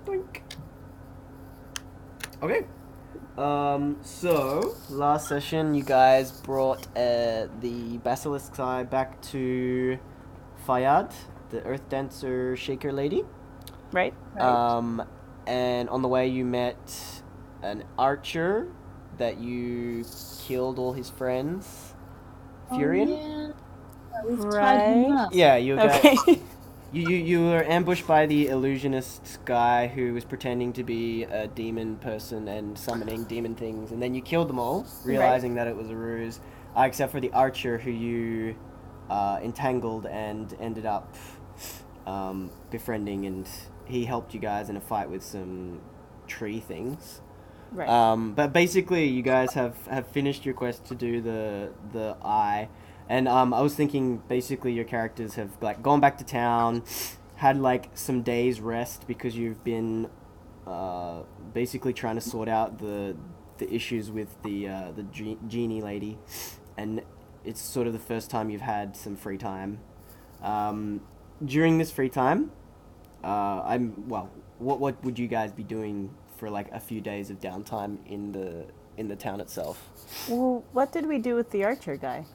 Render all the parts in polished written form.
Doink. Okay. So last session, you guys brought the basilisk eye back to Fayad, the Earth Dancer Shaker lady. Right? Um, and on the way, you met an archer that you killed all his friends. Furion. Oh, yeah. We've tied him up. Yeah, you got. Okay. You were ambushed by the illusionist guy who was pretending to be a demon person and summoning demon things, and then you killed them all, realizing that it was a ruse, except for the archer who you entangled and ended up befriending, and he helped you guys in a fight with some tree things. Right. But basically, you guys have finished your quest to do the eye. And I was thinking, basically, your characters have like gone back to town, had like some days rest because you've been basically trying to sort out the issues with the genie lady, and it's sort of the first time you've had some free time. During this free time, what would you guys be doing for like a few days of downtime in the town itself? Well, what did we do with the archer guy?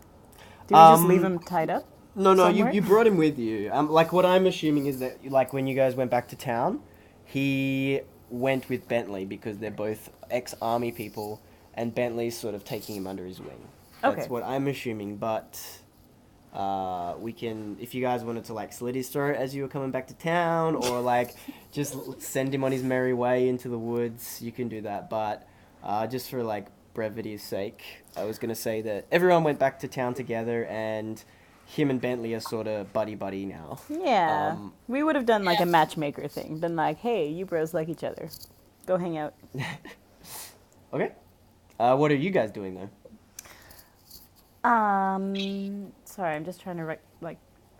Did we just leave Um, him tied up? No, somewhere? you brought him with you. Like what I'm assuming is that like when you guys went back to town, he went with Bentley because they're both ex-army people, and Bentley's sort of taking him under his wing. That's Okay. what I'm assuming, but we can, if you guys wanted to like slit his throat as you were coming back to town, or like just send him on his merry way into the woods, you can do that. But just for like brevity's sake, I was gonna say that everyone went back to town together, and him and Bentley are sort of buddy now. Yeah. Um, We would have done like a matchmaker thing. Been like, hey, you bros like each other. Go hang out. Okay. What are you guys doing though? Sorry, I'm just trying to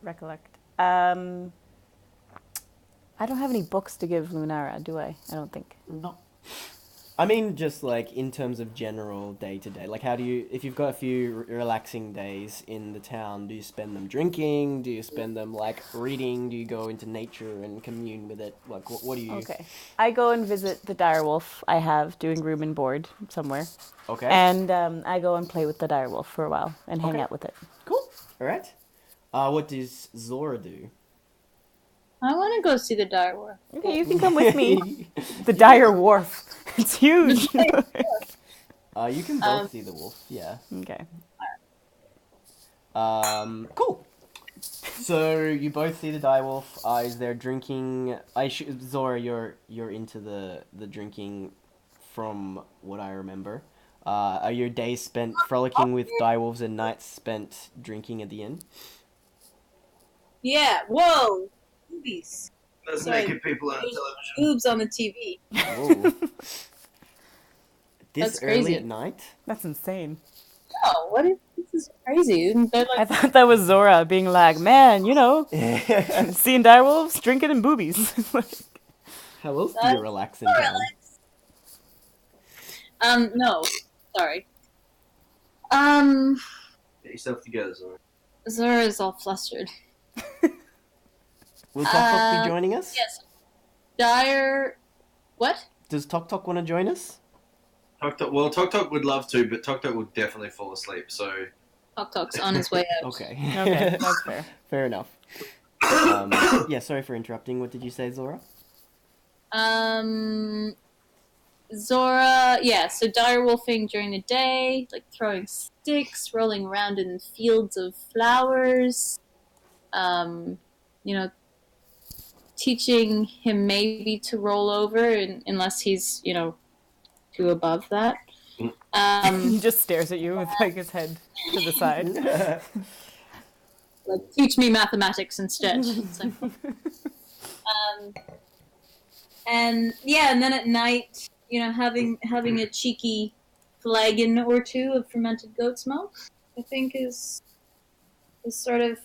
recollect. I don't have any books to give Lunara, do I? I don't think. No. I mean, just like in terms of general day to day, like how do you, if you've got a few relaxing days in the town, do you spend them drinking? Do you spend them like reading? Do you go into nature and commune with it? Like, what do you? Okay. I go and visit the direwolf I have doing room and board somewhere. Okay. And I go and play with the direwolf for a while and hang Okay. out with it. Cool. All right. What does Zora do? I want to go see the dire war. Okay, you can come with me. The dire wharf. It's huge. You can both see the wolf. Yeah. Okay. Cool. So you both see the direwolf. Is there drinking? Zora, you're into the drinking, from what I remember. Are your days spent frolicking with direwolves and nights spent drinking at the inn? Yeah. Whoa. Movies. There's Sorry. naked people on television. Boobs on the TV. Whoa. This That's early crazy. at night? That's insane. Oh, what is this? Is crazy. They're I like, thought that was Zora being like, man, you know, seeing direwolves, drinking and boobies. How else do you relax in town? no. Sorry. Get yourself together, Zora. Zora is all flustered. Will Tok Tok be joining us? Yes. Dire. What? Does Tok Tok want to join us? Tok Tok would love to, but Tok Tok would definitely fall asleep, so... Tok Tok's on his way out. Okay. Okay, that's fair. Fair enough. Yeah, sorry for interrupting. What did you say, Zora? Zora, yeah, so direwolfing during the day, like throwing sticks, rolling around in fields of flowers, teaching him maybe to roll over unless he's, too above that. He just stares at you with like his head to the side. Like, teach me mathematics instead. It's like, and then at night, having a cheeky flagon or two of fermented goat's milk, I think is sort of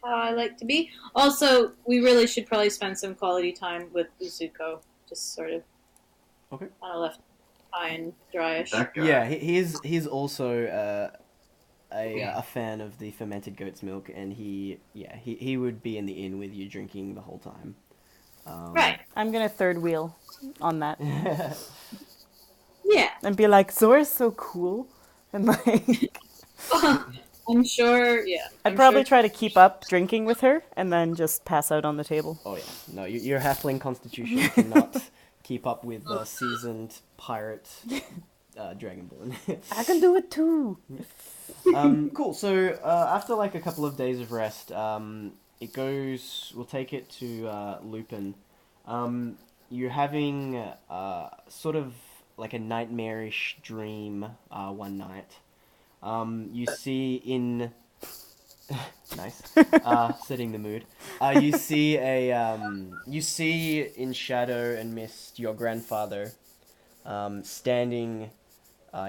how I like to be. Also, we really should probably spend some quality time with Uzuko, just sort of Okay. kind of left high and dryish. That guy. Yeah, he's also a fan of the fermented goat's milk, and he would be in the inn with you drinking the whole time. Right. I'm gonna third wheel on that Yeah. and be like, Zora's so cool, and like I'm sure. Yeah. I'd I'm probably sure. try to keep up drinking with her and then just pass out on the table. Oh yeah, no, your halfling constitution cannot keep up with seasoned pirate dragonborn. I can do it too. Cool. So after like a couple of days of rest, it goes. We'll take it to Lupin. You're having sort of like a nightmarish dream one night. You see in nice setting the mood. You see in shadow and mist your grandfather standing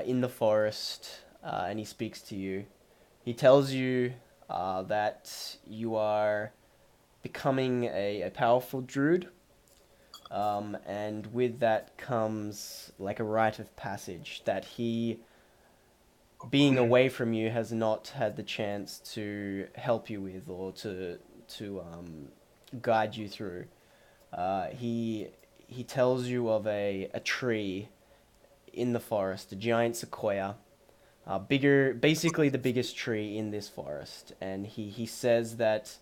in the forest, and he speaks to you. He tells you that you are becoming a powerful druid, and with that comes like a rite of passage that he, being away from you, has not had the chance to help you with or to guide you through. He tells you of a tree in the forest, a giant sequoia, basically the biggest tree in this forest, and he says that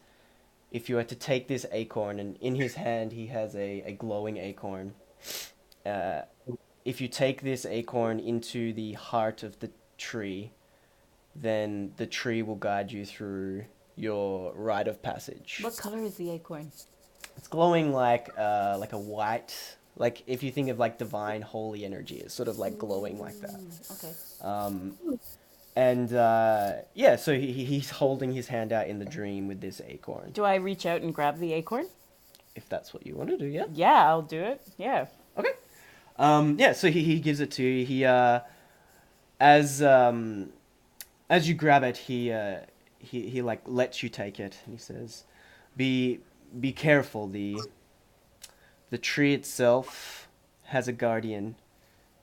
if you were to take this acorn, and in his hand he has a glowing acorn, if you take this acorn into the heart of the tree, then the tree will guide you through your rite of passage. What color is the acorn? It's glowing like a white, like if you think of like divine holy energy, it's sort of like glowing like that. Okay. And yeah, so he's holding his hand out in the dream with this acorn. Do I reach out and grab the acorn? If that's what you want to do, yeah. Yeah, I'll do it. Yeah. Okay. Yeah, so he gives it to you. He as you grab it, he like lets you take it, and he says, "Be careful. The tree itself has a guardian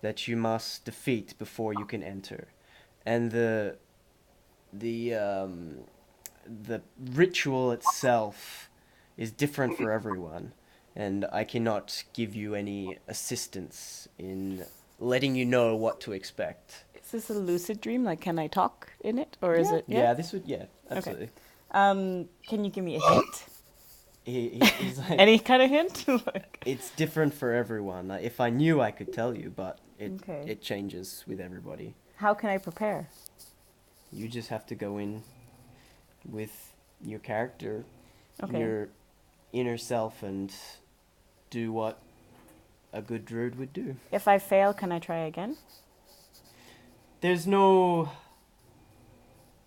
that you must defeat before you can enter, and the ritual itself is different for everyone, and I cannot give you any assistance in letting you know what to expect." Is this a lucid dream? Like, can I talk in it, or is it? Yeah, this would, yeah, absolutely. Can you give me a hint? He's like, Any kind of hint? Like... It's different for everyone. Like, if I knew, I could tell you, but Okay. it changes with everybody. How can I prepare? You just have to go in with your character, Okay. your inner self, and do what a good druid would do. If I fail, can I try again? There's no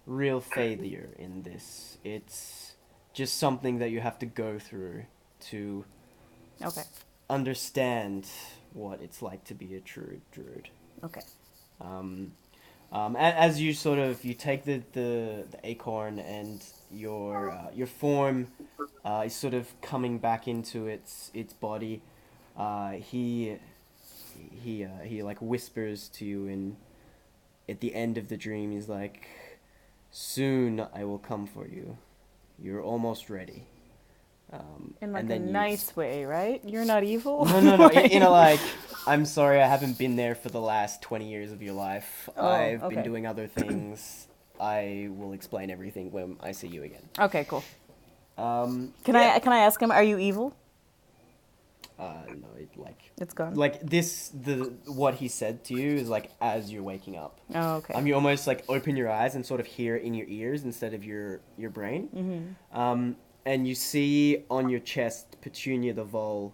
real failure in this. It's just something that you have to go through to Okay. understand what it's like to be a true druid. Okay. As you sort of, you take the acorn, and your form is sort of coming back into its body. He like whispers to you, and at the end of the dream, he's like, "Soon I will come for you. You're almost ready." In like and a then nice way, right? You're not evil? No. In a like, "I'm sorry, I haven't been there for the last 20 years of your life. I've been okay. doing other things. I will explain everything when I see you again." Okay, cool. Can yeah. I ask him, are you evil? No, It's gone. what he said to you is like as you're waking up. Oh, okay. You almost like open your eyes and sort of hear it in your ears instead of your brain. Mm-hmm. And you see on your chest Petunia the Vole,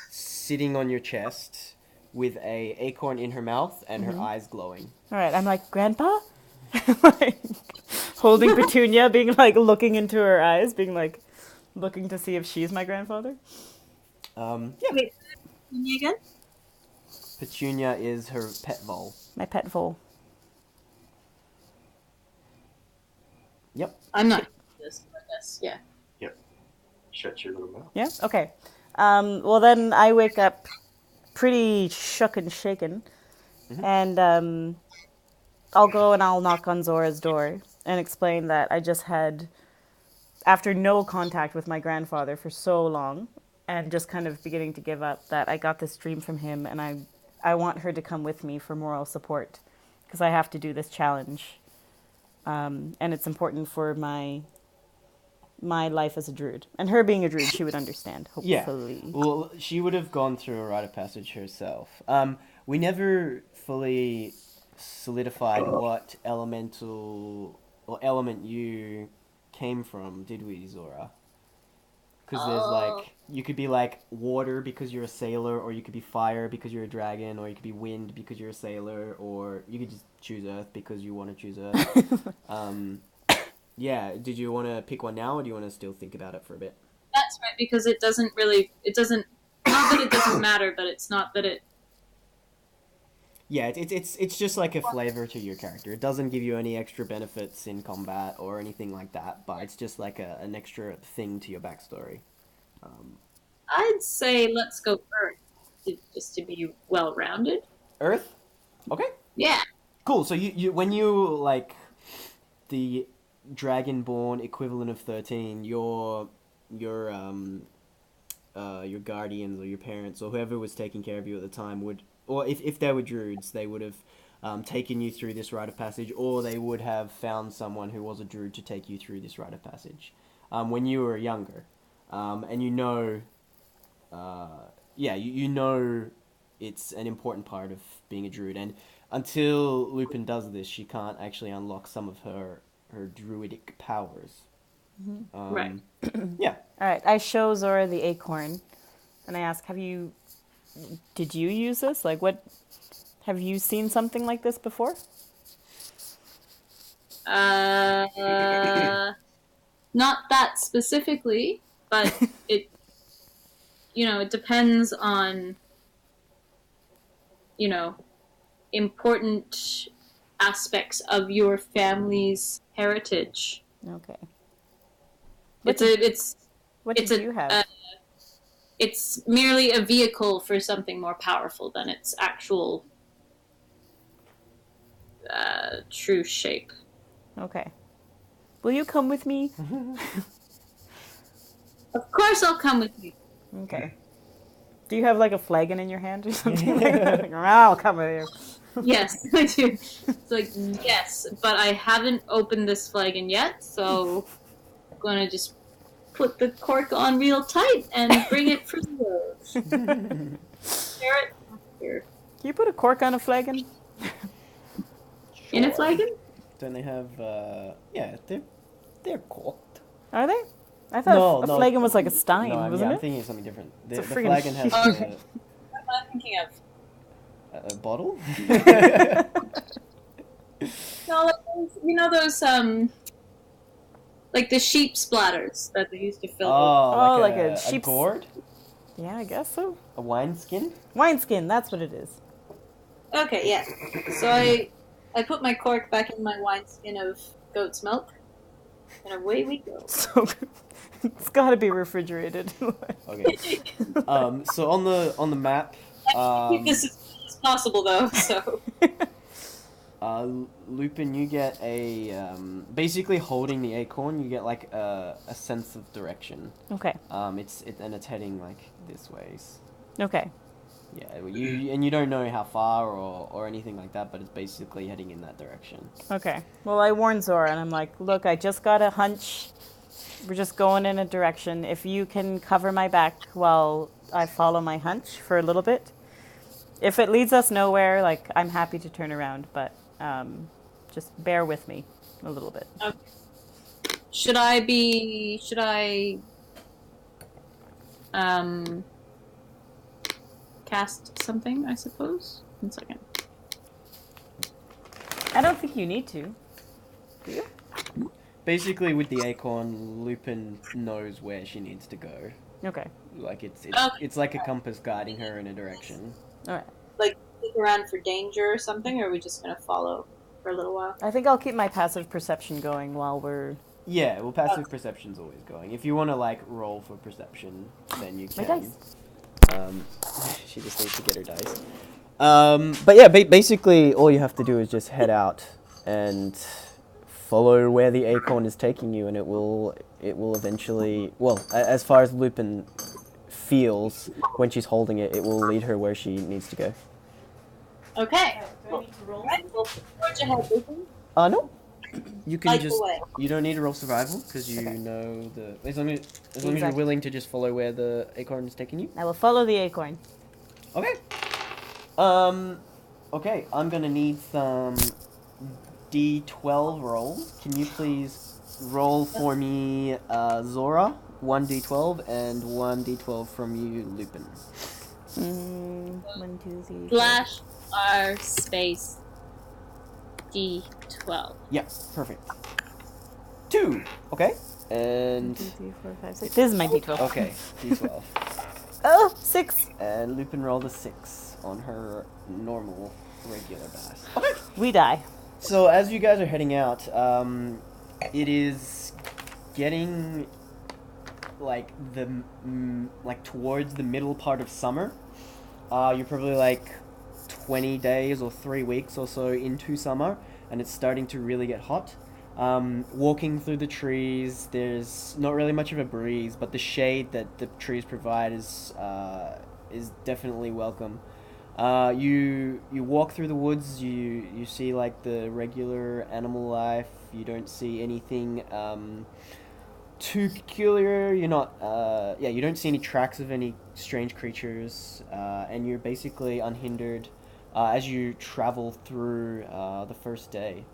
sitting on your chest with a acorn in her mouth and her eyes glowing. All right, I'm like, Grandpa? Like, holding Petunia, being like, looking into her eyes, being like, looking to see if she's my grandfather. Yeah. Wait, me again? Petunia is her pet vole. My pet vole. Yep. I'm not this, I guess. Yeah. Yep. Shut your little mouth. Yeah? Okay. Well, then I wake up pretty shook and shaken. And I'll go and I'll knock on Zora's door and explain that I just had after no contact with my grandfather for so long, and just kind of beginning to give up, that I got this dream from him, and I want her to come with me for moral support, because I have to do this challenge, and it's important for my life as a druid. And her being a druid, she would understand, hopefully. Yeah. Well, she would have gone through a rite of passage herself. We never fully solidified what elemental or element you came from, did we, Zora? Because there's like, you could be like water because you're a sailor, or you could be fire because you're a dragon, or you could be wind because you're a sailor, or you could just choose earth because you want to choose earth. Yeah, did you want to pick one now, or do you want to still think about it for a bit? That's right, because it doesn't, not that it doesn't matter, but it's not that it... Yeah, it's just like a flavor to your character. It doesn't give you any extra benefits in combat or anything like that, but it's just like an extra thing to your backstory. I'd say let's go Earth, just to be well-rounded. Earth? Okay. Yeah. Cool, so you when you, like, the Dragonborn equivalent of 13, your guardians or your parents or whoever was taking care of you at the time would, or if they were druids, they would have taken you through this rite of passage, or they would have found someone who was a druid to take you through this rite of passage when you were younger, and you know it's an important part of being a druid, and until Lupin does this, she can't actually unlock some of her druidic powers. Right. Yeah. All right, I show Zora the acorn, and I ask, did you use this? Like, have you seen something like this before? Not that specifically, but it depends on, important aspects of your family's heritage. Okay. What did you have? It's merely a vehicle for something more powerful than its actual true shape. Okay. Will you come with me? Of course I'll come with you. Okay. Do you have like a flagon in your hand or something like that? Like, I'll come with you. Yes, I do. It's like, yes, but I haven't opened this flagon yet, so I'm going to just put the cork on real tight and bring it for you. Here. Can you put a cork on a flagon? In a flagon? Don't they have, yeah, they're corked. Are they? I thought a flagon was like a stein, wasn't I'm it? thinking of something different. The It's a friggin' flagon has What am I thinking of? a bottle? No, like those, like the sheep splatters that they used to fill Oh, like a a sheep's- gourd? Yeah, I guess so. A wineskin? Wineskin, that's what it is. with. Okay, yeah. So I put my cork back in my wineskin of goat's milk, and away we go. So it's got to be refrigerated. Okay. So on the map, Keep this as clean as possible, though. So Lupin, you get a basically holding the acorn, you get like a sense of direction. Okay. It's heading like this ways. Okay. Yeah, you don't know how far or anything like that, but it's basically heading in that direction. Okay. Well, I warned Zora, and I'm like, look, I just got a hunch. We're just going in a direction. If you can cover my back while I follow my hunch for a little bit. If it leads us nowhere, like, I'm happy to turn around, but just bear with me a little bit. okay. Should I cast something? I suppose. 1 second. I don't think you need to. Do you? Basically, with the acorn, Lupin knows where she needs to go. Okay. Like it's Okay. it's like a compass guiding her in a direction. All right. Like look around for danger or something, or are we just gonna follow for a little while? I think I'll keep my passive perception going while we're... Yeah, well, passive perception's always going. If you want to like roll for perception, then you My can. dice. She just needs to get her dice. But yeah, basically all you have to do is just head out and follow where the acorn is taking you, and it will it will eventually, well, as far as Lupin feels when she's holding it, it will lead her where she needs to go. Okay. Do I need to roll? Alright, well, forge ahead, Lupin. No. You can Light just, the way. you don't need to roll survival, because you Okay. know as long as you're Exactly. willing to just follow where the acorn is taking you. I will follow the acorn. Okay. Okay, I'm gonna need some D12 rolls. Can you please roll for me, Zora, 1D12, and 1D12 from you, Lupin. 1, 2, 3. Slash R space D12. Yeah, perfect. 2. Okay, 1, and 2, 3, 4, 5, 6. This is my D12. okay, D12. Oh, 6. And Lupin rolled a 6 on her normal, regular dice. Okay. We die. So as you guys are heading out, it is getting like like towards the middle part of summer. You're probably like 20 days or 3 weeks or so into summer, and it's starting to really get hot. Walking through the trees, there's not really much of a breeze, but the shade that the trees provide is definitely welcome. You walk through the woods. You see like the regular animal life. You don't see anything too peculiar. You're not you don't see any tracks of any strange creatures, and you're basically unhindered as you travel through the first day.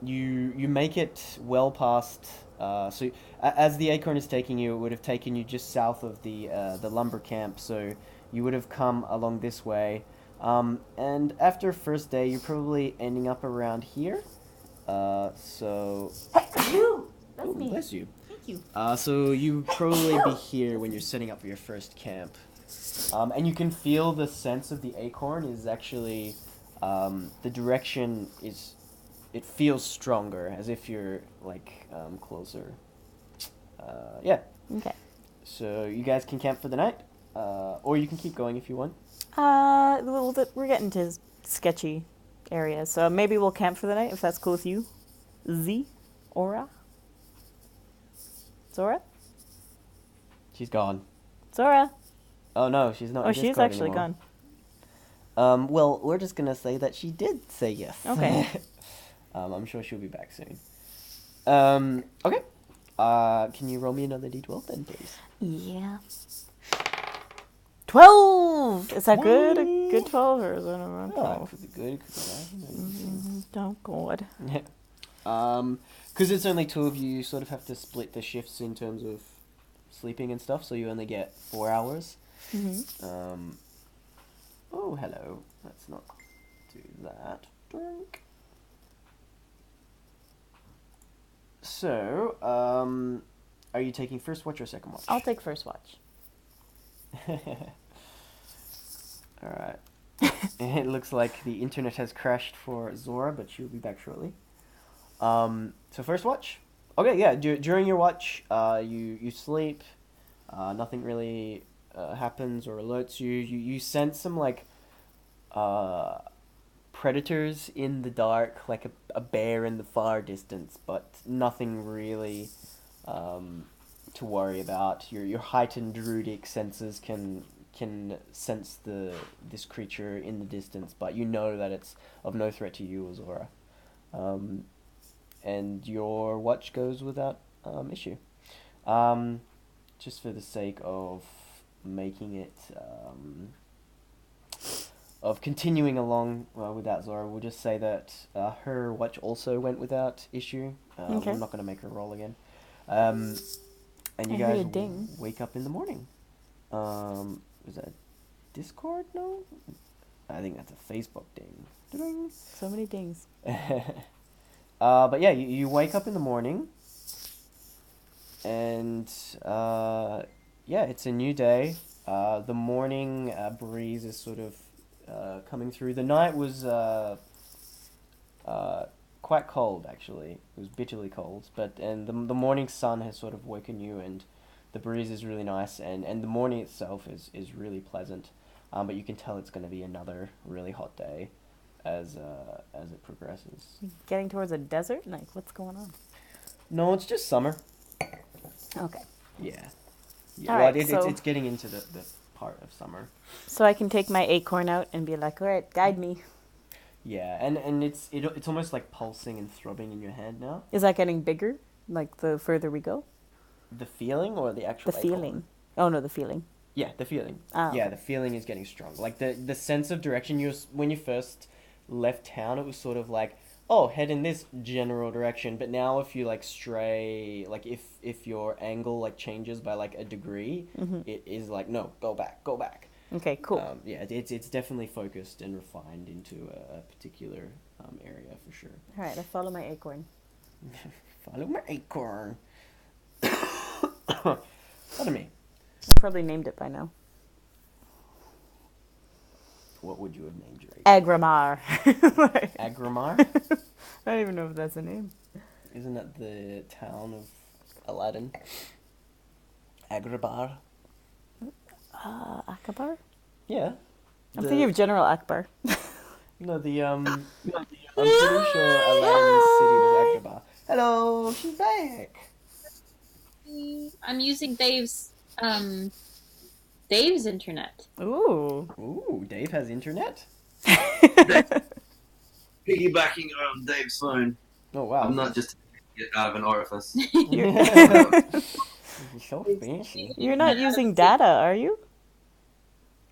You make it well past. So as the acorn is taking you, it would have taken you just south of the lumber camp. So you would have come along this way, and after first day, you're probably ending up around here. So That's me. bless you. Thank you. So you probably be here when you're setting up for your first camp, and you can feel the sense of the acorn is actually the direction is. It feels stronger, as if you're like closer. Yeah. Okay. So you guys can camp for the night, or you can keep going if you want. Well, we're getting to sketchy areas, so maybe we'll camp for the night if that's cool with you. Zora? She's gone. Zora? Oh no, she's not. Oh, in she's Discord actually anymore. gone. Well, we're just gonna say that she did say yes. Okay. I'm sure she'll be back soon. Okay. Can you roll me another D12 then, please? Yeah. 12! Is that good? A good 12 or is that a 12? Could be good, could be bad. Oh, God. Yeah. Because it's only 2 of you, you sort of have to split the shifts in terms of sleeping and stuff, so you only get 4 hours. Mm-hmm. Oh, hello. Let's not do that. Drink. So, are you taking first watch or second watch? I'll take first watch. Alright. It looks like the internet has crashed for Zora, but she'll be back shortly. So first watch? Okay, yeah, during your watch, you sleep, nothing really happens or alerts you. You sense some, like, predators in the dark, like a bear in the far distance, but nothing really to worry about. Your heightened druidic senses can sense this creature in the distance, but you know that it's of no threat to you or Zora. And your watch goes without issue. Just for the sake of making it of continuing along without Zora, we'll just say that her watch also went without issue. Okay. I'm not going to make her roll again. And you I heard guys a ding. wake up in the morning. Is that Discord? No? I think that's a Facebook ding. Ding. So many dings. But yeah, you wake up in the morning. And yeah, it's a new day. The morning breeze is sort of coming through. The night was quite cold, actually. It was bitterly cold, and the morning sun has sort of woken you, and the breeze is really nice, and the morning itself is really pleasant. But you can tell it's going to be another really hot day as it progresses. Getting towards a desert? Like, what's going on? No, it's just summer. Okay. Yeah. All Well, right, it's getting into the part of summer. So I can take my acorn out and be like, all right, guide me. Yeah, and it's almost like pulsing and throbbing in your hand now. Is that getting bigger, like the further we go? The feeling or the actual The acorn? feeling. Oh, no, the feeling. Yeah, the feeling. Ah, Yeah, okay. the feeling is getting strong. Like the sense of direction. When you first left town, it was sort of like, oh, head in this general direction. But now, if you like stray, like if your angle like changes by like a degree, it is like, no, go back, go back. Okay, cool. Yeah, it's definitely focused and refined into a particular area for sure. All right, I follow my acorn. Follow my acorn. Pardon me. I probably named it by now. What would you have named your acorn? Agramar. Agramar? I don't even know if that's a name. Isn't that the town of Aladdin? Agrabah? Akbar? Yeah. I'm thinking of General Akbar. No, I'm pretty sure Aladdin's city was Agrabah. Hello, she's back. I'm using Dave's internet. Ooh. Ooh, Dave has internet? Piggybacking on Dave's phone. Oh, wow. I'm not just get out of an orifice. So fancy. You're not using data, are you?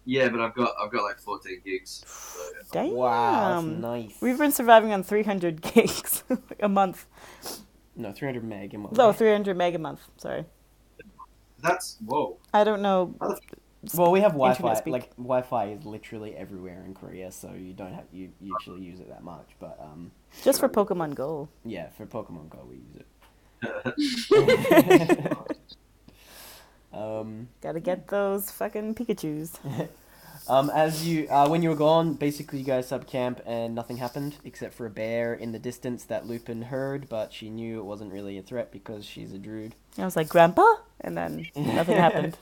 Yeah, but I've got like 14 gigs. So. Damn. Wow, that's nice. We've been surviving on 300 gigs a month. No, 300 meg a month. No, 300 meg a month. Sorry. That's whoa. I don't know. Well, we have Internet Wi-Fi. speak. Like Wi-Fi is literally everywhere in Korea, so you usually use it that much. But Just for Pokemon Go. yeah, for Pokemon Go we use it. Gotta get those fucking Pikachus. As you when you were gone, basically you guys sub camp and nothing happened except for a bear in the distance that Lupin heard, but she knew it wasn't really a threat because she's a druid. I was like, Grandpa? And then nothing happened.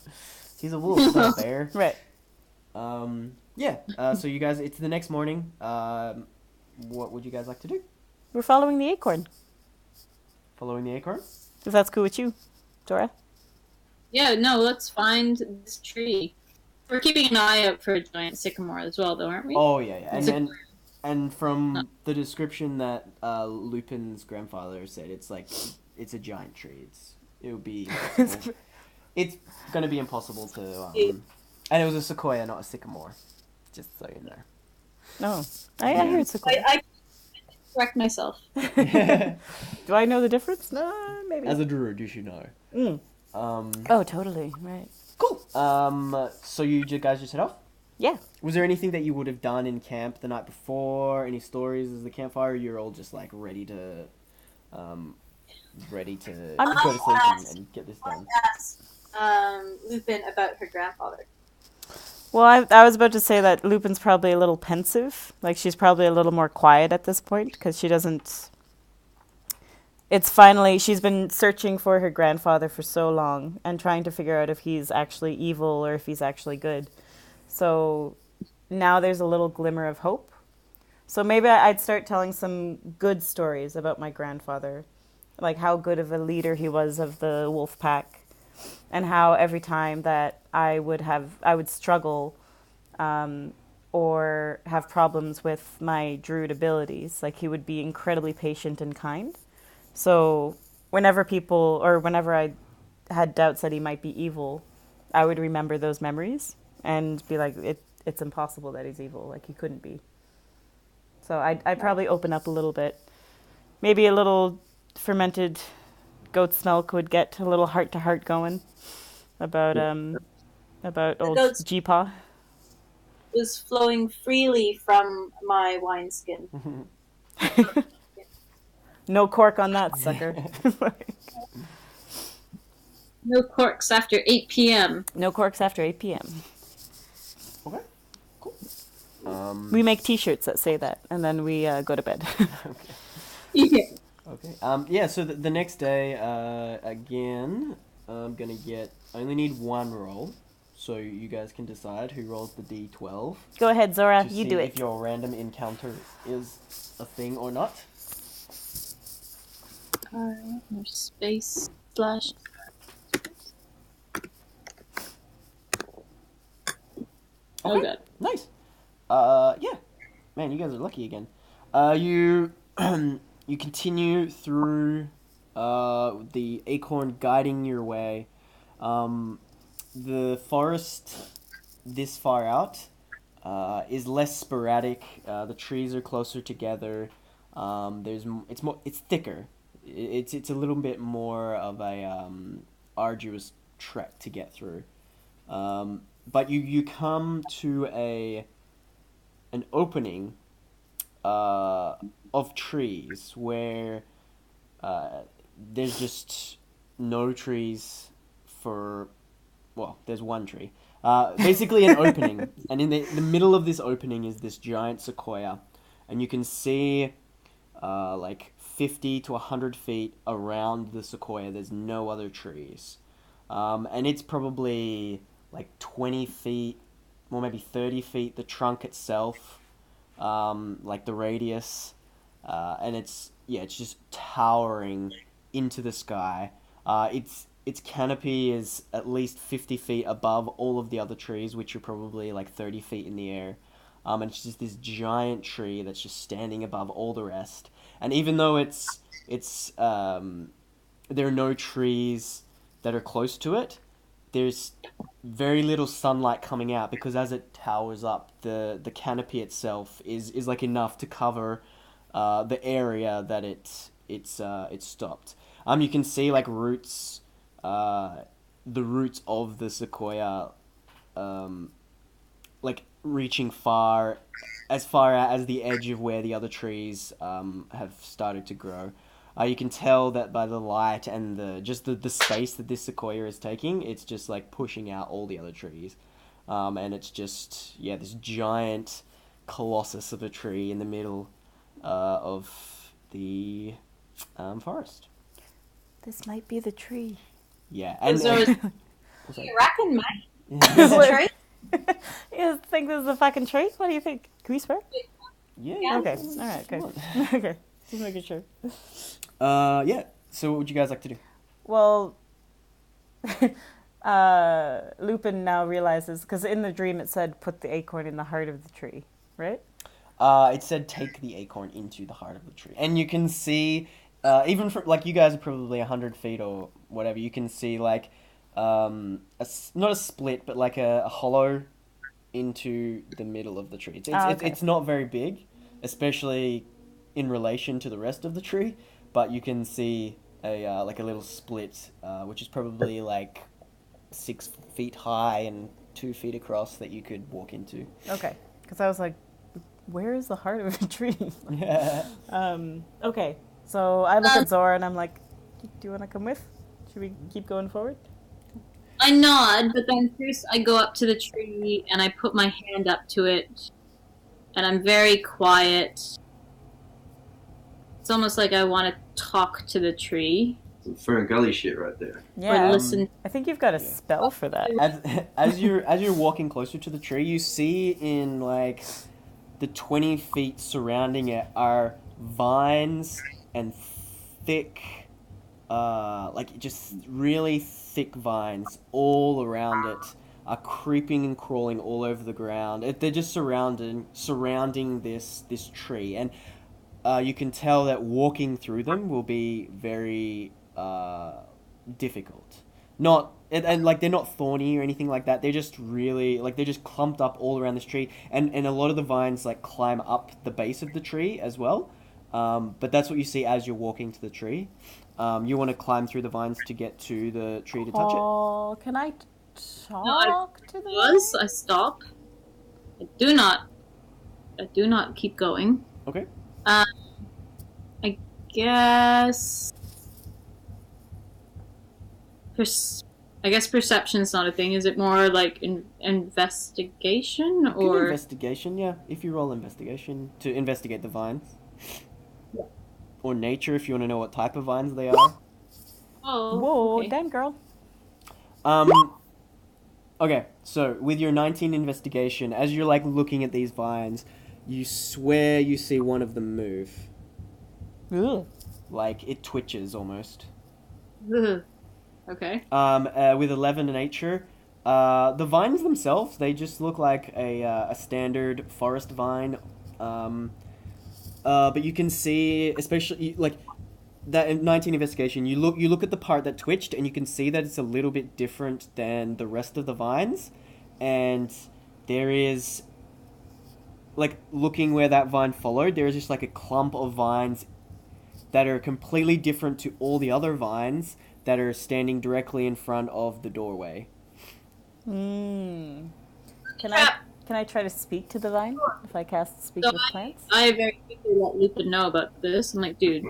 He's a wolf, not a bear. Right. Yeah. So you guys, it's the next morning. What would you guys like to do? We're following the acorn. Following the acorn? If that's cool with you, Zora. Yeah, no, let's find this tree. We're keeping an eye out for a giant sycamore as well, though, aren't we? Oh yeah. It's And from the description that Lupin's grandfather said, it's like it's a giant tree. It'll be impossible. It's gonna be impossible to and it was a sequoia, not a sycamore. Just so you know. No. I heard sequoia. I correct myself. Do I know the difference? No, maybe. As a druid, you should know. Mm. Oh, totally. Right. Cool. So you guys just head off? Yeah. Was there anything that you would have done in camp the night before? Any stories as the campfire? Or you're all just like ready to go to sleep and get this done. Asked Lupin about her grandfather. Well, I was about to say that Lupin's probably a little pensive. Like, she's probably a little more quiet at this point because she doesn't... She's been searching for her grandfather for so long and trying to figure out if he's actually evil or if he's actually good. So now there's a little glimmer of hope. So maybe I'd start telling some good stories about my grandfather, like how good of a leader he was of the wolf pack, and how every time that I would struggle or have problems with my druid abilities, like he would be incredibly patient and kind. So whenever I had doubts that he might be evil, I would remember those memories and be like, it's impossible that he's evil. Like, he couldn't be. So I'd probably open up a little bit. Maybe a little fermented goat's milk would get a little heart-to-heart going about old G-Paw. Was flowing freely from my wineskin. No cork on that, sucker. No corks after 8 p.m. No corks after 8 p.m. Okay. Cool. We make T-shirts that say that, and then we go to bed. Yeah. Okay. Yeah. So the next day, again, I'm gonna I only need one roll, so you guys can decide who rolls the D12. Go ahead, Zora. To You see do if it. your random encounter is a thing or not. Space / Oh, good. Nice. Yeah. Man, you guys are lucky again. You you continue through the acorn guiding your way. The forest this far out is less sporadic. The trees are closer together. It's thicker. It's a little bit more of a arduous trek to get through. But you come to an opening of trees where there's just no trees for, well, there's one tree. Basically an opening, and in the middle of this opening is this giant sequoia, and you can see like 50 to 100 feet around the sequoia there's no other trees. And it's probably like 20 feet, or maybe 30 feet, the trunk itself, like the radius, and it's just towering into the sky. Its canopy is at least 50 feet above all of the other trees, which are probably like 30 feet in the air. And it's just this giant tree that's just standing above all the rest. And even though there are no trees that are close to it, there's very little sunlight coming out, because as it towers up, the canopy itself is like enough to cover the area that it's stopped. You can see like roots, the roots of the sequoia, like reaching as far out as the edge of where the other trees have started to grow. You can tell that by the light and the space that this sequoia is taking, it's just like pushing out all the other trees. And it's just, this giant colossus of a tree in the middle of the forest. This might be the tree. Yeah, and You reckon, mate? yeah, Tree? You think this is a fucking tree? What do you think? Can we swear? yeah. Okay. All right. Good. Okay. Just making sure. Yeah. So, what would you guys like to do? Well, Lupin now realizes, because in the dream it said put the acorn in the heart of the tree, right? It said take the acorn into the heart of the tree, and you can see, even from like you guys are probably 100 feet or whatever, you can see like not a split, but like a hollow into the middle of the tree. It's not very big, especially in relation to the rest of the tree, but you can see a little split, which is probably like 6 feet high and 2 feet across that you could walk into. Okay. Because I was like, where is the heart of a tree? Yeah. Okay. So I look at Zora and I'm like, do you want to come with? Should we keep going forward? I nod, but then first I go up to the tree and I put my hand up to it, and I'm very quiet. It's almost like I want to talk to the tree. Some Ferngully shit right there. Yeah. Or listen. I think you've got a spell for that. As you're walking closer to the tree, you see in like the 20 feet surrounding it are vines and thick, like just really thick vines all around it, are creeping and crawling all over the ground. They're just surrounding this tree, and you can tell that walking through them will be very difficult. And like they're not thorny or anything like that. They're just really like they're just clumped up all around this tree, and a lot of the vines like climb up the base of the tree as well. But that's what you see as you're walking to the tree. You want to climb through the vines to get to the tree to touch it. Oh, can I talk to the Pause. I stop. I do not keep going. Okay. I guess. I guess perception's not a thing. Is it more like investigation Good or investigation? Yeah, if you roll investigation to investigate the vines. Or nature, if you want to know what type of vines they are. oh Whoa, okay. damn girl. Okay, so with your 19 investigation, as you're like looking at these vines, you swear you see one of them move. Ugh. Like it twitches almost. Ugh. Okay. With 11 in nature, The vines themselves, they just look like a standard forest vine. But you can see, especially like that in 19 investigation, you look at the part that twitched, and you can see that it's a little bit different than the rest of the vines, and there is like looking where that vine followed, there is just like a clump of vines that are completely different to all the other vines that are standing directly in front of the doorway. Hmm. Can I try to speak to the vine if I cast speak So with plants? I very quickly let Lupin know about this. I'm like, dude,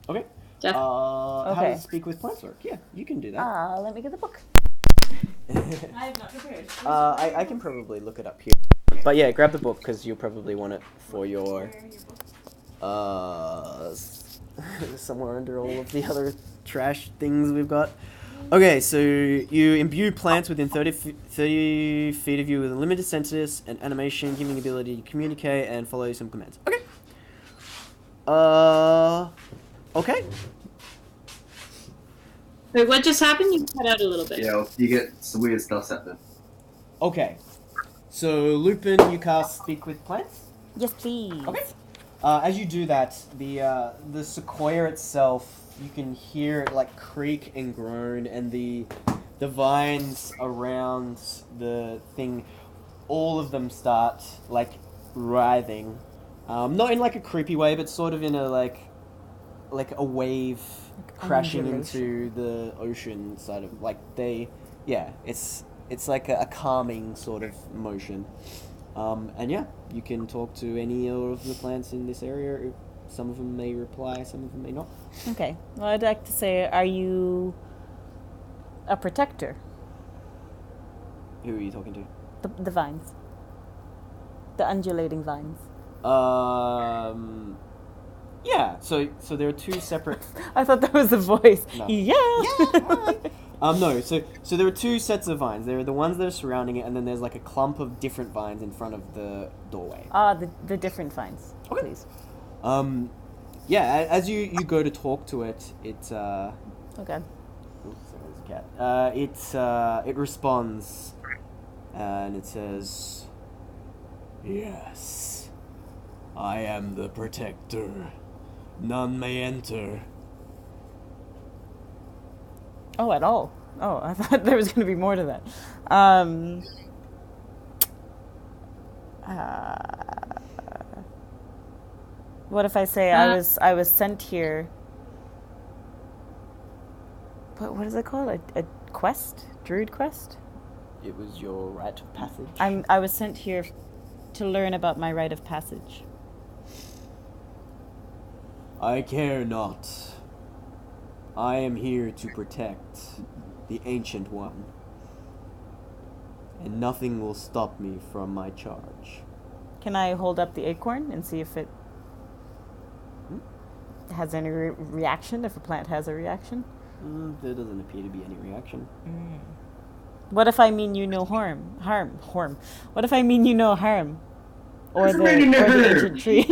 Okay. Def- How Okay. does speak with plants work? Yeah, you can do that. Let me get the book. I have not prepared. I can probably look it up here. But yeah, grab the book because you'll probably want it for your somewhere under all of the other trash things we've got. Okay, so you imbue plants within 30 feet of you with a limited senses and animation, giving the ability to communicate and follow some commands. Okay. Okay. Wait, what just happened? You cut out a little bit. Yeah, you get some weird stuff happening. Okay. So Lupin, you cast Speak with Plants. Yes, please. Okay. As you do that, the sequoia itself, you can hear it like creak and groan, and the vines around the thing, all of them start like writhing, not in like a creepy way, but sort of in a like a wave crashing into the ocean side of like it's like a calming sort of motion. And yeah, you can talk to any of the plants in this area. Some of them may reply, some of them may not. Okay. Well, I'd like to say, are you a protector? Who are you talking to? The vines. The undulating vines. Yeah. So there are two separate. I thought that was the voice. No. Yeah. No. So there are two sets of vines. There are the ones that are surrounding it, and then there's like a clump of different vines in front of the doorway. The different vines. Okay. Please. Yeah. As you go to talk to it, it. Okay. Oops, there's a cat. It responds, and it says, "Yes, I am the protector. None may enter." Oh, at all? Oh, I thought there was going to be more to that. What if I say I was sent here? What is it called? A quest? Druid quest? It was your rite of passage. I was sent here to learn about my rite of passage. I care not. I am here to protect the Ancient One, and nothing will stop me from my charge. Can I hold up the acorn and see if it has any reaction? If a plant has a reaction? There doesn't appear to be any reaction. What if I mean you no harm? What if I mean you no harm? Or the ancient tree?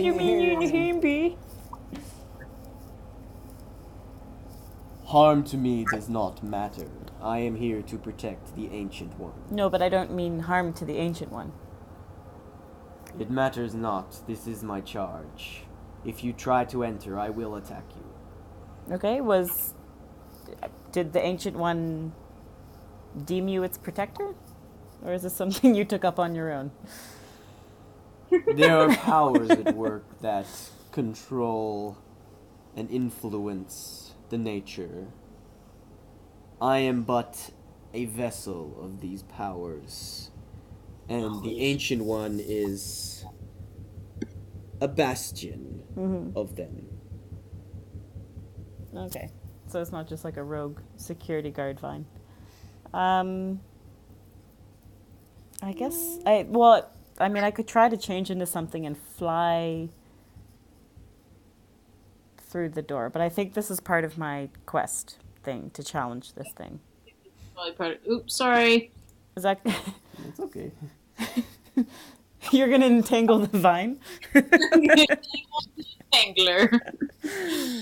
You mean Harm to me does not matter. I am here to protect the Ancient One. No, but I don't mean harm to the Ancient One. It matters not. This is my charge. If you try to enter, I will attack you. Okay, did the Ancient One deem you its protector? Or is this something you took up on your own? There are powers at work that control and influence the nature. I am but a vessel of these powers, and the Ancient One is a bastion of them. Okay, so it's not just like a rogue security guard vine. I guess I could try to change into something and fly through the door, but I think this is part of my quest thing to challenge this thing. Probably part of, oops, sorry. Is that? It's okay. You're gonna entangle the vine? Angler.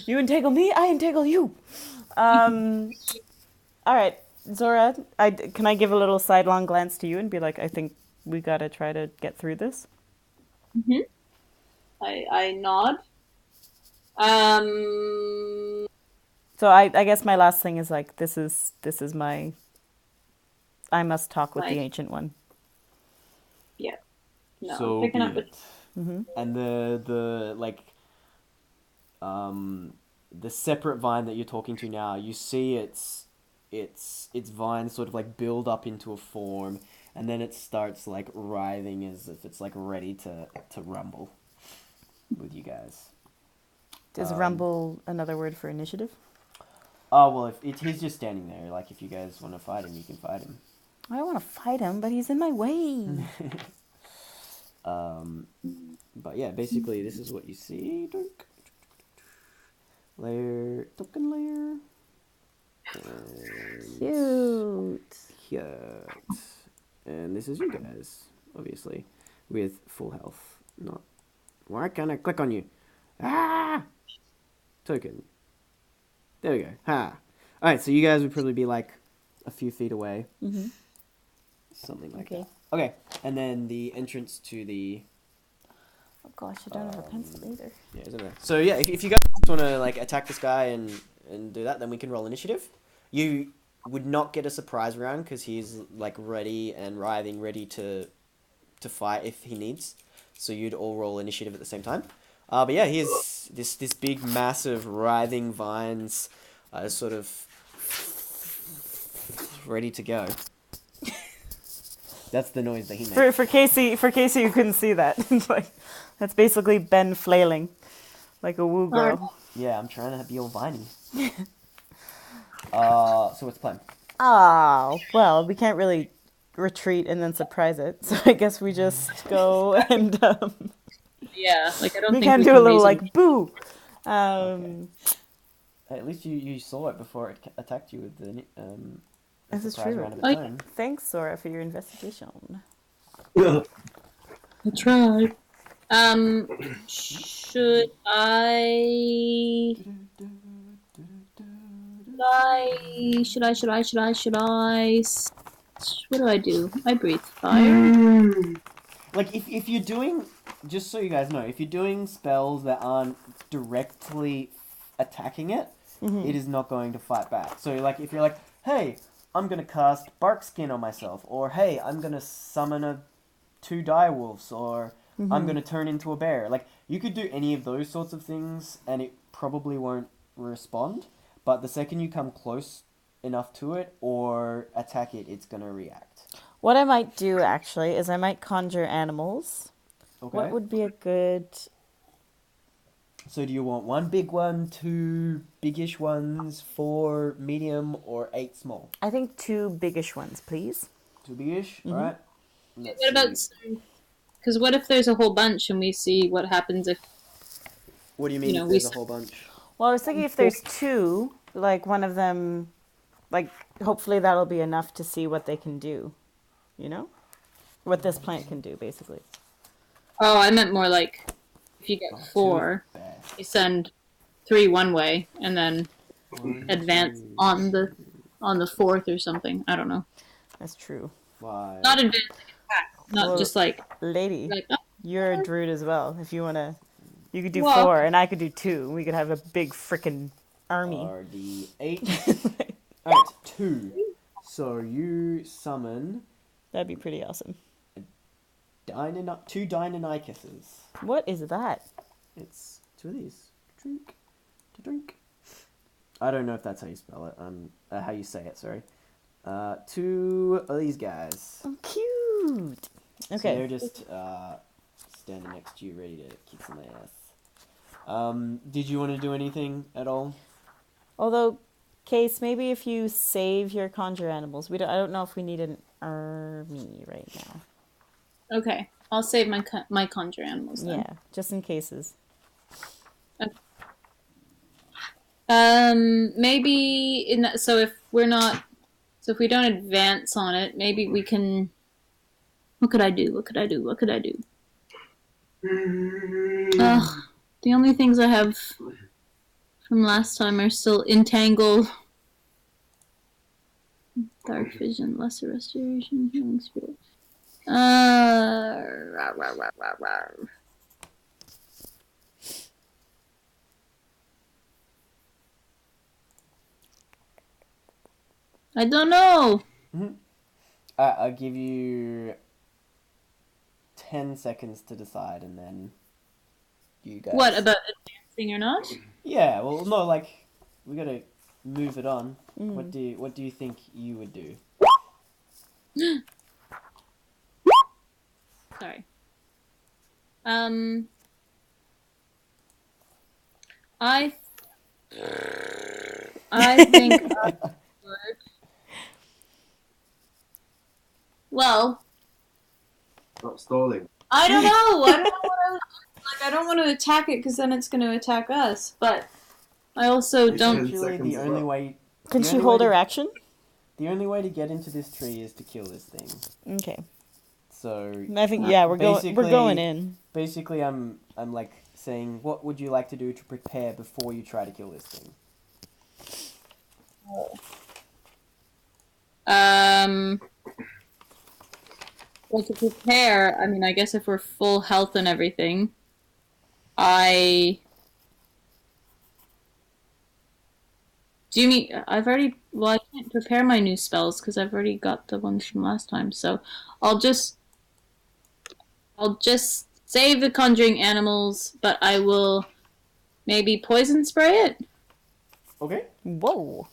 You entangle me, I entangle you. All right. Zora, can I give a little sidelong glance to you and be like, I think we gotta try to get through this? Mm-hmm. I nod. So I guess my last thing is like, this is my, I must talk with the Like- Ancient One. Yeah. No, So I'm picking be up with. it. Mm-hmm. And the the separate vine that you're talking to now, you see its vines sort of like build up into a form, and then it starts like writhing as if it's like ready to rumble with you guys. Is rumble another word for initiative? Oh well, if he's just standing there, like if you guys want to fight him, you can fight him. I don't want to fight him, but he's in my way. But yeah, basically this is what you see. Layer, token layer. And Cute. cute. And this is you guys, obviously, with full health. Not. Why can't I click on you? Ah! Token. There we go. Ha! Alright, so you guys would probably be like a few feet away. Mm-hmm. Something like Okay. that. Okay, and then the entrance to the... Oh gosh, I don't have a pencil either. Yeah, isn't there? So yeah, if you guys want to like attack this guy and do that, then we can roll initiative. You would not get a surprise round because he's like ready and writhing, ready to fight if he needs. So you'd all roll initiative at the same time. But yeah, here's this big, massive, writhing vines, sort of ready to go. That's the noise that he makes. For Casey, you couldn't see that. It's like, that's basically Ben flailing, like a woo girl. Yeah, I'm trying to be all viney. So what's the plan? Oh, well, we can't really retreat and then surprise it, so I guess we just go and Yeah, like I don't we think can we do can a little reason- like boo. At least you saw it before it attacked you with the This is surprise true. round of its Like- own. Thanks, Zora, for your investigation. I tried. Should I? Should I? What do I do? I breathe fire. Like if you're doing, just so you guys know, if you're doing spells that aren't directly attacking it, it is not going to fight back. So like if you're like, hey, I'm gonna cast Bark Skin on myself, or hey, I'm gonna summon two direwolves, or I'm gonna turn into a bear. Like you could do any of those sorts of things, and it probably won't respond. But the second you come close enough to it or attack it, it's gonna react. What I might do actually is I might conjure animals. Okay. What would be a good? So do you want one big one, two biggish ones, 4 medium, or 8 small? I think 2 biggish ones, please. 2 biggish, alright. What about? Because what if there's a whole bunch and we see what happens if? What do you mean you know, if we there's a whole bunch? Well, I was thinking if there's 2, like one of them, like hopefully that'll be enough to see what they can do. You know, what this plant can do, basically. Oh, I meant more like if you get 4, you send 3 one way and then advance on the 4th or something. I don't know. That's true. 5. Not advance like attack, not Well, just like Lady, oh, you're a druid as well. If you wanna, you could do Well- 4, and I could do 2. We could have a big frickin' army. RD8. Alright, 2. So you summon That'd be pretty awesome. 2 Deinonychuses. What is that? It's 2 of these. Drink. To drink. I don't know if that's how you spell it. How you say it, sorry. 2 of these guys. Oh, cute. So Okay. they're just standing next to you, ready to kick some ass. Did you want to do anything at all? Although, Case, maybe if you save your conjure animals, I don't know if we need an army right now. okay. I'll save my conjure animals then. Yeah, just in cases. Maybe in that, so if we don't advance on it, maybe we can. What could I do? Ugh, the only things I have from last time are still entangle, Dark vision, lesser restoration, healing spirit. Rah, rah, rah, rah, rah. I don't know. I'll give you 10 seconds to decide, and then you guys. What about advancing or not? Yeah, well, no, like we gotta move it on. Mm. What do you think you would do? Sorry. I think I would. Well, Stop stalling. I don't know. I don't know what I would do. Like, I don't want to attack it because then it's going to attack us. But I also You don't. can- Actually, seconds the as only well. way. Can the she only hold way her to- action? The only way to get into this tree is to kill this thing. Okay. So I think we're going in. basically, I'm like saying, what would you like to do to prepare before you try to kill this thing? Well, to prepare, I mean, I guess if we're full health and everything, do you mean I've already? Well, I can't prepare my new spells because I've already got the ones from last time. So I'll just save the conjuring animals, but I will maybe poison spray it. Okay. Whoa.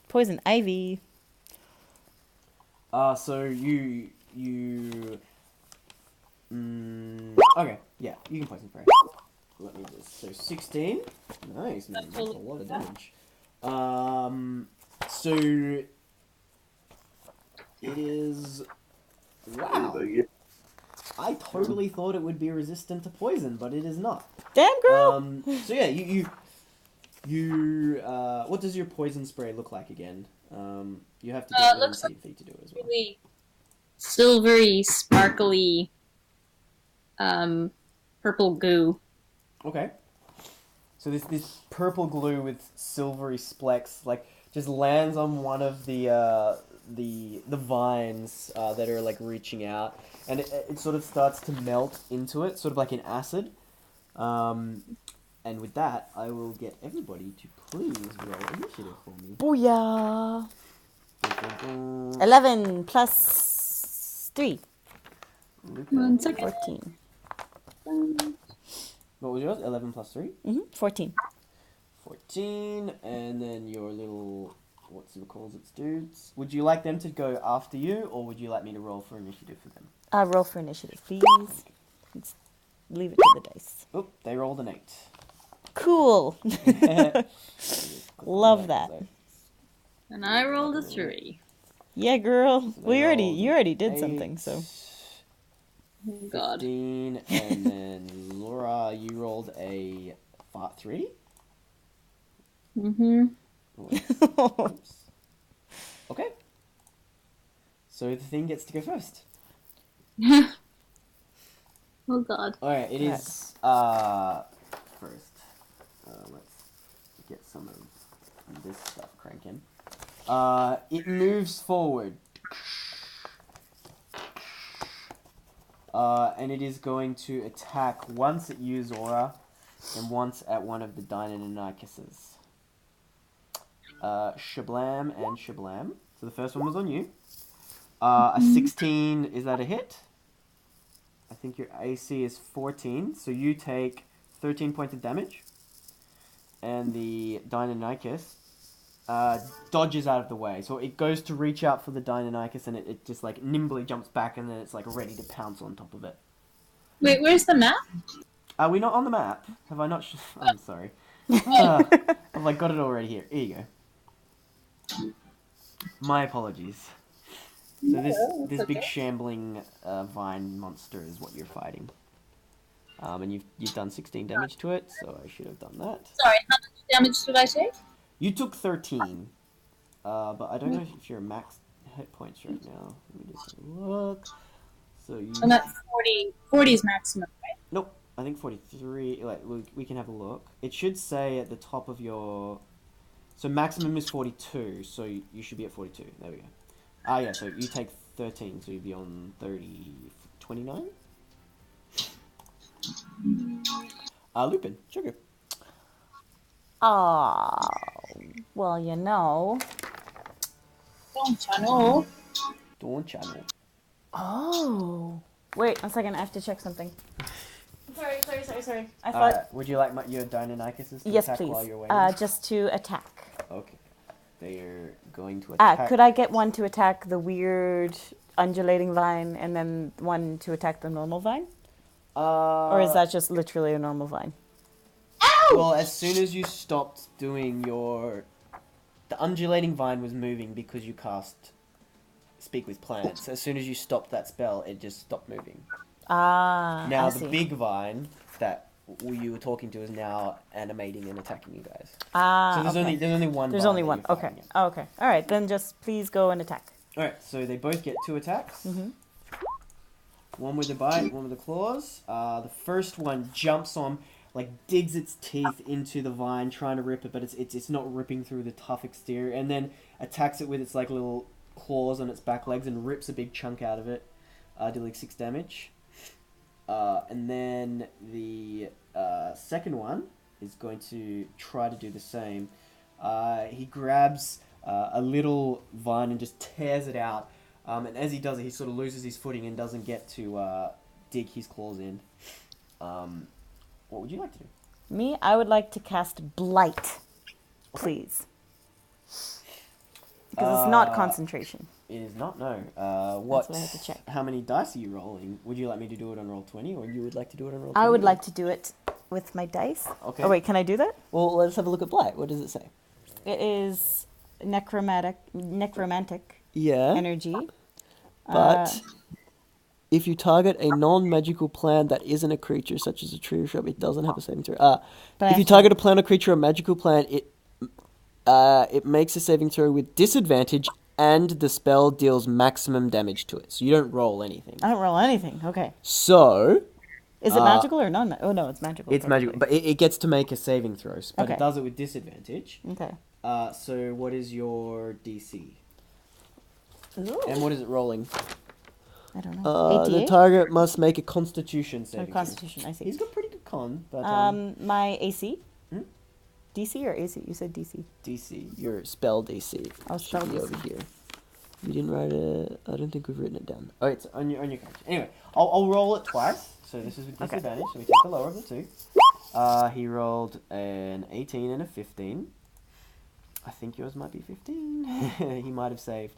Poison ivy. So you. Okay, yeah, you can poison spray. Let me just. So 16. Nice, man. That's a lot of damage. So. It is. Wow. I totally thought it would be resistant to poison, but it is not. Damn girl. So yeah, you what does your poison spray look like again? You have to get an looks NCV to do it as well. Really silvery, sparkly, purple goo. Okay. So this purple glue with silvery splecks like just lands on one of the vines that are like reaching out, and it sort of starts to melt into it, sort of like an acid. And with that, I will get everybody to please roll initiative for me. Booyah. 11 plus 3. 1 second. 14. What was yours? 11 plus 3? 14. 14, and then your little, what's it called, its dudes. Would you like them to go after you, or would you like me to roll for initiative for them? Roll for initiative, please. Let's leave it to the dice. Oh, they rolled an 8. Cool. Love that. And I rolled a 3. Yeah, girl. So they You already did 8, something, so. Oh, God. 15, and then Laura, you rolled a 3? Mm-hmm. Oops. Okay. So the thing gets to go first. Oh, God. Alright, it is, first. Let's get some of this stuff cranking. It moves forward. And it is going to attack once at you, Zora, and once at one of the Deinonychuses. Shablam and Shablam. So the first one was on you. A 16, is that a hit? I think your AC is 14, so you take 13 points of damage. And the Deinonychus dodges out of the way. So it goes to reach out for the Deinonychus, and it just like nimbly jumps back, and then it's like ready to pounce on top of it. Wait, where's the map? Are we not on the map? Have I not? I'm sorry. Have I got it already here? Here you go. My apologies. So this big shambling vine monster is what you're fighting. And you've done 16 damage to it, so I should have done that. Sorry, how much damage did I take? You took 13. But I don't know if you're max hit points right now. Let me just look. So you... And that's 40. 40 is maximum, right? Nope. I think 43. Like we can have a look. It should say at the top of your So maximum is 42, so you should be at 42. There we go. Yeah, so you take 13, so you'd be on 29? Lupin, sugar. Well, you know. Don't you know? Dawn Channel. Oh. Wait, a second. I have to check something. Sorry. I thought. Would you like your Deinonychuses to Yes, attack please. while you're waiting? Just to attack. Okay. They're going to attack. Could I get one to attack the weird undulating vine and then one to attack the normal vine? Or is that just literally a normal vine? Well, as soon as you stopped doing the undulating vine was moving because you cast Speak with Plants. As soon as you stopped that spell, it just stopped moving. Now I the see. big vine that you were talking to is now animating and attacking you guys. So there's only one. There's vine only that one. you're Okay. fighting, Okay. All right. Then just please go and attack. yeah. All right. So they both get 2 attacks. Mhm. One with the bite, one with the claws. The first one jumps on, like digs its teeth into the vine, trying to rip it, but it's not ripping through the tough exterior, and then attacks it with its like little claws on its back legs and rips a big chunk out of it, dealing 6 damage. And then the second one is going to try to do the same. He grabs a little vine and just tears it out. And as he does it, he sort of loses his footing and doesn't get to dig his claws in. What would you like to do? Me, I would like to cast Blight, please. Because it's not concentration. It is not, no. That's what I have to check. How many dice are you rolling? Would you like me to do it on roll 20, or you would like to do it on roll 20? I would like to do it with my dice. Okay. Oh, wait, can I do that? Well, let's have a look at Blight. What does it say? It is necromantic Yeah. energy. But if you target a non-magical plant that isn't a creature, such as a tree or shrub, it doesn't have a saving throw. If you target a plant or creature or magical plant, it makes a saving throw with disadvantage, and the spell deals maximum damage to it. So you don't roll anything. I don't roll anything. Okay. So Is it magical or non? Oh no, it's magical. it's magical, but it gets to make a saving throw, but Okay. it does it with disadvantage. Okay. So what is your DC? Ooh. And what is it rolling? I don't know. The 88? target must make a Constitution Oh, saving throw. Constitution, I see. He's got pretty good con, but My AC? Hmm? DC or AC? You said DC. DC, your spell DC Oh, spell should be DC. over here. You didn't write it. I don't think we've written it down. Oh, it's on your character. Anyway, I'll roll it twice. So this is with Okay. disadvantage. So we take the lower of the 2. He rolled an 18 and a 15. I think yours might be 15. He might have saved.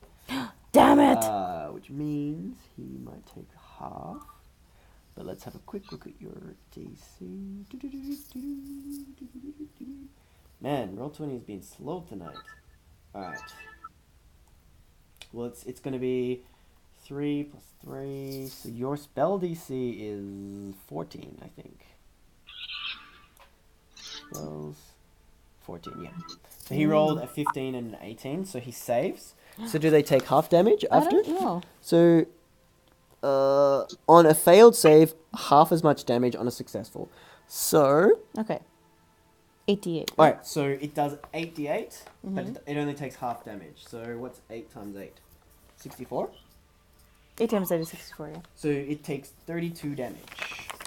Damn it! Which means he might take half. But let's have a quick look at your DC. Man, Roll20 has been slow tonight. Alright. Well, it's going to be 3 plus 3. So your spell DC is 14, I think. Rolls 14, yeah. So he rolled a 15 and an 18, so he saves. So do they take half damage after? I don't know. So, on a failed save, half as much damage on a successful. So, Okay. 88. alright, so it does 8d8, but it only takes half damage. So what's 8 times 8? 64? 8 times 8 is 64, yeah. So it takes 32 damage.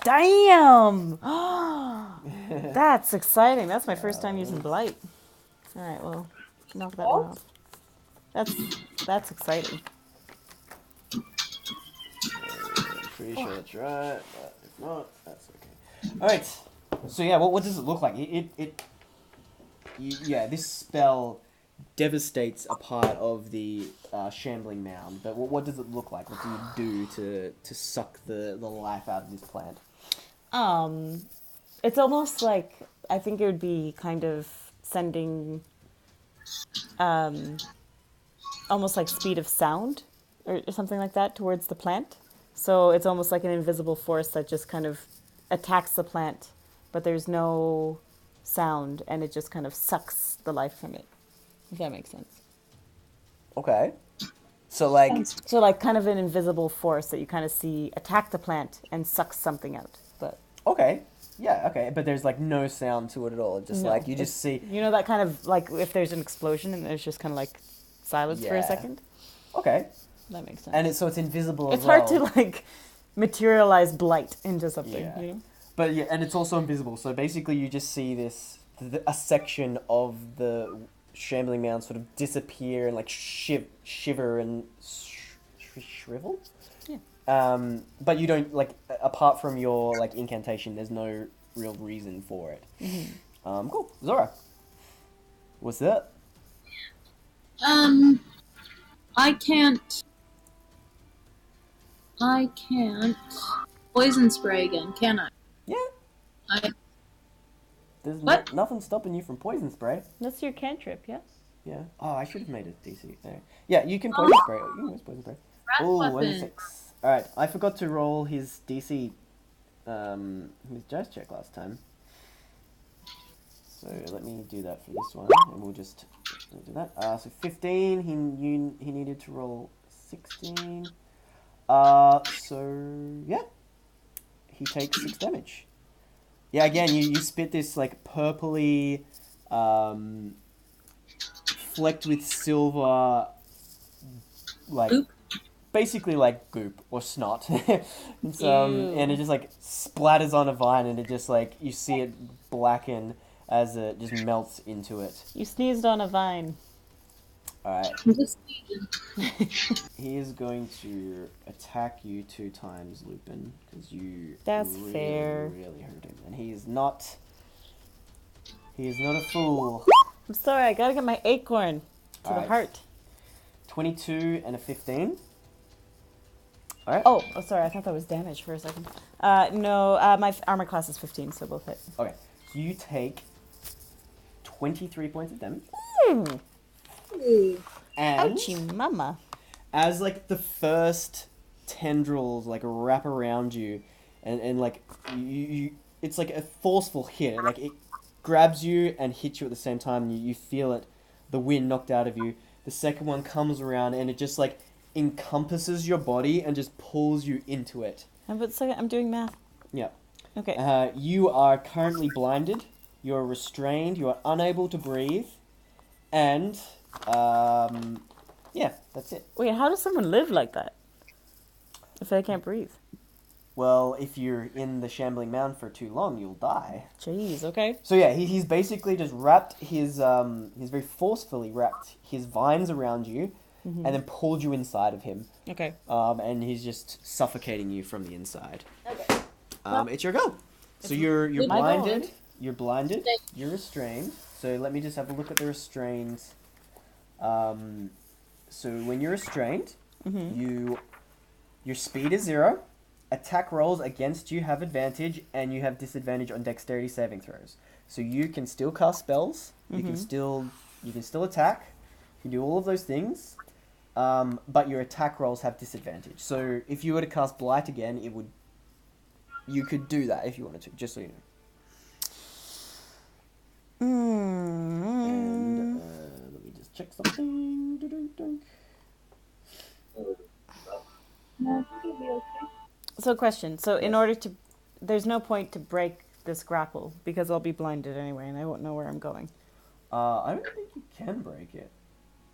Damn! That's exciting. That's my first time using Blight. Alright, well, knock that one off. That's exciting. I'm pretty sure that's right, but if not, that's okay. Alright, so yeah, what does it look like? Yeah, this spell devastates a part of the shambling mound, but what does it look like? What do you do to suck the life out of this plant? It's almost like, I think it would be kind of sending, almost like speed of sound or something like that towards the plant. So it's almost like an invisible force that just kind of attacks the plant, but there's no sound, and it just kind of sucks the life from it. If that makes sense. Okay. So like... So like kind of an invisible force that you kind of see attack the plant and suck something out. But Okay. Yeah, okay, but there's like no sound to it at all. Just No, like you just see. You know that kind of like if there's an explosion and there's just kind of like silence for a Yeah. second. Okay, That makes sense. and it's invisible. It's as well. hard to like materialize blight into something. Yeah. You know? But yeah, and it's also invisible. So basically, you just see a section of the shambling mound sort of disappear and like shiver and shrivel. Yeah. But you don't like apart from your like incantation. There's no real reason for it. Mm-hmm. Cool, Zora. What's that? I can't poison spray again, can I? Yeah. There's What? nothing stopping you from poison spray. That's your cantrip, yeah. Yeah. Oh, I should have made it DC. There. Yeah, you can poison spray. You can always poison spray. Rat Oh, weapon. 1-6. Alright, I forgot to roll his DC, his dice check last time. So let me do that for this one, and we'll just do that. So 15, he needed to roll 16. So, yeah. He takes 6 damage. Yeah, again, you spit this, like, purpley, flecked with silver, like, Goop? basically like goop or snot. It's, Ew. and it just, like, splatters on a vine, and it just, like, you see it blacken as it just melts into it. You sneezed on a vine. Alright, I'm just he is going to attack you 2 times, Lupin, because you That's really, fair. really hurt him. And he is not a fool. I'm sorry, I gotta get my acorn to the Alright. heart. 22 and a 15. Alright. Oh, sorry, I thought that was damage for a second. No, my armor class is 15, so both hit. Okay, so you take 23 points of damage. And Ouchie mama. as like the first tendrils like wrap around you, and like you it's like a forceful hit. Like it grabs you and hits you at the same time. You feel it, the wind knocked out of you. The second one comes around and it just like encompasses your body and just pulls you into it. But second, I'm doing math. Yeah. Okay. You are currently blinded. You are restrained. You are unable to breathe, and yeah, that's it. Wait, how does someone live like that? If they can't breathe? Well, if you're in the shambling mound for too long, you'll die. Jeez, okay. So yeah, he's basically just wrapped he's very forcefully wrapped his vines around you, and then pulled you inside of him. Okay. And he's just suffocating you from the inside. Okay. It's your go. So you're my blinded. go. You're blinded. You're restrained. So let me just have a look at the restrained. So when you're restrained, your speed is 0. Attack rolls against you have advantage, and you have disadvantage on dexterity saving throws. So you can still cast spells. You can still attack. You can do all of those things. But your attack rolls have disadvantage. So if you were to cast Blight again, you could do that if you wanted to, just so you know. And let me just check something. So question. So in order to... There's no point to break this grapple, because I'll be blinded anyway, and I won't know where I'm going. I don't think you can break it.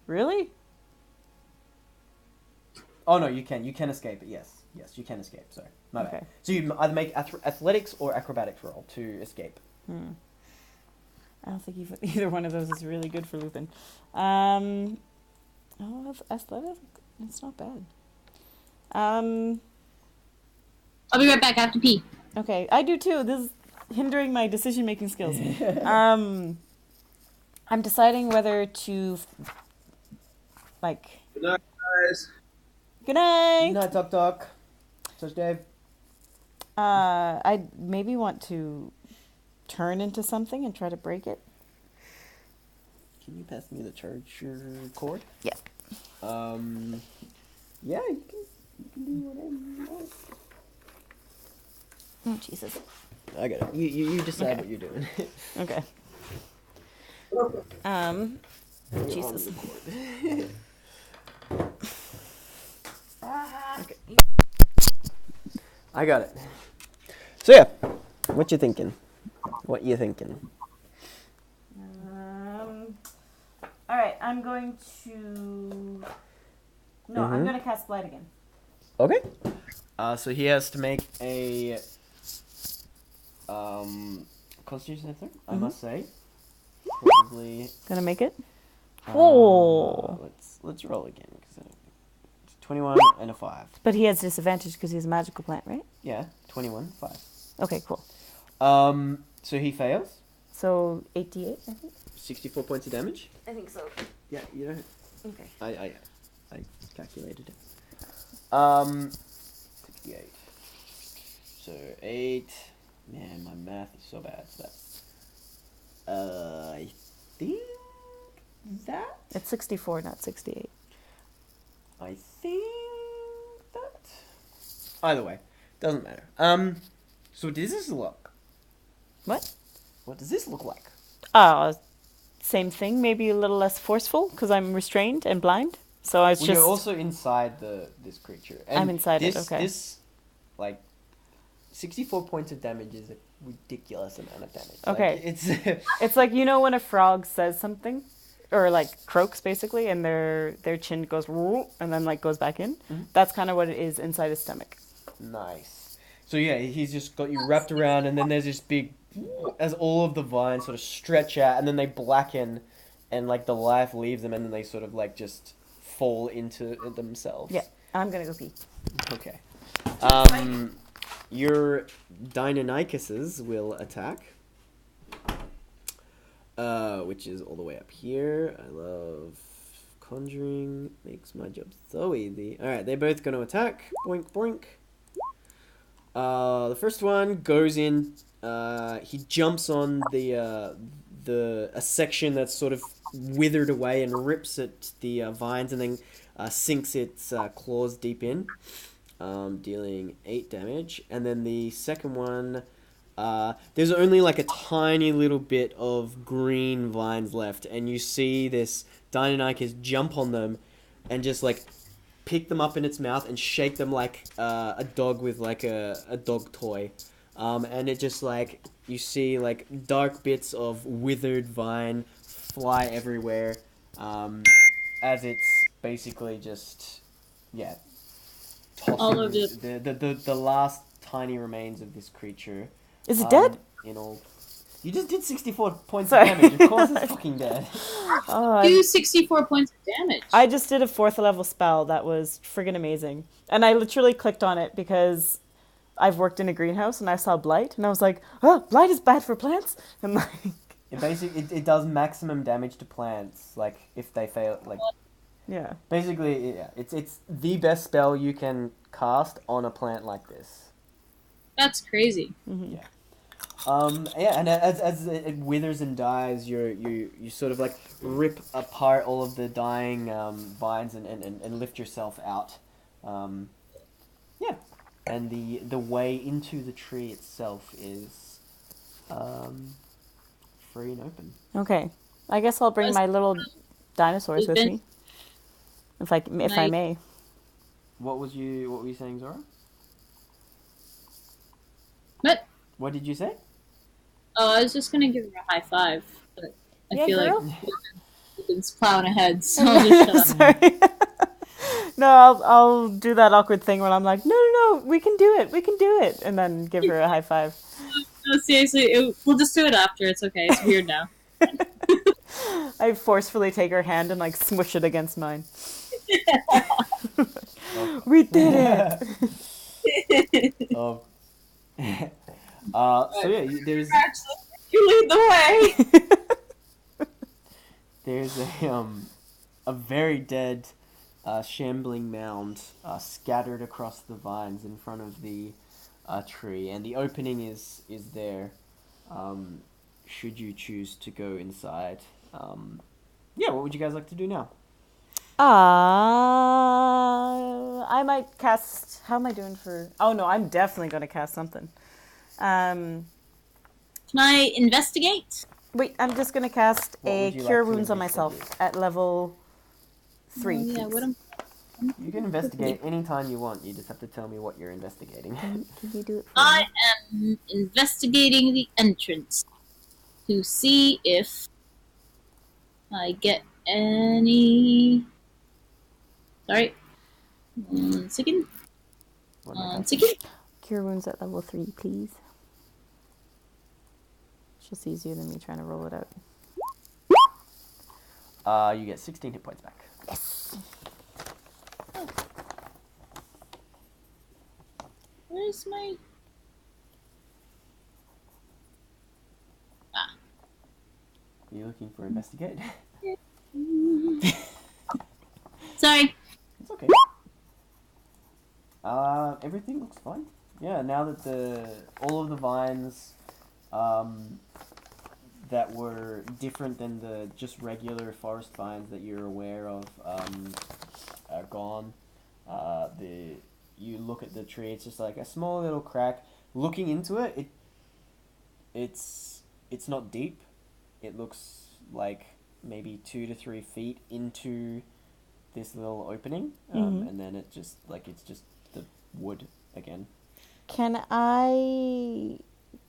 Really? Oh no, you can. You can escape it. Yes, you can escape. Sorry, my bad. Okay. So you either make athletics or acrobatics roll to escape. I don't think either one of those is really good for Lupin. Oh, athletic? It's not bad. I'll be right back. I have to pee. Okay, I do too. This is hindering my decision-making skills. I'm deciding whether to, like... Good night, guys. Good night! Good night, Doc. Touch Dave. I maybe want to turn into something and try to break it. Can you pass me the charger cord? Yeah. Yeah, you can do whatever you want. Oh, Jesus. I got it. You decide Okay. what you're doing. Okay. Jesus. Okay. I got it. So yeah, What you thinking? What you thinking? All right, I'm going to. No, I'm going to cast Blight again. Okay. So he has to make a Constitution saving throw, I must say. Probably. Gonna make it. Let's roll again. It's 21 and a 5. But he has disadvantage because he's a magical plant, right? Yeah, 21, 5. Okay, cool. So he fails. So 8d8, I think. 64 points of damage. I think so. Yeah, you know. Okay. I calculated it. 68. So 8. Man, my math is so bad. So that's. I think that. It's 64, not 68. I think that. Either way, doesn't matter. So does this look? What? What does this look like? Same thing, maybe a little less forceful because I'm restrained and blind. So I was just. You're also inside this creature. And I'm inside it. Okay. This, like, 64 points of damage is a ridiculous amount of damage. Okay. Like, it's It's like, you know when a frog says something, or like croaks basically, and their chin goes "Woo," and then like goes back in. Mm-hmm. That's kind of what it is inside his stomach. nice. So yeah, he's just got you wrapped around, and then there's this big, as all of the vines sort of stretch out, and then they blacken, and like the life leaves them, and then they sort of like just fall into themselves. Yeah, I'm gonna go pee. Okay. Your Deinonychuses will attack. Which is all the way up here. I love conjuring. Makes my job so easy. Alright, they're both going to attack. Boink, boink. The first one goes in. He jumps on a section that's sort of withered away and rips at the vines and then sinks its claws deep in, dealing 8 damage. And then the second one, there's only like a tiny little bit of green vines left, and you see this Deinonychus jump on them and just like pick them up in its mouth and shake them like a dog with like a dog toy. And it just like, you see like dark bits of withered vine fly everywhere, as it's basically just, yeah, All of tossing the last tiny remains of this creature. Is it dead? In all, you just did 64 points Sorry. of damage. Of course, it's fucking dead. Do 64 points of damage. I just did a 4th level spell that was friggin' amazing. And I literally clicked on it because I've worked in a greenhouse and I saw blight and I was like, oh, blight is bad for plants? And like... It does maximum damage to plants, like, if they fail, like... Yeah. Basically, yeah, it's the best spell you can cast on a plant like this. That's crazy. Mm-hmm. Yeah. Yeah, and as it withers and dies, you sort of like rip apart all of the dying vines and lift yourself out. Yeah, and the way into the tree itself is free and open. Okay. I guess I'll bring my little dinosaurs with me. If I may. What were you saying, Zora? What? What did you say? Oh, I was just gonna give her a high five, but I feel girl. like Lupin's plowing ahead, so I'll just shut up. Sorry. No, I'll do that awkward thing when I'm like, no, we can do it, and then give her a high five. No, seriously, we'll just do it after. It's okay. It's weird now. I forcefully take her hand and like smush it against mine. We did it. So yeah, there's You lead the way. there's a very dead shambling mound scattered across the vines in front of the tree, and the opening is there. Should you choose to go inside? Yeah, what would you guys like to do now? I might cast. How am I doing for? Oh no, I'm definitely going to cast something. Can I investigate? Wait, I'm just going to cast What a would you Cure like to Wounds on myself investigate? at level 3. Oh, yeah, please. what am You can investigate anytime you want. You just have to tell me what you're investigating. Can you do it for I me? am investigating the entrance to see if I get any. Sorry. 1 second. What am I 1 casting? second. Cure wounds at level 3, please. It's just easier than me trying to roll it out. You get 16 hit points back. Where's my. Are you looking for investigate? Sorry. It's okay. Everything looks fine. Yeah, now that all of the vines, that were different than the just regular forest vines that you're aware of, are gone. You look at the tree, it's just like a small little crack. Looking into it, it's not deep. It looks like maybe 2 to 3 feet into this little opening, and then it's just the wood again.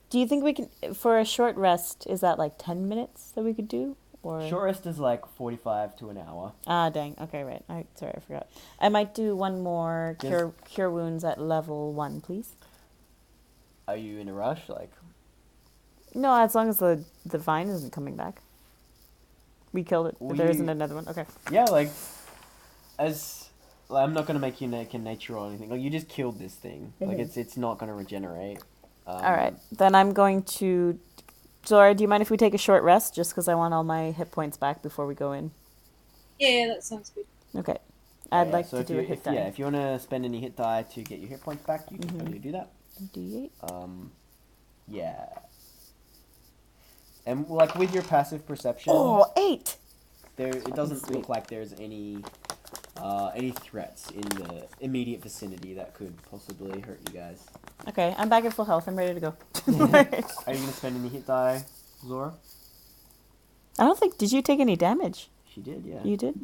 Do you think we can, for a short rest, is that like 10 minutes that we could do? Or Short rest is like 45 to an hour. Ah, dang. Okay, right. Sorry, I forgot. I might do one more cure wounds at level 1, please. Are you in a rush? Like, No, as long as the vine isn't coming back. We killed it. Well, There you- isn't another one. Okay. yeah, like I'm not gonna make you make a nature or anything. Like, you just killed this thing. Like, it's not gonna regenerate. All right. Then I'm going to. Zora, do you mind if we take a short rest, just because I want all my hit points back before we go in? Yeah, that sounds good. Okay. I'd like so to if do you, a hit if, die. Yeah, if you want to spend any hit die to get your hit points back, you can totally do that. D8. Yeah. And like with your passive perception, Oh, 8! it doesn't Sweet. look like there's any threats in the immediate vicinity that could possibly hurt you guys. Okay, I'm back at full health. I'm ready to go. Are you gonna spend any hit die, Zora? I don't think. Did you take any damage? She did, yeah. You did?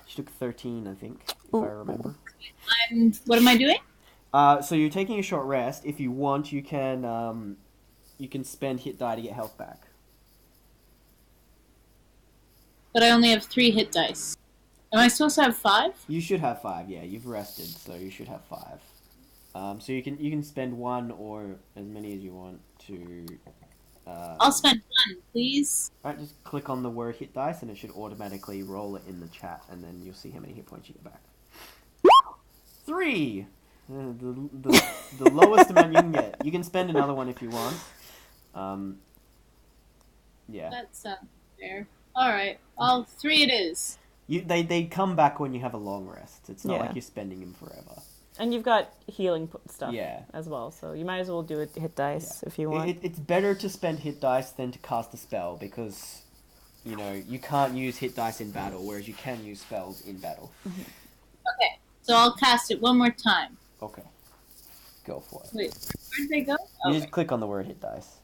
She took 13, I think, if Ooh. I remember. What am I doing? So you're taking a short rest. If you want, you can spend hit die to get health back. But I only have 3 hit dice. Am I supposed to have 5? You should have 5. Yeah, you've rested, so you should have 5. So you can spend 1 or as many as you want to. I'll spend 1, please. Alright, just click on the word hit dice, and it should automatically roll it in the chat, and then you'll see how many hit points you get back. 3. The lowest amount you can get. You can spend another one if you want. Yeah. That sounds fair. Alright, all 3 it is. They come back when you have a long rest. It's not Yeah. like you're spending them forever. And you've got healing stuff Yeah. as well, so you might as well do a hit dice if you want. It's better to spend hit dice than to cast a spell because, you can't use hit dice in battle, whereas you can use spells in battle. Okay, so I'll cast it one more time. Okay. Go for it. Wait, where did they go? You Okay. just click on the word hit dice.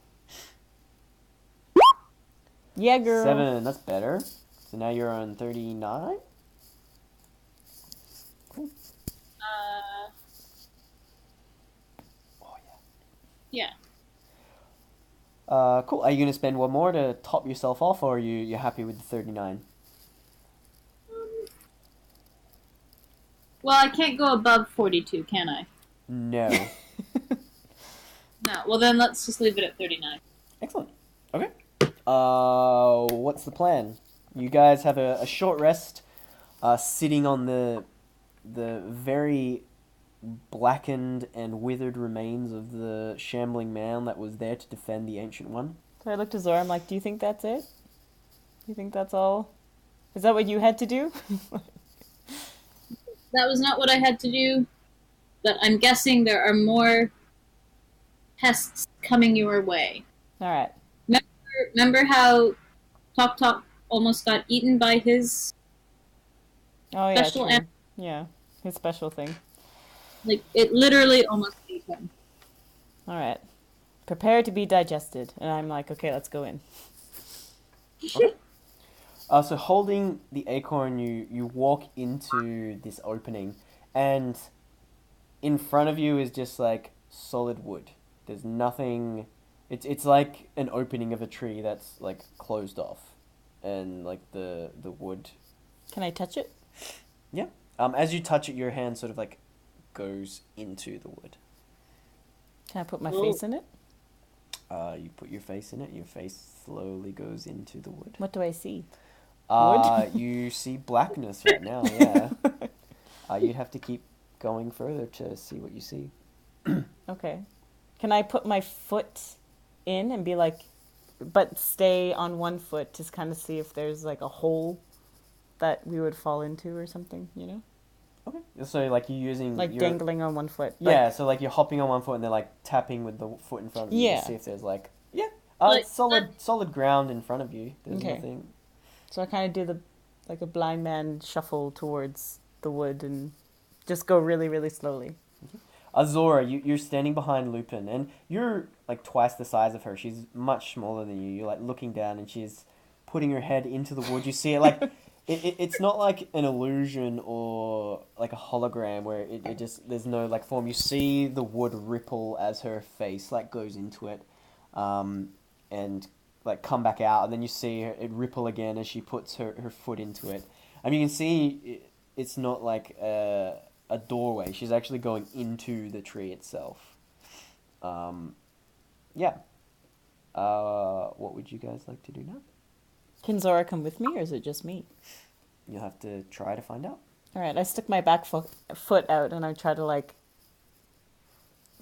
Yeah, girl. 7, that's better. So now you're on 39? Cool. Oh, Yeah. Cool. Are you going to spend one more to top yourself off, or you're happy with the 39? Well, I can't go above 42, can I? No. No. Well, then let's just leave it at 39. Excellent. Okay. What's the plan? You guys have a short rest, sitting on the very blackened and withered remains of the shambling man that was there to defend the Ancient One. So I looked at Zora, I'm like, do you think that's it? Do you think that's all? Is that what you had to do? That was not what I had to do, but I'm guessing there are more pests coming your way. Alright. Remember how Tok Tok almost got eaten by his Oh, yeah, special true. Yeah, his special thing. Like, it literally almost ate him. Alright. Prepare to be digested. And I'm like, okay, let's go in. So holding the acorn, you walk into this opening, and in front of you is just like solid wood. There's nothing. It's like an opening of a tree that's like closed off, and like the wood. Can I touch it? Yeah. As you touch it, your hand sort of like goes into the wood. Can I put my Ooh. face in it? You put your face in it. Your face slowly goes into the wood. What do I see? You see blackness right now. Yeah. You'd have to keep going further to see what you see. Okay. Can I put my foot in and be like, but stay on one foot to kind of see if there's like a hole that we would fall into or something, you know? Okay. So like you're using Like your dangling on one foot. but- yeah. So like you're hopping on one foot and then like tapping with the foot in front of you Yeah. to see if there's like yeah. Like- It's solid ground in front of you. There's Okay. nothing. So I kind of do like a blind man shuffle towards the wood and just go really, really slowly. Zora, you're standing behind Lupin, and you're like twice the size of her. She's much smaller than you. You're like looking down, and she's putting her head into the wood. You see it like it's not like an illusion or like a hologram where it just there's no like form. You see the wood ripple as her face like goes into it, and like come back out, and then you see it ripple again as she puts her foot into it. I mean, you can see it's not like a doorway. She's actually going into the tree itself. Yeah. What would you guys like to do now? Can Zora come with me or is it just me? You'll have to try to find out. All right, I stick my back foot out and I try to like,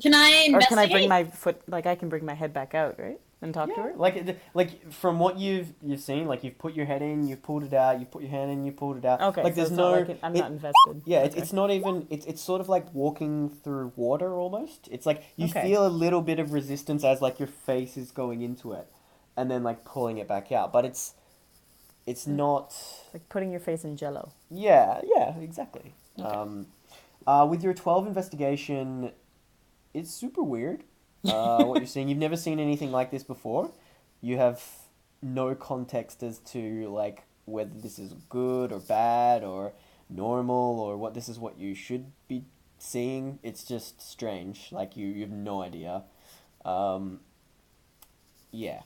Can I or investigate? can I bring my foot, like I can bring my head back out, right? And talk to her? Like from what you've seen, like you've put your head in, you've pulled it out, you put your hand in, you pulled it out. Okay, like so there's it's no. not like I'm not invested. Yeah, Okay. it's not even. It's sort of like walking through water almost. It's like you Okay. feel a little bit of resistance as like your face is going into it, and then like pulling it back out. But it's not. Like putting your face in jello. Yeah, exactly. Okay. With your 12 investigation, it's super weird. What you're seeing, you've never seen anything like this before. You have no context as to like whether this is good or bad or normal or what this is what you should be seeing. It's just strange. Like you have no idea. Yeah.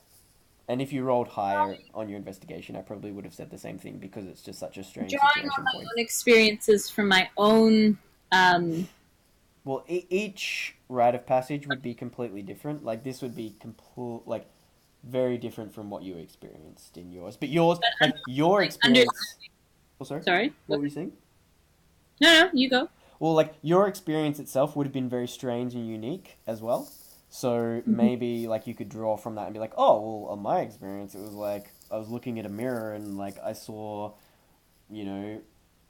And if you rolled higher on your investigation, I probably would have said the same thing because it's just such a strange Drawing situation on my for you. own experiences from my own. Well, each rite of passage would be completely different. Like this would be like very different from what you experienced in yours. But yours, like your experience. Oh, sorry. Sorry. What were you saying? No, you go. Well, like your experience itself would have been very strange and unique as well. So maybe like you could draw from that and be like, oh, well, on my experience, it was like I was looking at a mirror and like I saw,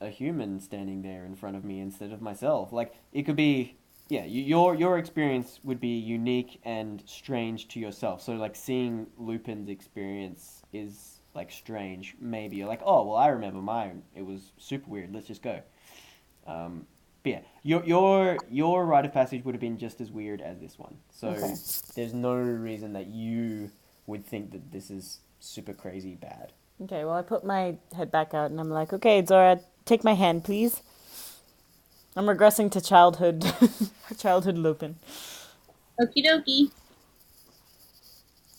a human standing there in front of me instead of myself. Like it could be, yeah, your experience would be unique and strange to yourself. So like seeing Lupin's experience is like strange. Maybe you're like, oh, well, I remember mine. It was super weird. Let's just go. But yeah, your rite of passage would have been just as weird as this one. So Okay. there's no reason that you would think that this is super crazy bad. Okay, well I put my head back out and I'm like, okay, Zora, take my hand, please. I'm regressing to childhood, childhood Lupin. Okie dokie.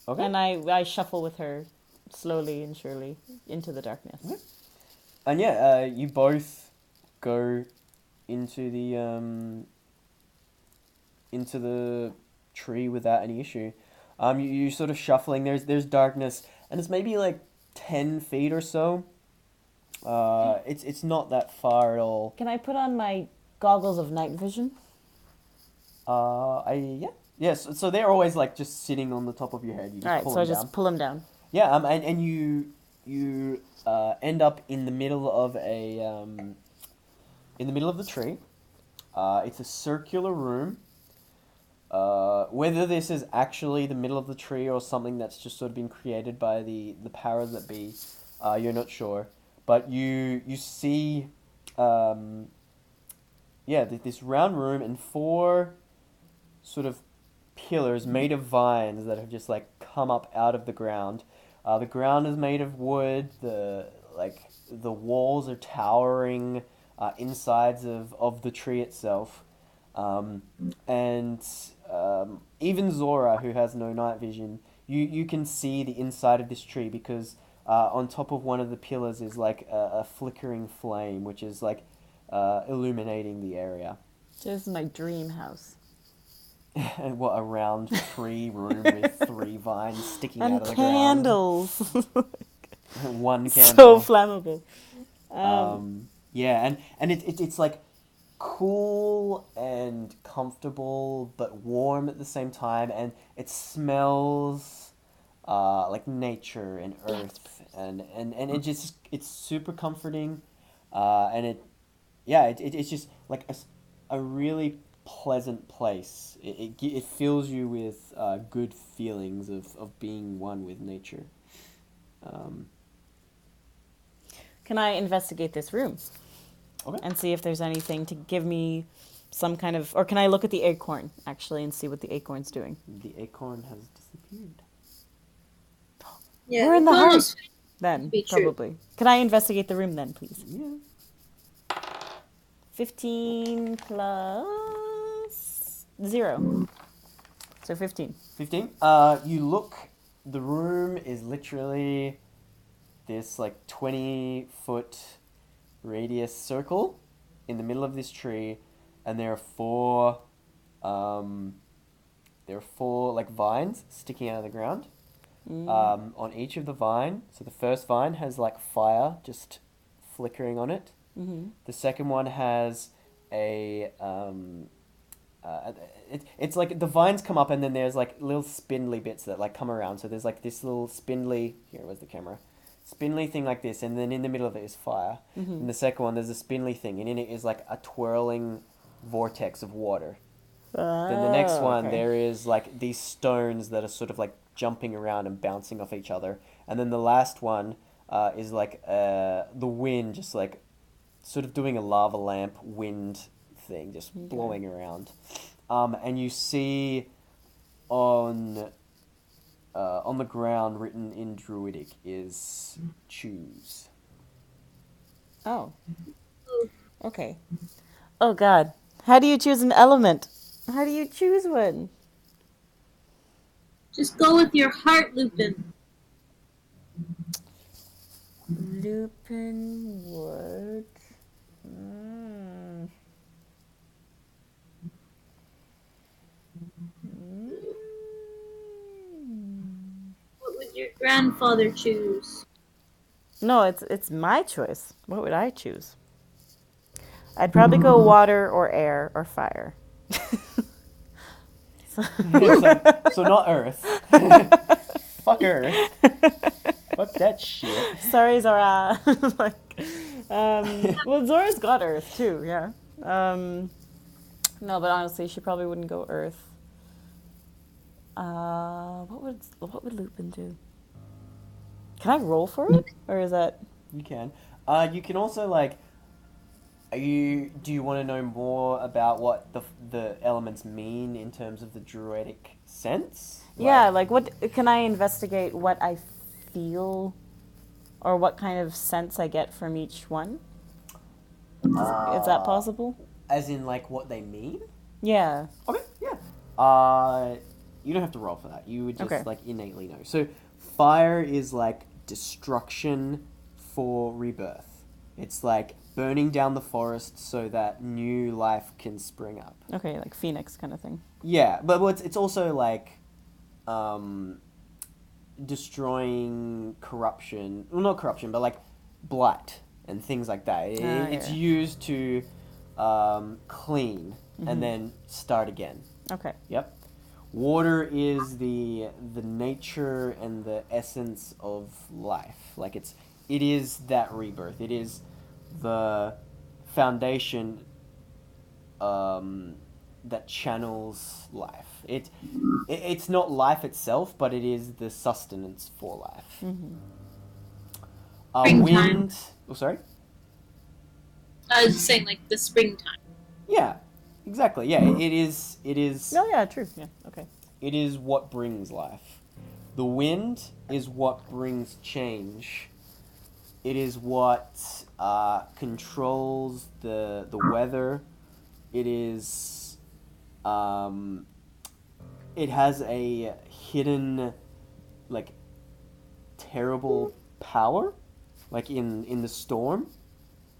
Okay. And I shuffle with her slowly and surely into the darkness. Okay. And yeah, you both go into the tree without any issue. You sort of shuffling. There's darkness, and it's maybe like 10 feet or so. It's not that far at all. Can I put on my goggles of night vision? Yes. So they're always like just sitting on the top of your head. You just All right, pull so I them just down. pull them down. Yeah. And you end up in the middle of in the middle of the tree. It's a circular room. Whether this is actually the middle of the tree or something that's just sort of been created by the powers that be, you're not sure. But you see, this round room and 4 sort of pillars made of vines that have just like come up out of the ground. The ground is made of wood. like the walls are towering insides of the tree itself. And even Zora, who has no night vision, you can see the inside of this tree because on top of one of the pillars is like a flickering flame, which is like illuminating the area. This is my dream house. And what, a round tree room with 3 vines sticking And out of the candles. ground. One So candle. flammable. Yeah, and it's like cool and comfortable but warm at the same time, and it smells like nature and earth, and it's super comforting, and it's just like a really pleasant place. It fills you with good feelings of being one with nature. Can I investigate this room? Okay. And see if there's anything to give me some kind of... Or can I look at the acorn, actually, and see what the acorn's doing? The acorn has disappeared. Yeah, We're in the it's heart. almost Then, be true. probably. Can I investigate the room then, please? Yeah. 15 plus 0. So 15. 15. You look. The room is literally this like 20-foot radius circle in the middle of this tree, and there are 4 like vines sticking out of the ground. On each of the vine. So the first vine has like fire just flickering on it. Mm-hmm. The second one has a it's like the vines come up and then there's like little spindly bits that like come around. So there's like this little spindly, here, where's the camera? Spindly thing like this, and then in the middle of it is fire. Mm-hmm. And the second one, there's a spindly thing, and in it is like a twirling vortex of water. Then the next one, there is like these stones that are sort of like jumping around and bouncing off each other. And then the last one is like the wind, just like sort of doing a lava lamp wind thing, just blowing around. And you see on the ground, written in druidic, is choose. Oh. Okay. Oh, God. How do you choose an element? How do you choose one? Just go with your heart, Lupin. Lupin would... What would your grandfather choose? No, it's my choice. What would I choose? I'd probably go water or air or fire. So not Earth. Fuck Earth. Fuck that shit. Sorry, Zora. Well, Zora's got Earth too. Yeah. No, but honestly, she probably wouldn't go Earth. What would Lupin do? Can I roll for it, or is that? You can. You can also like. Do you want to know more about what the elements mean in terms of the druidic sense? Yeah, like what can I investigate what I feel or what kind of sense I get from each one? Is that possible? As in like what they mean? Yeah. Okay, yeah. You don't have to roll for that. You would just Okay. like innately know. So fire is like destruction for rebirth. It's like burning down the forest so that new life can spring up. Okay, like Phoenix kind of thing. Yeah, but it's also like destroying corruption. Well, not corruption, but like blight and things like that. It's Yeah. used to clean and then start again. Okay. Yep. Water is the nature and the essence of life. Like it is that rebirth. It is the foundation that channels life. It's not life itself, but it is the sustenance for life. Springtime. Wind. Oh, sorry. I was just saying, like the springtime. Yeah, exactly. Yeah, it is. It is. Oh yeah, true. Yeah. Okay. It is what brings life. The wind is what brings change It is what controls the weather. It is it has a hidden like terrible power like in the storm,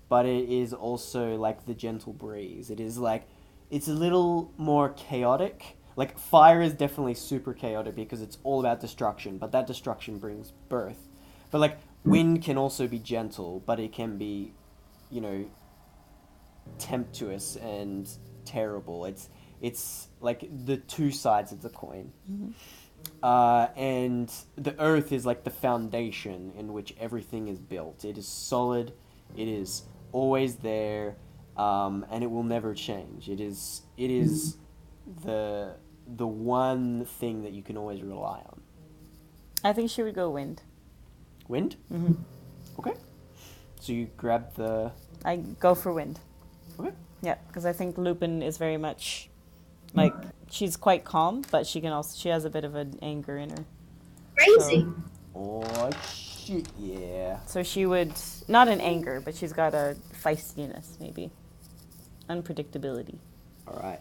but it is also like the gentle breeze. It is like it's a little more chaotic. Like fire is definitely super chaotic because it's all about destruction, but that destruction brings birth. But like wind can also be gentle, but it can be, you know, tempestuous and terrible. It's like the two sides of the coin. And the earth is like the foundation in which everything is built. It is solid. It is always there, and it will never change. It is the one thing that you can always rely on. I think she would go wind. Wind. Mm-hmm. Okay. So you grab the. I go for wind. Okay. Yeah, because I think Lupin is very much like she's quite calm, but she has a bit of an anger in her. Crazy. Oh shit! Yeah. So she would not an anger, but she's got a feistiness, maybe unpredictability. All right.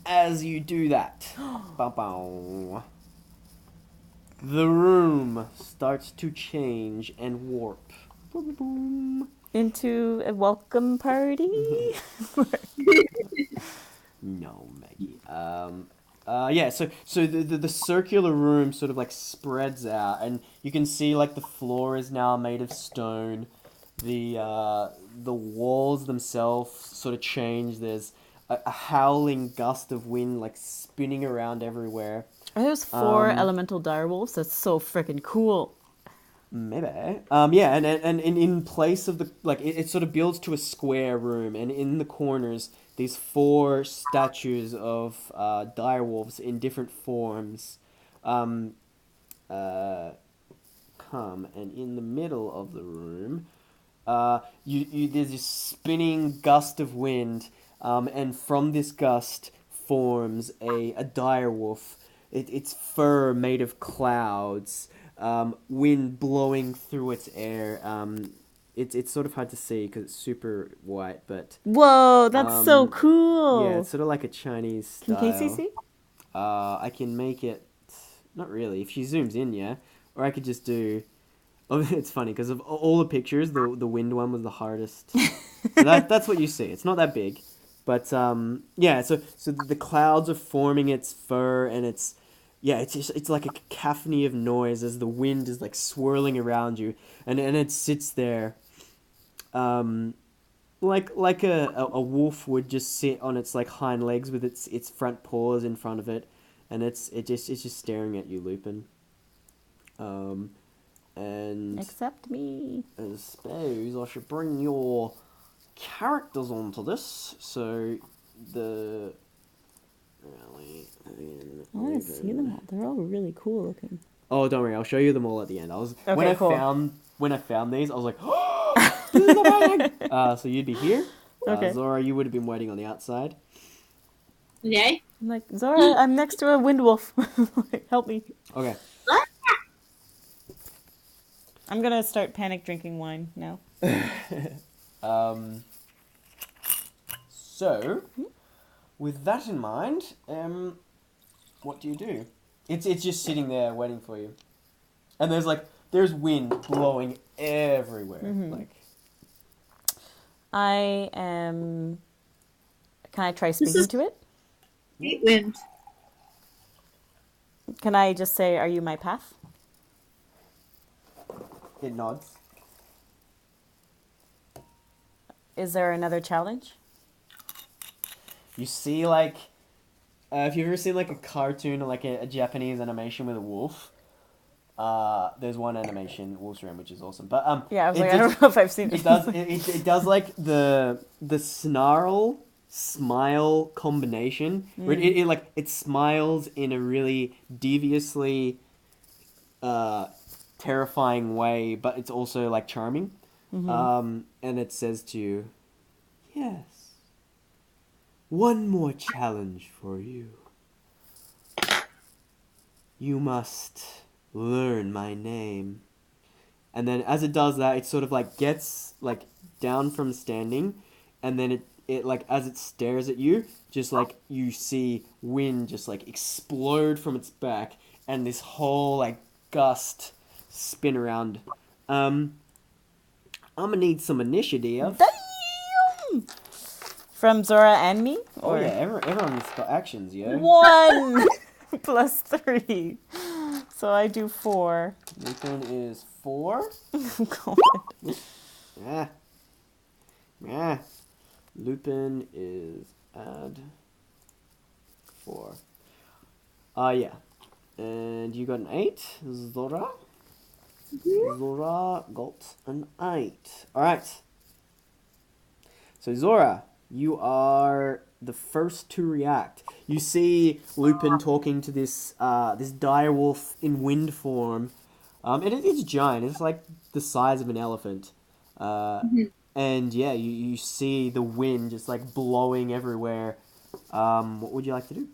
As you do that, bow, the room starts to change and warp. Boom, boom. Into a welcome party. No, Maggie. Yeah. So the circular room sort of like spreads out, and you can see like the floor is now made of stone. The walls themselves sort of change. There's a howling gust of wind like spinning around everywhere. Are those 4 elemental direwolves? That's so freaking cool. Maybe. Yeah, and in place of the like it sort of builds to a square room, and in the corners these 4 statues of direwolves in different forms come, and in the middle of the room you there's this spinning gust of wind, and from this gust forms a direwolf. Its fur made of clouds, wind blowing through its air. It's sort of hard to see because it's super white, but Whoa, that's so cool. yeah, it's sort of like a Chinese style. Can Casey see? I can make it. Not really. If she zooms in, yeah. Or I could just do. Oh, it's funny because of all the pictures, the wind one was the hardest. So that's what you see. It's not that big, but yeah. So the clouds are forming its fur, and it's like a cacophony of noise as the wind is like swirling around you, and it sits there, like a wolf would just sit on its like hind legs with its front paws in front of it, and it's just staring at you, Lupin. And Accept me. I suppose I should bring your characters onto this. So the I want to see them all. They're all really cool looking. Oh, don't worry, I'll show you them all at the end. Okay, cool. When I found these, I was like, oh, this is amazing. So you'd be here. Okay. Zora, you would have been waiting on the outside. Okay. I'm like, Zora, I'm next to a wind wolf. Like, help me. Okay. I'm gonna start panic drinking wine now. So, with that in mind, what do? It's just sitting there waiting for you, and there's wind blowing everywhere. Mm-hmm. Like, I am. Can I try speaking to it? Great wind. Can I just say, "Are you my path?" it nods. Is there another challenge? You see, like, if you've ever seen like a cartoon or like a Japanese animation with a wolf, there's one animation, Wolf's Run, which is awesome. But Yeah, I was like, I don't know if I've seen it. It does like the snarl smile combination where it smiles in a really deviously terrifying way, but it's also like charming. Mm-hmm. And it says to you, yes, one more challenge for you. You must learn my name and then as it does that, it sort of like gets like down from standing, and then it like as it stares at you, just like you see wind just like explode from its back, and this whole like gust spin around. I'm gonna need some initiative. Damn! From Zora and me? Oh yeah, everyone's got actions, yeah. 1 plus 3. So I do 4. Lupin is 4. God. Yeah. Yeah. Lupin is add 4. Yeah. And you got an 8. Zora. Zora got an 8. Alright. So Zora, you are the first to react. You see Lupin talking to this this direwolf in wind form. It's giant. It's like the size of an elephant. And yeah, you see the wind just like blowing everywhere. What would you like to do?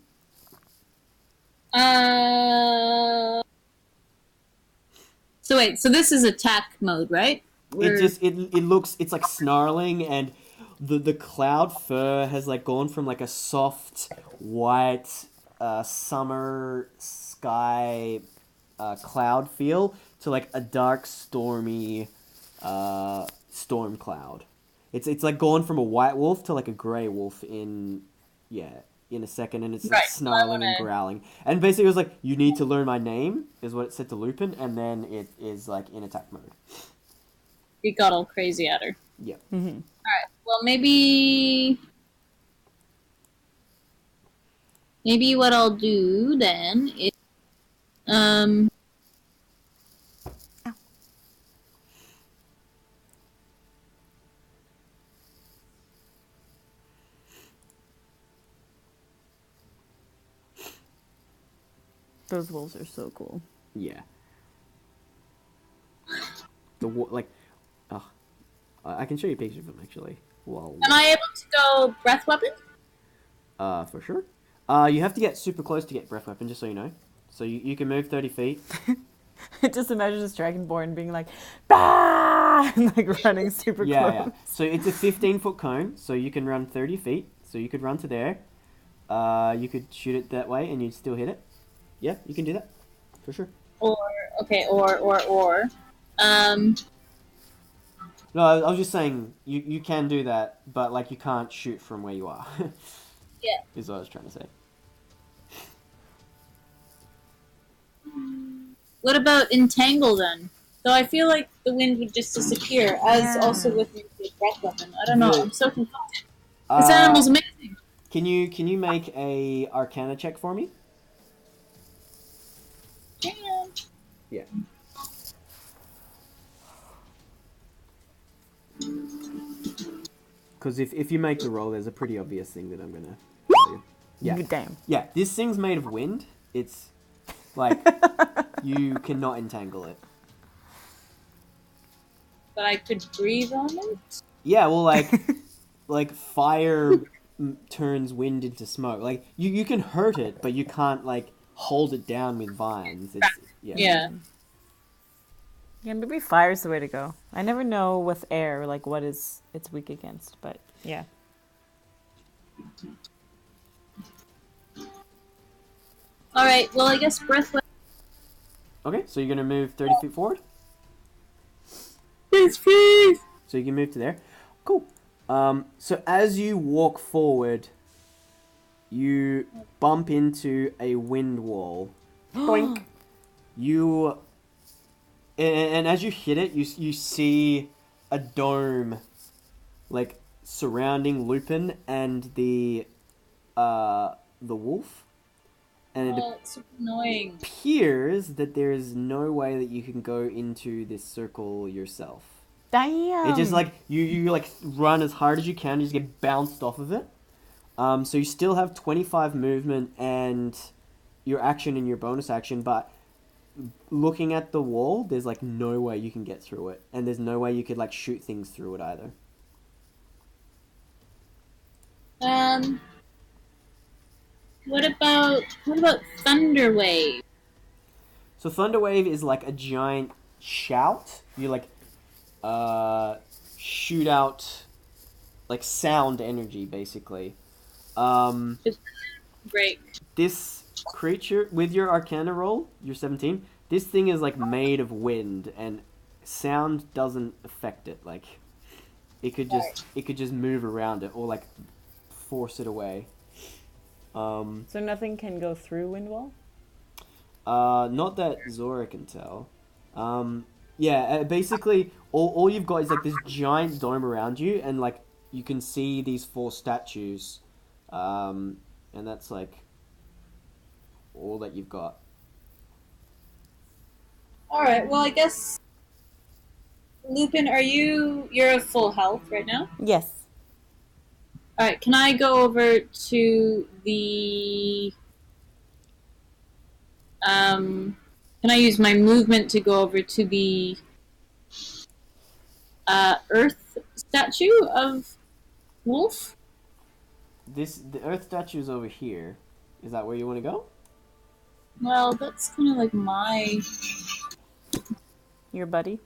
So wait, so this is attack mode, right? It looks, it's like snarling, and the cloud fur has like gone from like a soft white summer sky cloud feel to like a dark stormy storm cloud. It's like gone from a white wolf to like a grey wolf in a second, and it's like Right. snarling and growling. And basically it was like, you need to learn my name, is what it said to Lupin, and then it is like in attack mode. We got all crazy at her. Yeah. Mm-hmm. Alright, well maybe what I'll do then is Those wolves are so cool. Yeah. I can show you pictures of them actually. Well, am I able to go breath weapon? for sure. You have to get super close to get breath weapon, just so you know. So you can move 30 feet. Just imagine this dragonborn being like, bah! And like running super close. Yeah. So it's a 15-foot cone, so you can run 30 feet. So you could run to there. You could shoot it that way, and you'd still hit it. Yeah, you can do that, for sure. Or No, I was just saying you can do that, but like you can't shoot from where you are. Yeah. Is what I was trying to say. what about entangle then? So I feel like the wind would just disappear, as also with the breath weapon. I don't know. Yeah. I'm so confused. This animal's amazing. Can you make a Arcana check for me? Yeah. Yeah. Because if you make the roll, there's a pretty obvious thing that I'm gonna tell you. Yeah. Damn. Yeah, this thing's made of wind. It's like you cannot entangle it. But I could breathe on it? Yeah, well, like fire turns wind into smoke. Like you can hurt it, but you can't like hold it down with vines. Yeah. Yeah, maybe fire's the way to go. I never know with air, like, what is it's weak against, but yeah. Alright, well, I guess breath weapon. Okay, so you're gonna move 30 feet forward. Yes, please! So you can move to there. Cool. So as you walk forward, you bump into a wind wall. Boink. And as you hit it, you see a dome, like surrounding Lupin and the wolf, and it it's super annoying. appears that there is no way that you can go into this circle yourself. Damn. It just like you like run as hard as you can, you just get bounced off of it. So you still have 25 movement and your action and your bonus action, but looking at the wall, there's like no way you can get through it, and there's no way you could like shoot things through it either. What about Thunder Wave? So Thunderwave is like a giant shout. You like shoot out like sound energy, basically. Great. This creature with your Arcana roll, you're 17. This thing is like made of wind, and sound doesn't affect it. Like it could just move around it or like force it away. So nothing can go through Windwall? Not that Zora can tell. Basically, all you've got is like this giant dome around you, and like you can see these 4 statues, and that's like all that you've got. All right. Well, I guess Lupin, you're at full health right now? Yes. All right. Can I go over to the? Can I use my movement to go over to the Earth statue of Wolf? The Earth statue is over here. Is that where you want to go? Well, that's kind of like my. Your buddy?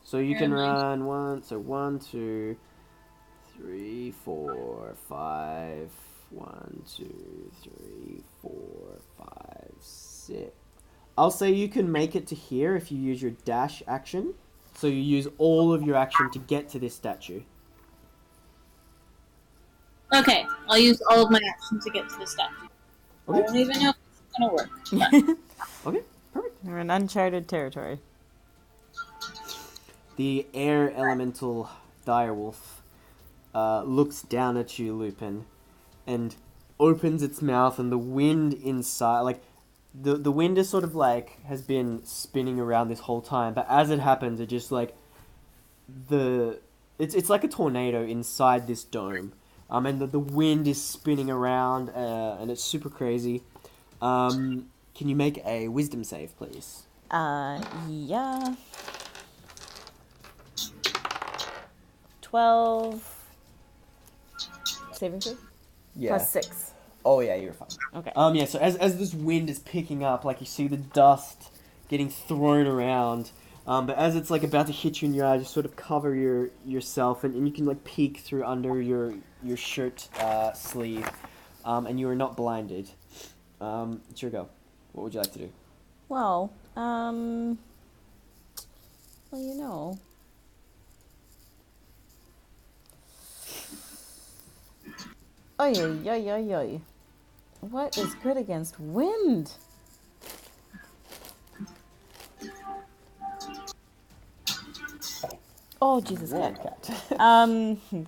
So you can run 1, 2, 3, 4, 5. 1, 2, 3, 4, 5, 6. I'll say you can make it to here if you use your dash action. So you use all of your action to get to this statue. Okay, I'll use all of my action to get to the statue. Okay. I don't even know if it's gonna work. But Okay, perfect. You're in uncharted territory. The air elemental direwolf looks down at you, Lupin, and opens its mouth, and the wind inside, like, the wind is sort of like, has been spinning around this whole time, but as it happens, it just like, it's like a tornado inside this dome, and the wind is spinning around, and it's super crazy. Can you make a wisdom save, please? Yeah. 12. Saving throw? Yeah. Plus 6. Oh yeah, you're fine. Okay. Yeah, so as this wind is picking up, like you see the dust getting thrown around, but as it's like about to hit you in your eye, you sort of cover yourself, and you can like peek through under your shirt sleeve, and you are not blinded. It's your go. What would you like to do? Well, you know. Oy, oy, oy, oy, oy. What is good against wind? Oh, Jesus, cat.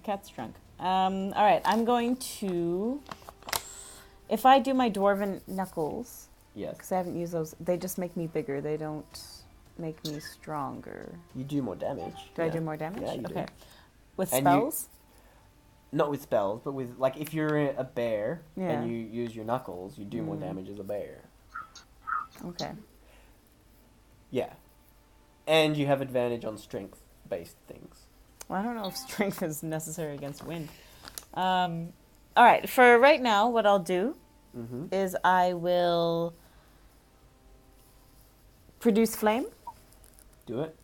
Cat's drunk. Alright, I'm going to... If I do my Dwarven Knuckles, Yes. because I haven't used those, they just make me bigger. They don't make me stronger. You do more damage. Do I do more damage? Yeah, you do. Okay. With And spells? Not with spells, but with, like, if you're a bear Yeah. and you use your knuckles, you do more damage as a bear. Okay. Yeah. And you have advantage on strength-based things. Well, I don't know if strength is necessary against wind. Alright, for right now, what I'll do Mm-hmm. is I will produce flame. Do it.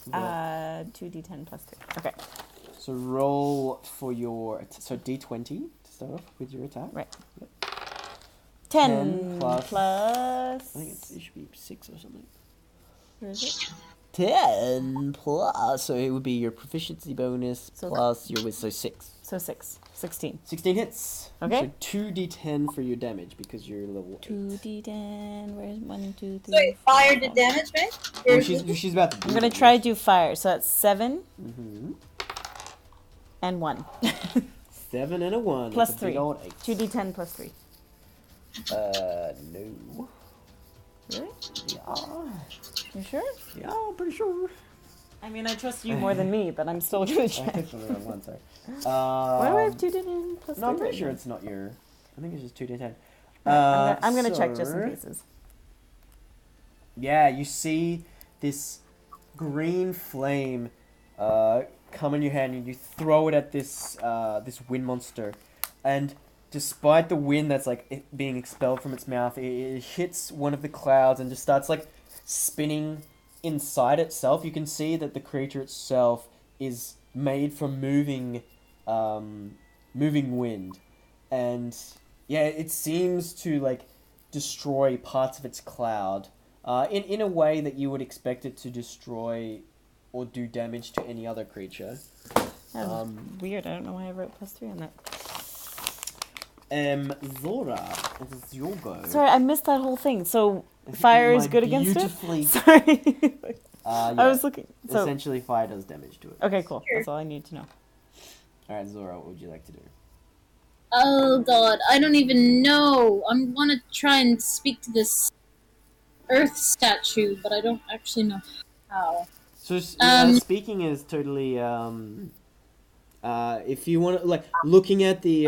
2d10 plus 2. Okay. So roll for your... So d20 to start off with your attack. Right. Yep. 10 plus... I think it should be 6 or something. Where is it? 10 plus... So it would be your proficiency bonus So- plus your... So 6. So 6. 16. 16 hits. Okay. So 2d10 for your damage because you're level 8. 2d10. Where's 1, 2, 3? Wait, fire 4, did 5. damage, right? Well, she's about to do I'm going to damage. try to do fire. So that's 7 Mm-hmm. and 1. 7 and a 1. Plus That's a big 3. old 8. 2d10 plus 3. No. Really? Yeah. You sure? Yeah, I'm pretty sure. I mean, I trust you more than me, but I'm still going to I check. hit the wrong one, sorry. Why do I have 2d10 plus 3? No, I'm pretty sure it's not your... I think it's just 2d10. I'm gonna check just in cases. Yeah, you see this green flame come in your hand, and you throw it at this wind monster, and despite the wind that's like being expelled from its mouth, it hits one of the clouds and just starts like spinning inside itself. You can see that the creature itself is made from moving wind, and yeah, it seems to like destroy parts of its cloud in a way that you would expect it to destroy or do damage to any other creature. Weird. I don't know why I wrote +3 on that. Zora, it is your go. Sorry, I missed that whole thing. So fire is good against beautifully... it? Sorry. yeah, I was looking. So... Essentially, fire does damage to it. Okay, cool. That's all I need to know. Alright, Zora, what would you like to do? Oh god, I don't even know. I want to try and speak to this earth statue, but I don't actually know how. So speaking is totally if you want to like looking at the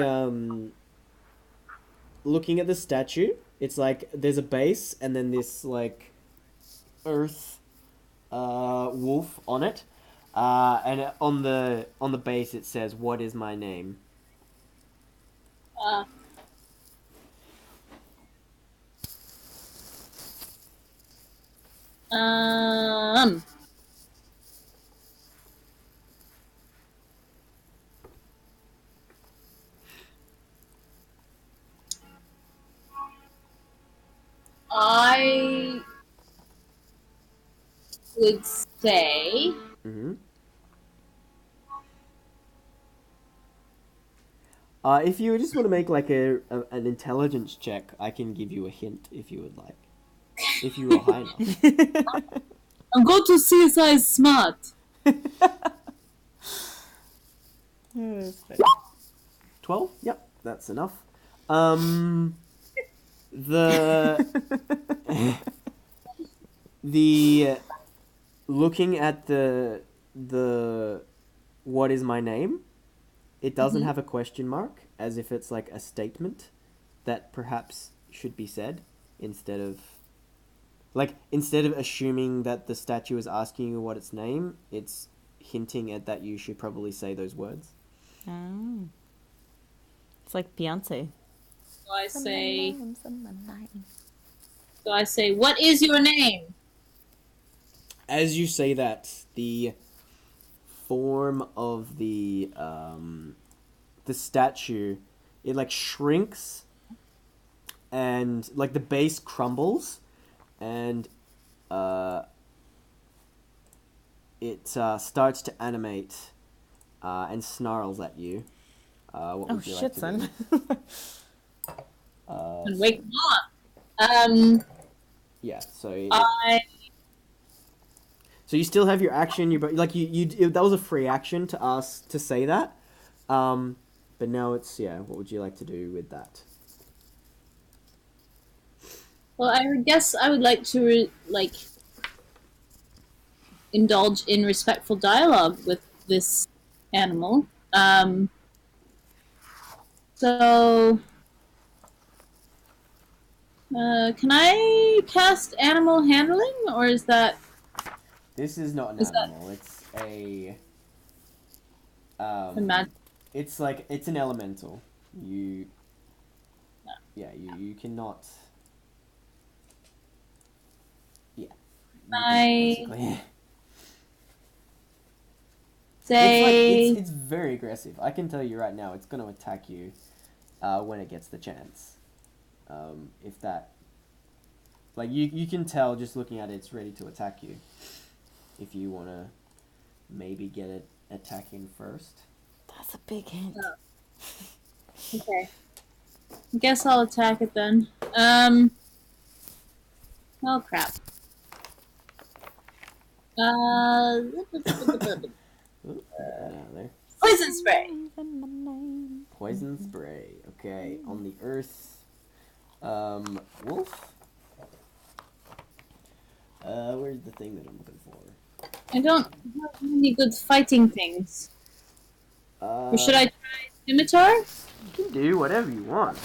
statue, it's like there's a base and then this like earth wolf on it, and on the base it says, "What is my name?" I would say. Mm-hmm. If you just want to make like an intelligence check, I can give you a hint if you would like. If you were high enough. I'm going to CSI smart. 12? Yep, that's enough. The looking at the what is my name? It doesn't have a question mark, as if it's like a statement that perhaps should be said instead of assuming that the statue is asking you what its name, it's hinting at that you should probably say those words. Oh. It's like Beyonce. So I say, what is your name? As you say that, the form of the statue, it like shrinks and like the base crumbles and it starts to animate and snarls at you. What would you like to son. And wake them up. Yeah, so so you still have your action. You that was a free action to ask to say that, but now it's What would you like to do with that? Well, I guess I would like to indulge in respectful dialogue with this animal. So, can I cast animal handling, or is that? This is not an animal. It's a. It's like it's an elemental. You. No. Yeah, you cannot. Yeah. I. Say. It's very aggressive. I can tell you right now, it's going to attack you when it gets the chance. If that, like you can tell just looking at it, it's ready to attack you. If you want to maybe get it attacking first. That's a big hint. Oh. Okay. I guess I'll attack it then. Oh crap. There. Poison spray. Poison spray. Okay, on the earth. Wolf. Where's the thing that I'm looking for? I don't have any good fighting things. Or should I try scimitar? You can do whatever you want.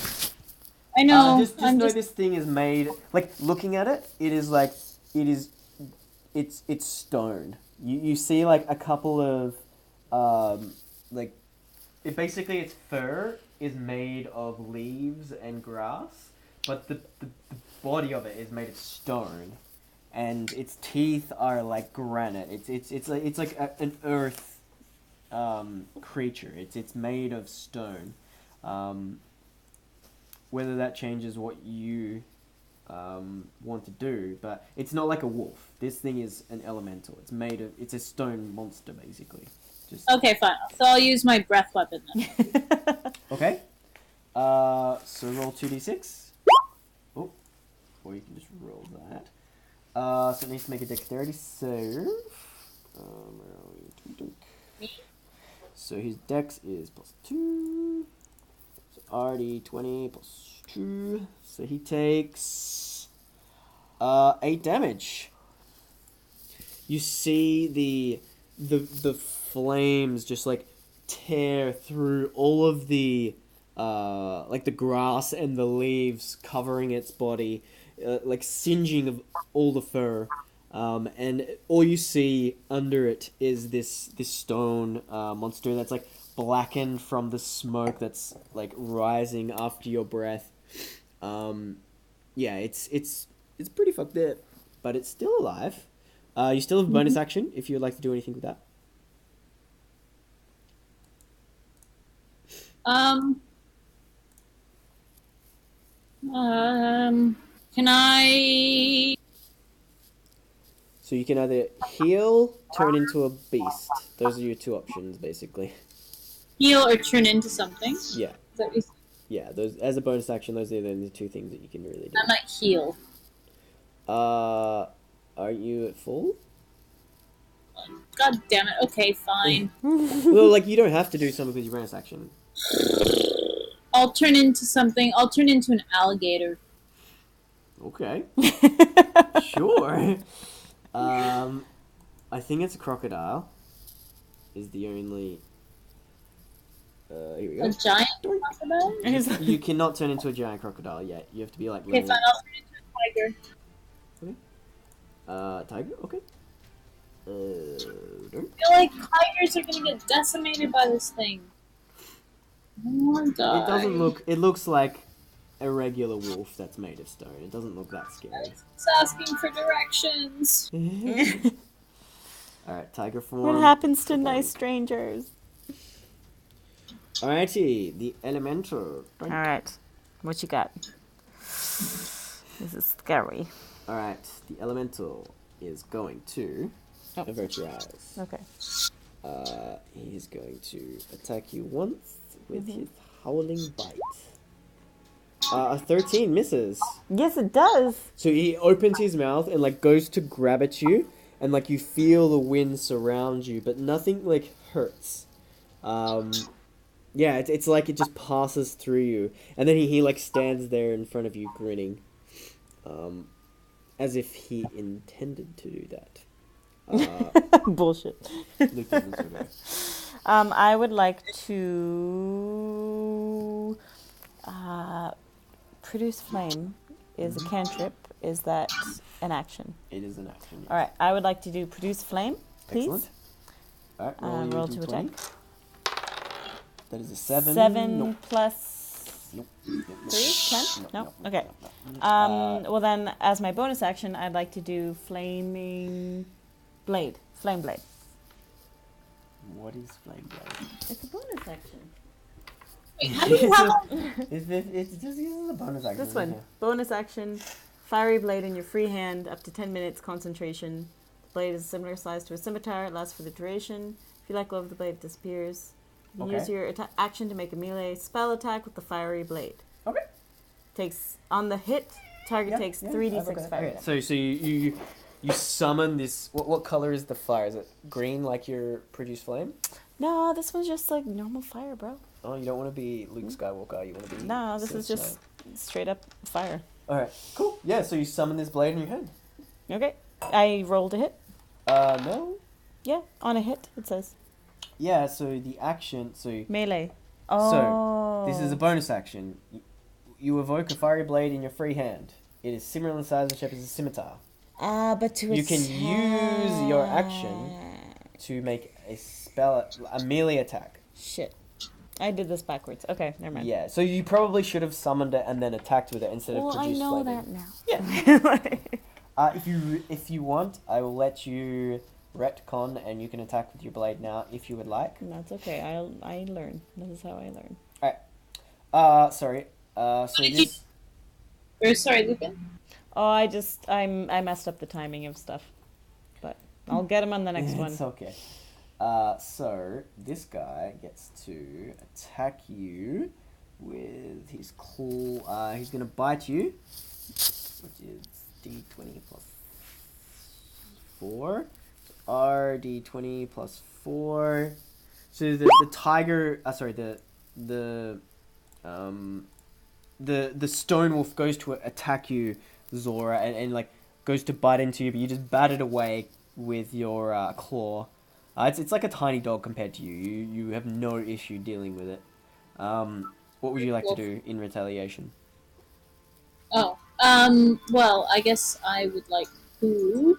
I know. Just know this thing is made. Like looking at it, it is like it's stone. You see like a couple of like it basically its fur is made of leaves and grass, but the body of it is made of stone, and its teeth are like granite. It's like an earth creature. It's made of stone. Whether that changes what you want to do, but it's not like a wolf. This thing is an elemental. It's a stone monster basically. Just Okay, fine. So I'll use my breath weapon then. okay. So roll 2d6. Oh, or you can just roll that. So it needs to make a dexterity save. Where are we? So his dex is +2. So already 20 +2. So he takes 8 damage. You see the flames just like tear through all of the like the grass and the leaves covering its body, like singeing of all the fur, and all you see under it is this stone monster that's like blackened from the smoke that's like rising after your breath. Yeah, it's pretty fucked up, but it's still alive. You still have a bonus action if you would like to do anything with that. Can I So you can either heal, turn into a beast. Those are your two options, basically. heal or turn into something? Yeah, Is that what you said? yeah. Those as a bonus action, those are the only two things that you can really I might heal. do. Are you at full? God damn it. Okay, fine. Well, like you don't have to do something with your bonus action. I'll turn into something. I'll turn into an alligator. Okay, sure. I think it's a crocodile. Is the only. Here we A go. giant crocodile? You cannot turn into a giant crocodile yet. You have to be like. Okay, Level... fine. I'll turn into a tiger. Tiger. Okay. Don't. I feel like tigers are gonna get decimated by this thing. I don't wanna die. It doesn't look. It looks like a regular wolf that's made of stone. It doesn't look that scary. It's asking for directions. All right, tiger form. What happens to nice strangers? Alrighty, the elemental. All right, what you got? This is scary. All right, the elemental is going to avert your eyes. Okay. He is going to attack you once with his howling bite. A 13 misses. Yes, it does. So he opens his mouth and like goes to grab at you, and like you feel the wind surround you, but nothing like hurts. Yeah, it's like it just passes through you, and then he like stands there in front of you grinning, as if he intended to do that. Bullshit. Lupin and Zora. I would like to produce flame. Is a cantrip. Is that an action? It is an action. Yes. All right. I would like to do produce flame, please. Excellent. All right, Roll your to D20. attack. That is a 7. 7 Nope. plus Nope. 3? 10? Nope, No? nope, Okay. nope, nope. Well then, as my bonus action, I'd like to do flaming blade. Flame blade. What is flame blade? It's a bonus action. Wait, how do you have It's just this is a bonus action. This one. Bonus action. Fiery blade in your free hand, up to 10 minutes concentration. The blade is a similar size to a scimitar. It lasts for the duration. If you let go of the blade, it disappears. You can use Okay. your action to make a melee spell attack with the fiery blade. Okay. Takes on the hit, target takes 3d6 fire damage. So you summon this. What color is the fire? Is it green like your produce flame? No, this one's just like normal fire, bro. Oh, you don't want to be Luke Skywalker. You want to be. No, this is Sid just straight up fire. All right. Cool. Yeah. So you summon this blade in your hand. Okay. I rolled a hit. No. Yeah, on a hit, it says. Yeah. So the action. So Melee. Oh. this is a bonus action. You evoke a fiery blade in your free hand. It is similar in size and shape as a scimitar. But to You can use your action to make a melee attack. Shit. I did this backwards. Okay, never mind. Yeah, so you probably should have summoned it and then attacked with it instead of Well, I produced know flaming. that now. Yeah. If you want, I will let you retcon, and you can attack with your blade now if you would like. That's okay. I learn. This is how I learn. Sorry. So did you- this. Or sorry, Lupin. Oh, I messed up the timing of stuff, but I'll get him on the next one. It's okay. So this guy gets to attack you with his claw. He's gonna bite you, which is d20 plus 4. RD20 plus 4. So the tiger. Sorry, the stone wolf goes to attack you, Zora, and like goes to bite into you, but you just bat it away with your claw. It's like a tiny dog compared to you. You have no issue dealing with it. What would you like to do in retaliation? Oh, well, I guess I would like to...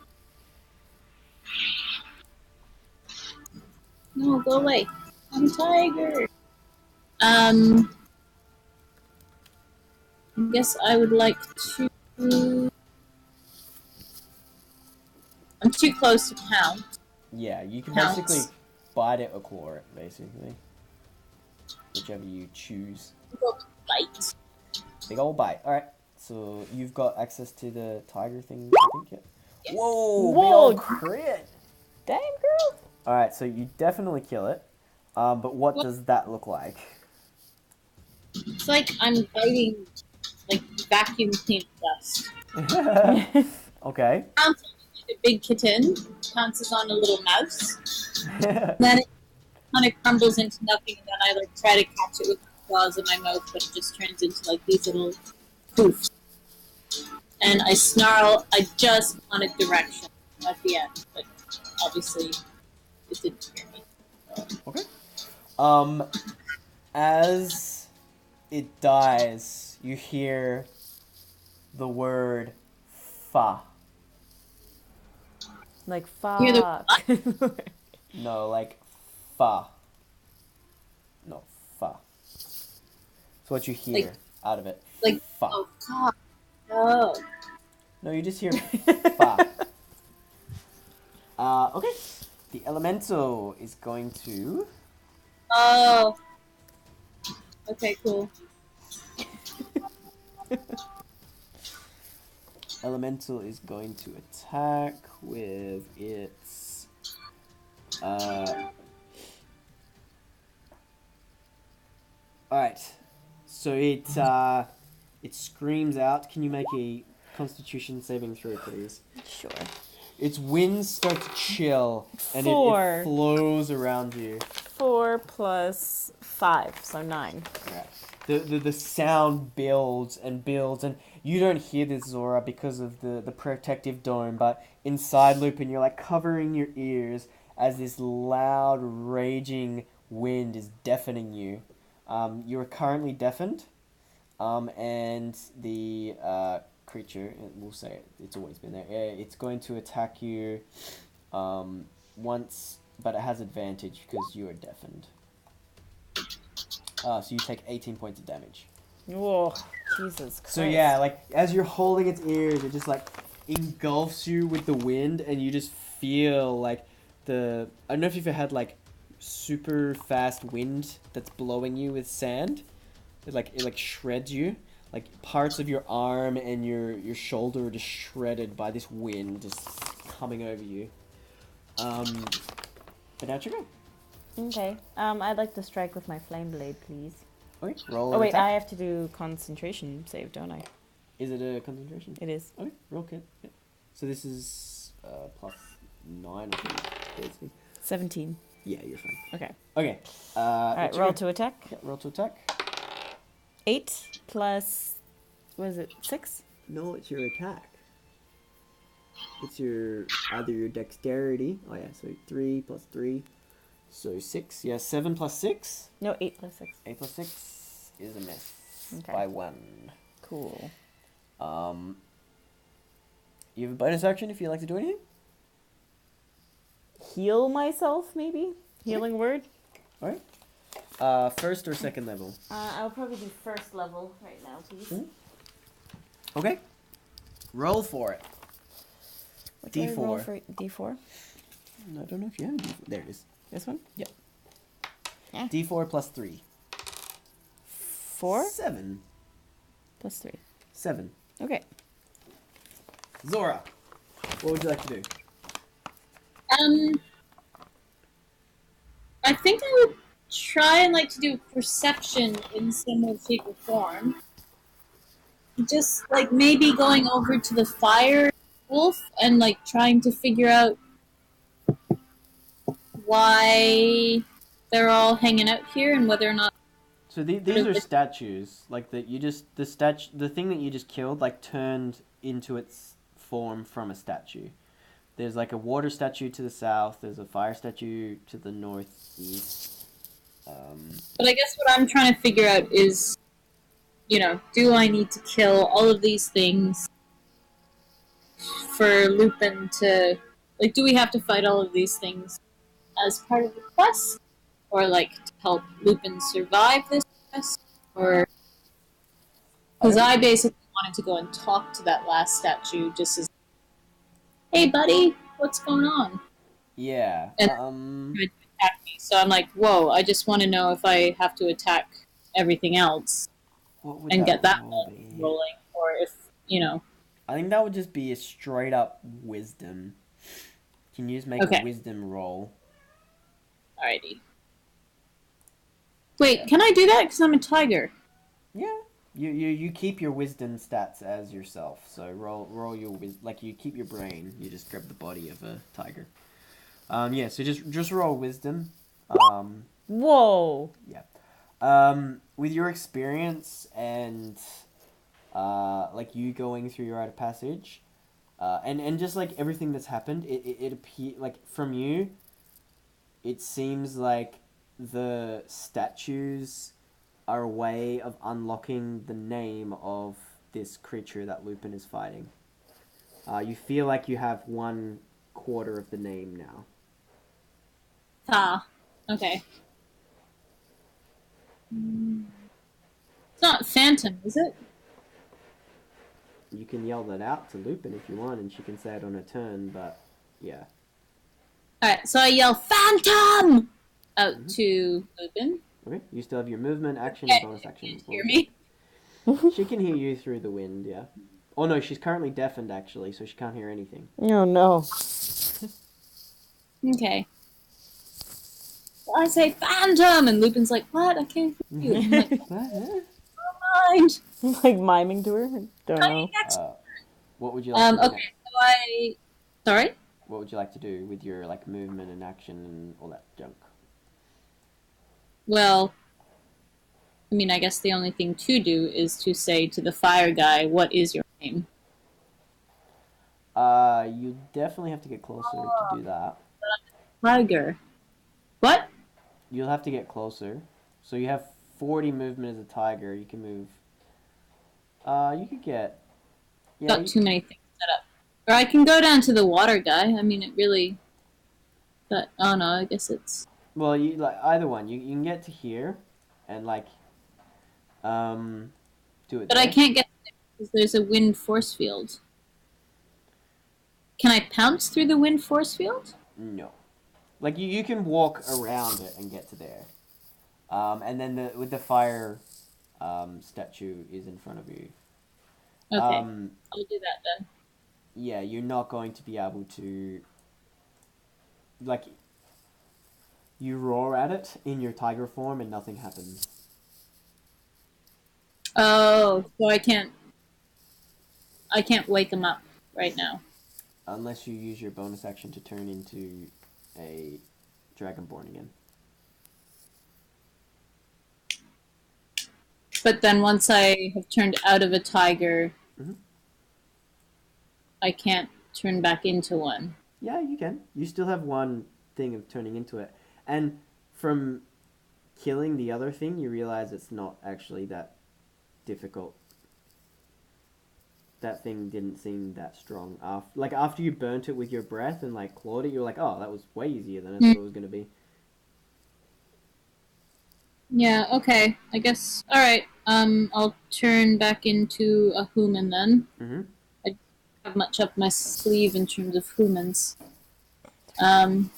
No, go away. I'm a tiger. I guess I would like to... I'm too close to count. Yeah, you can Counts. basically bite it or claw it, basically. Whichever you choose. Bite. Big old bite. Alright, so you've got access to the tiger thing, I think, yeah? Yes. Whoa, big Whoa. old crit! Dang, girl. Alright, so you definitely kill it. But what does that look like? It's like I'm biting, like, vacuum cleaner dust. Okay. Pounces like a big kitten, pounces on a little mouse, and then it kind of crumbles into nothing, and then I, like, try to catch it with my claws in my mouth, but it just turns into, like, these little poofs. And I snarl, I just wanted direction at the end, but obviously it didn't hear me. Okay. As it dies, you hear the word fa. Like You're fuck. No, like fa. No, fa. So what you hear Like- out of it. like- fa. Oh, God. No. No, you just hear fa. Okay. The elemental is going to... Oh. Okay, cool. Elemental is going to attack with its... Alright. So it screams out. Can you make a Constitution saving throw, please? Sure. Its wings start to chill, and it 4. flows around you. 4 plus 5, so 9. Right. The sound builds and builds, and you don't hear this, Zora, because of the protective dome, but inside Lupin, you're like covering your ears as this loud, raging wind is deafening you. You are currently deafened, and the creature, we'll say it's always been there, it's going to attack you once, but it has advantage because you are deafened. So you take 18 points of damage. Whoa, Jesus Christ. So yeah, like as you're holding its ears, it just like engulfs you with the wind, and you just feel like I don't know if you've ever had like super fast wind that's blowing you with sand. It like shreds you. Like parts of your arm and your shoulder are just shredded by this wind just coming over you. But now it's your go. Okay. I'd like to strike with my flame blade, please. Okay, roll. Oh an wait, attack. I have to do concentration save, don't I? Is it a concentration? It is. Okay, roll kit. Yeah. So this is plus 9, I think. Basically. 17. Yeah, you're fine. Okay. Okay. Alright, it's your roll go. to attack. Yeah, roll to attack. 8 plus, what is it, 6? No, it's your attack. It's either your dexterity. Oh yeah, so 3 plus 3. So 6. Yeah, 7 plus 6. No, 8 plus 6. 8 plus 6 is a miss. Okay. By 1. Cool. You have a bonus action if you'd like to do anything? Heal myself, maybe? Healing word? Alright. First or second level? I'll probably do first level right now, please. Okay. Roll for it. What do I roll D4. for D4? I don't know if you have a D4. There it is. This one? Yep. Yeah. D4 plus 3. 4 7. plus 3. 7. Okay. Zora, what would you like to do? I think I would try and like to do perception in some way, shape, or form. Just like maybe going over to the fire wolf and like trying to figure out why they're all hanging out here and whether or not. So these are statues, like that you just the thing that you just killed like turned into its form from a statue. There's like a water statue to the south. There's a fire statue to the northeast. But I guess what I'm trying to figure out is, do I need to kill all of these things for Lupin to, like, do we have to fight all of these things as part of the quest? Or, like, to help Lupin survive this quest? Or, because I basically wanted to go and talk to that last statue just as, hey, buddy, what's going on? Yeah. And tried to attack me. So I'm like, whoa, I just want to know if I have to attack everything else What would and get that roll be? rolling, or if, I think that would just be a straight up wisdom. Can you just make a wisdom roll? Alrighty. Wait, can I do that? Because I'm a tiger. Yeah. You keep your wisdom stats as yourself. So roll your like you keep your brain. You just grab the body of a tiger. Yeah. So just roll wisdom. Whoa. Yeah. With your experience and like you going through your rite of passage, and just like everything that's happened, it appear like from you. It seems like the statues are a way of unlocking the name of this creature that Lupin is fighting. You feel like you have 1/4 of the name now. Ah, okay. It's not Phantom, is it? You can yell that out to Lupin if you want, and she can say it on her turn, but yeah. Alright, so I yell, Phantom! Out to Lupin. Okay, you still have your movement, action, and bonus action. Can you hear me? She can hear you through the wind, yeah. Oh no, she's currently deafened actually, so she can't hear anything. Oh no. Okay. So I say, Phantom! And Lupin's like, what? I can't hear you. I'm like, What? mind. Like miming to her? Don't know. What would you like to do okay, next? so I... Sorry? What would you like to do with your like movement and action and all that junk? Well, I mean, I guess the only thing to do is to say to the fire guy, what is your name? You definitely have to get closer to do that. Tiger. What? You'll have to get closer. So you have 40 movement as a tiger. You can move. You could get. Yeah. Got too many things set up. Or I can go down to the water guy. I mean, it really. But oh no, I guess it's. Well, you like either one. You can get to here, and like, do it. But there. I can't get there because there's a wind force field. Can I pounce through the wind force field? No. Like you can walk around it and get to there. And then with the fire statue is in front of you. Okay, I'll do that then. Yeah, you're not going to be able to. Like, you roar at it in your tiger form and nothing happens. Oh, so I can't wake him up right now. Unless you use your bonus action to turn into a dragonborn again. But then once I have turned out of a tiger, I can't turn back into one. Yeah, you can. You still have one thing of turning into it. And from killing the other thing, you realize it's not actually that difficult. That thing didn't seem that strong. After you burnt it with your breath and like clawed it, you were like, oh, that was way easier than I thought it was going to be. Yeah, okay. I guess. Alright. I'll turn back into a human then. Mm-hmm. I have much up my sleeve in terms of humans. Alright,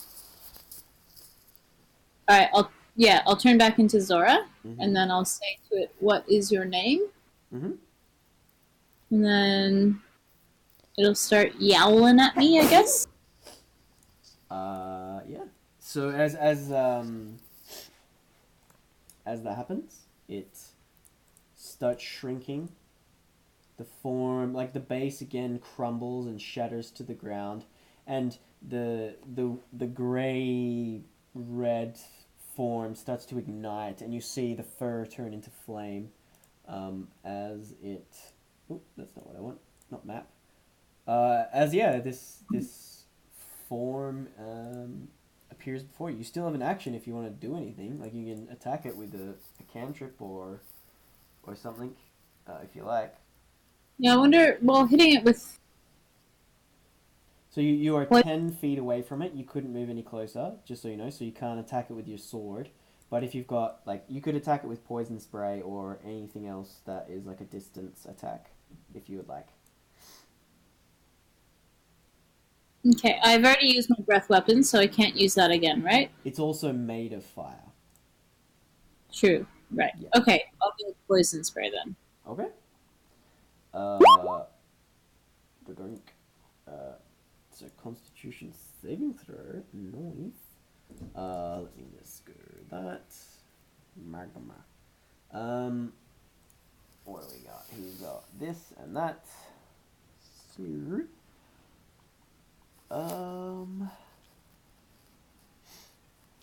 I'll turn back into Zora, and then I'll say to it, "What is your name?" Mm-hmm. And then it'll start yowling at me, I guess. Yeah. So as that happens, it starts shrinking. The form, like the base again, crumbles and shatters to the ground, and the gray red form starts to ignite, and you see the fur turn into flame, as it. Oop, that's not what I want. Not map. This form appears before you. You still have an action if you want to do anything. Like you can attack it with a cantrip or something, if you like. Yeah, I wonder. Well, hitting it with. So you are What? 10 feet away from it. You couldn't move any closer, just so you know. So you can't attack it with your sword. But if you've got, like, you could attack it with poison spray or anything else that is like a distance attack, if you would like. Okay, I've already used my breath weapon, so I can't use that again, right? It's also made of fire. True. Right. Yeah. Okay, I'll go with poison spray then. Okay. Drink. It's a Constitution saving throw. Nice. Let me just go that. Magma. What do we got? He's got this and that. So,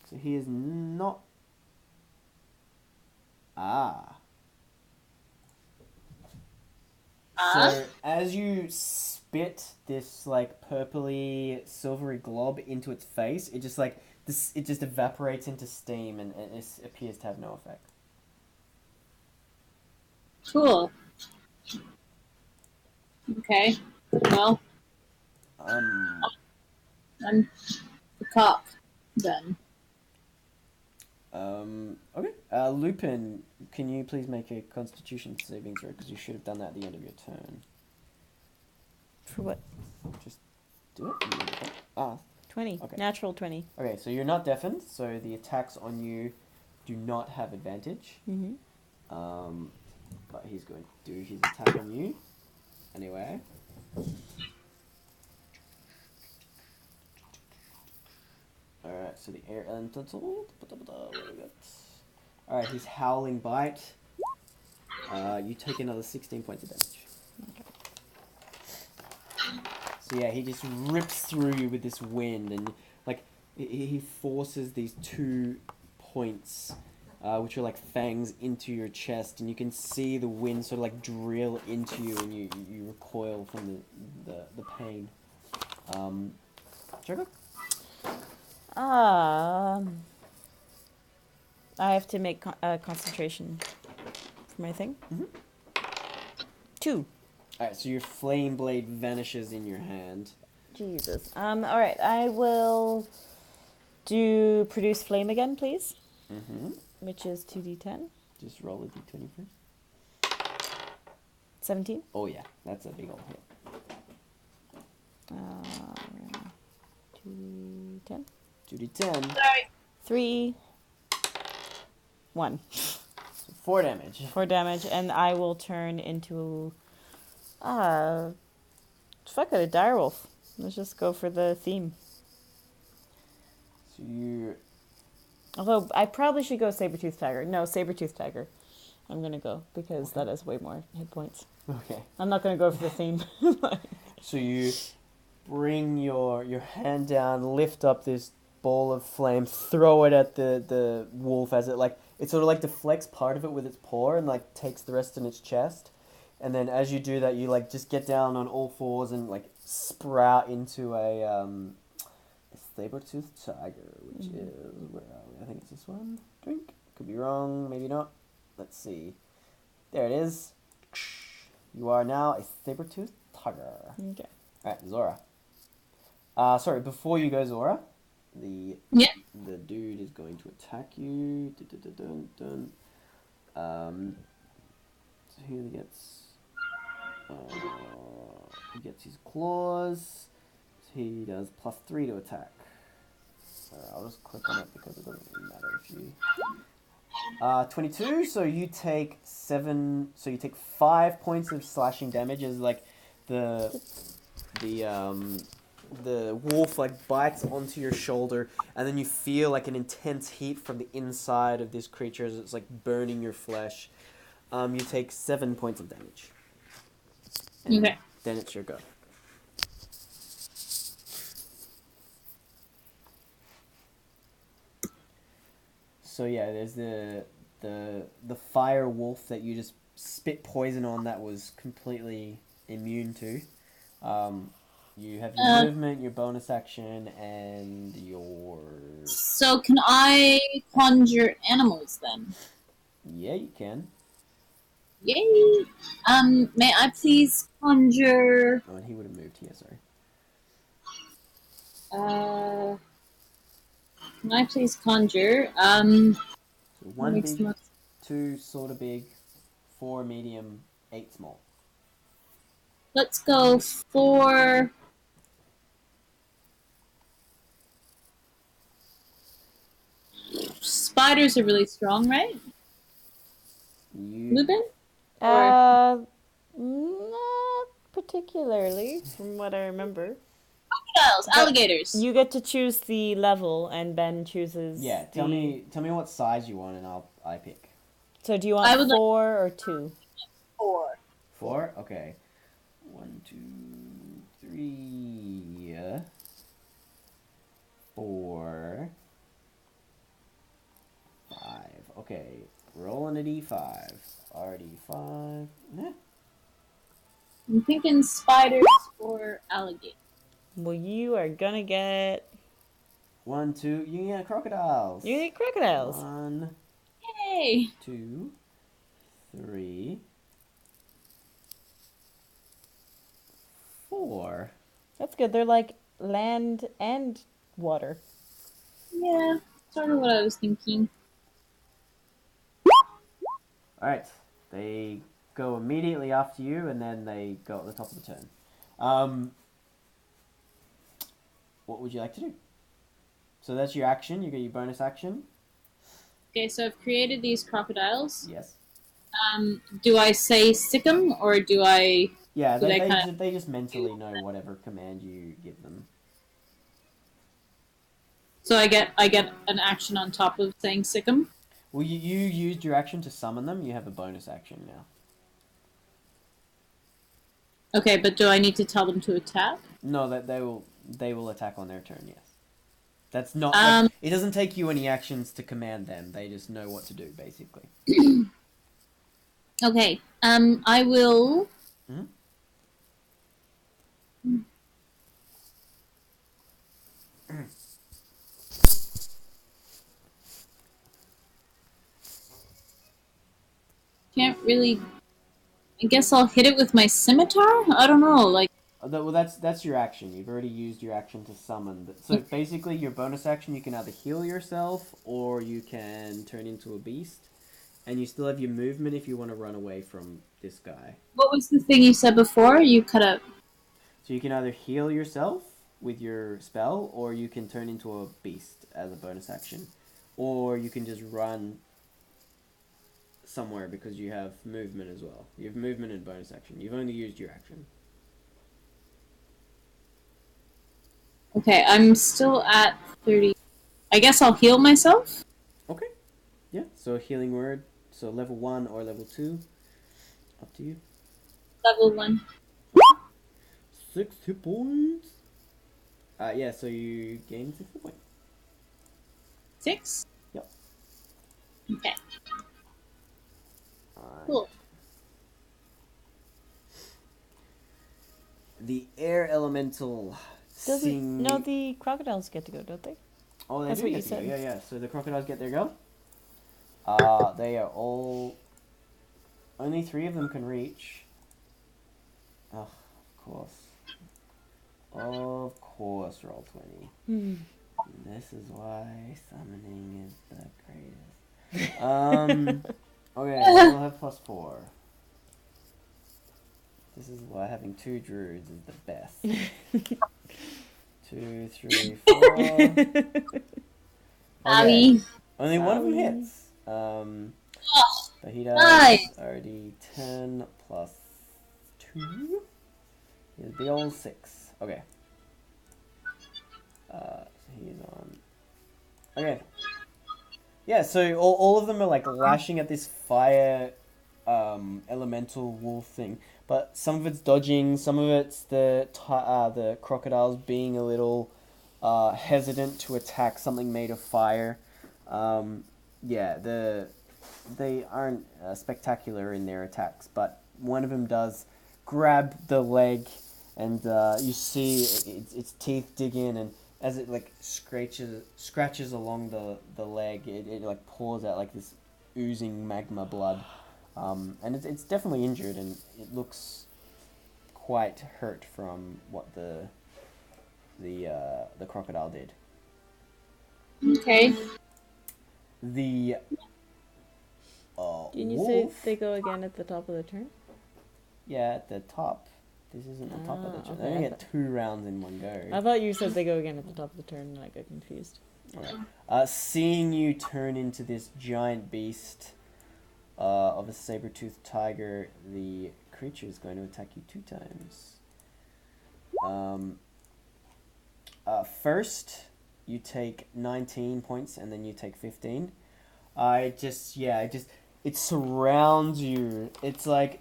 so he is not. So as you spit this like purpley silvery glob into its face, it just like this, it just evaporates into steam and it appears to have no effect. Cool. Okay. Well, I'm the cop then. Okay. Lupin, can you please make a Constitution saving throw? Because you should have done that at the end of your turn. For what? Just do it. Ah. 20. Okay. Natural 20. Okay, so you're not deafened, so the attacks on you do not have advantage. Mm-hmm. But he's going to do his attack on you. Anyway. Alright, so the air elemental. What do we got? Alright, his howling bite. You take another 16 points of damage. Okay. So yeah, he just rips through you with this wind, and like he forces these 2 points, which are like fangs, into your chest, and you can see the wind sort of like drill into you, and you recoil from the pain. Joker? I have to make concentration for my thing. Mm-hmm. 2. Alright, so your flame blade vanishes in your hand. Jesus. Alright, I will do produce flame again, please. Mm-hmm. Which is 2d10. Just roll a d20 first. 17. Oh yeah, that's a big old hit. 2d10. 2d10. Sorry. 3. 1. So 4 damage. 4 damage, and I will turn into... fuck it, a direwolf. Let's just go for the theme. So you... Although, I probably should go saber-tooth tiger. No, saber-tooth tiger. I'm gonna go, because that has way more hit points. Okay. I'm not gonna go for the theme. So you bring your hand down, lift up this ball of flame, throw it at the wolf as it sort of like deflects part of it with its paw and like takes the rest in its chest. And then as you do that, you like just get down on all fours and like sprout into a saber-toothed tiger, which is, where are we? I think it's this one. Drink. Could be wrong, maybe not. Let's see. There it is. You are now a saber-toothed tiger. Okay. Alright, Zora. Sorry, before you go, Zora, the dude is going to attack you. So he only gets He gets his claws. He does +3 to attack. I'll just click on it because it doesn't really matter if you... 22, so you take 7... So you take 5 points of slashing damage as, like, the wolf, like, bites onto your shoulder, and then you feel, like, an intense heat from the inside of this creature as it's, like, burning your flesh. You take 7 points of damage. And Okay. then it's your go. So yeah, there's the fire wolf that you just spit poison on that was completely immune to. You have your movement, your bonus action, and your... So can I conjure animals then? Yeah, you can. Yay! May I please conjure... Oh, and he would have moved here, sorry. Can I please conjure? So 1 makes big, most... 2 sort of big, 4 medium, 8 small. Let's go for... Spiders are really strong, right? Lupin? Not particularly, from what I remember. Crocodiles, alligators. You get to choose the level, and Ben chooses. Yeah, tell me what size you want, and I pick. So do you want 4 or 2? 4. 4? Okay. 1, 2, 3, 4, 5. Okay, rolling a d5. RD5. Nah. I'm thinking spiders or alligators. Well, you are gonna get... 1, 2. You get crocodiles. You get crocodiles. 1, Yay! 2, 3, 4. That's good. They're like land and water. Yeah, sort of what I was thinking. Alright, they go immediately after you, and then they go at the top of the turn. What would you like to do? So that's your action. You get your bonus action. Okay, so I've created these crocodiles. Yes. Do I say sick 'em, or do I... Yeah, Do they just mentally know whatever command you give them. So I get an action on top of saying sick 'em? Well, you used your action to summon them. You have a bonus action now. Okay, but do I need to tell them to attack? No, that they will attack on their turn. Yes. That's not. It doesn't take you any actions to command them. They just know what to do, basically. Okay. I will. Hmm? Can't really. I guess I'll hit it with my scimitar. I don't know. Like. Well, that's your action. You've already used your action to summon. So basically, your bonus action, you can either heal yourself or you can turn into a beast, and you still have your movement if you want to run away from this guy. What was the thing you said before? You cut out. So you can either heal yourself with your spell, or you can turn into a beast as a bonus action, or you can just run somewhere because you have movement as well. You have movement and bonus action. You've only used your action. Okay, I'm still at 30. I guess I'll heal myself. Okay. Yeah. So a healing word. So level 1 or level 2. Up to you. Level 1. 6 hit points. Yeah. So you gain 6 hit points. 6? Yep. Okay. Alright. Cool. The air elemental. No, the crocodiles get to go, don't they? Oh, they That's do what get you to go. said. Yeah. So the crocodiles get their go. They are all. Only 3 of them can reach. Oh, of course. Of course, roll 20. This is why summoning is the greatest. Okay, we'll have +4. This is why having 2 druids is the best. 2, 3, 4. Abby. Only one of them Sorry. hits. But he does Nice. already 10 plus 2. He has a big old 6. Okay. So he's on. Okay. Yeah, so all of them are like lashing at this fire elemental wolf thing. But some of it's dodging, some of it's the crocodiles being a little hesitant to attack something made of fire. Yeah, they aren't spectacular in their attacks, but one of them does grab the leg, and you see its teeth dig in, and as it like scratches along the leg, it like pours out like this oozing magma blood, and it's definitely injured, and it looks quite hurt from what the crocodile did. Okay. The Didn't you wolf, say they go again at the top of the turn? yeah, at the top. This isn't the top of the turn. Okay, They only I get 2 rounds in one go. I thought you said they go again at the top of the turn, and I got confused. Okay. Seeing you turn into this giant beast of a saber-toothed tiger, the creature is going to attack you 2 times. First, you take 19 points, and then you take 15. It surrounds you. It's like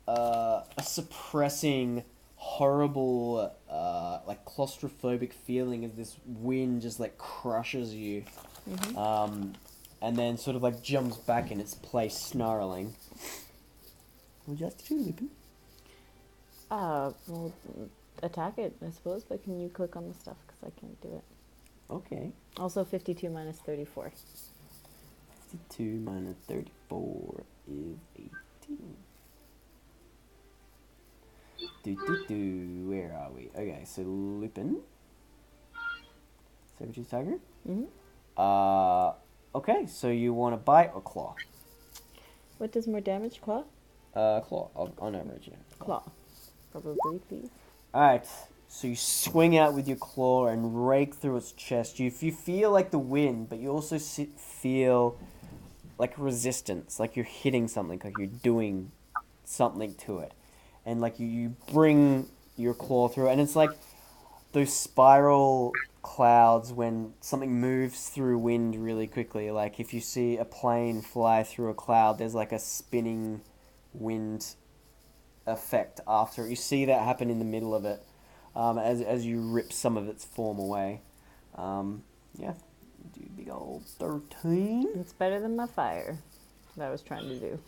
a suppressing, horrible, like claustrophobic feeling as this wind just like crushes you, and then sort of like jumps back in its place, snarling. Would you like to do, Lupin? Well, attack it, I suppose, but can you click on the stuff, because I can't do it. Okay. Also, 52 minus 34. 52 minus 34 is 18. Where are we? Okay, so Lupin. Saber-tooth tiger? Okay, so you want to bite or claw? What does more damage, claw? Claw, on average, yeah. Claw. Probably, please. Alright, so you swing out with your claw and rake through its chest. You feel like the wind, but you also feel like resistance, like you're hitting something, like you're doing something to it. And like you bring your claw through, and it's like those spiral clouds when something moves through wind really quickly. Like if you see a plane fly through a cloud, there's like a spinning wind effect after. You see that happen in the middle of it, as you rip some of its form away. Yeah, do big old 13. It's better than my fire that I was trying to do.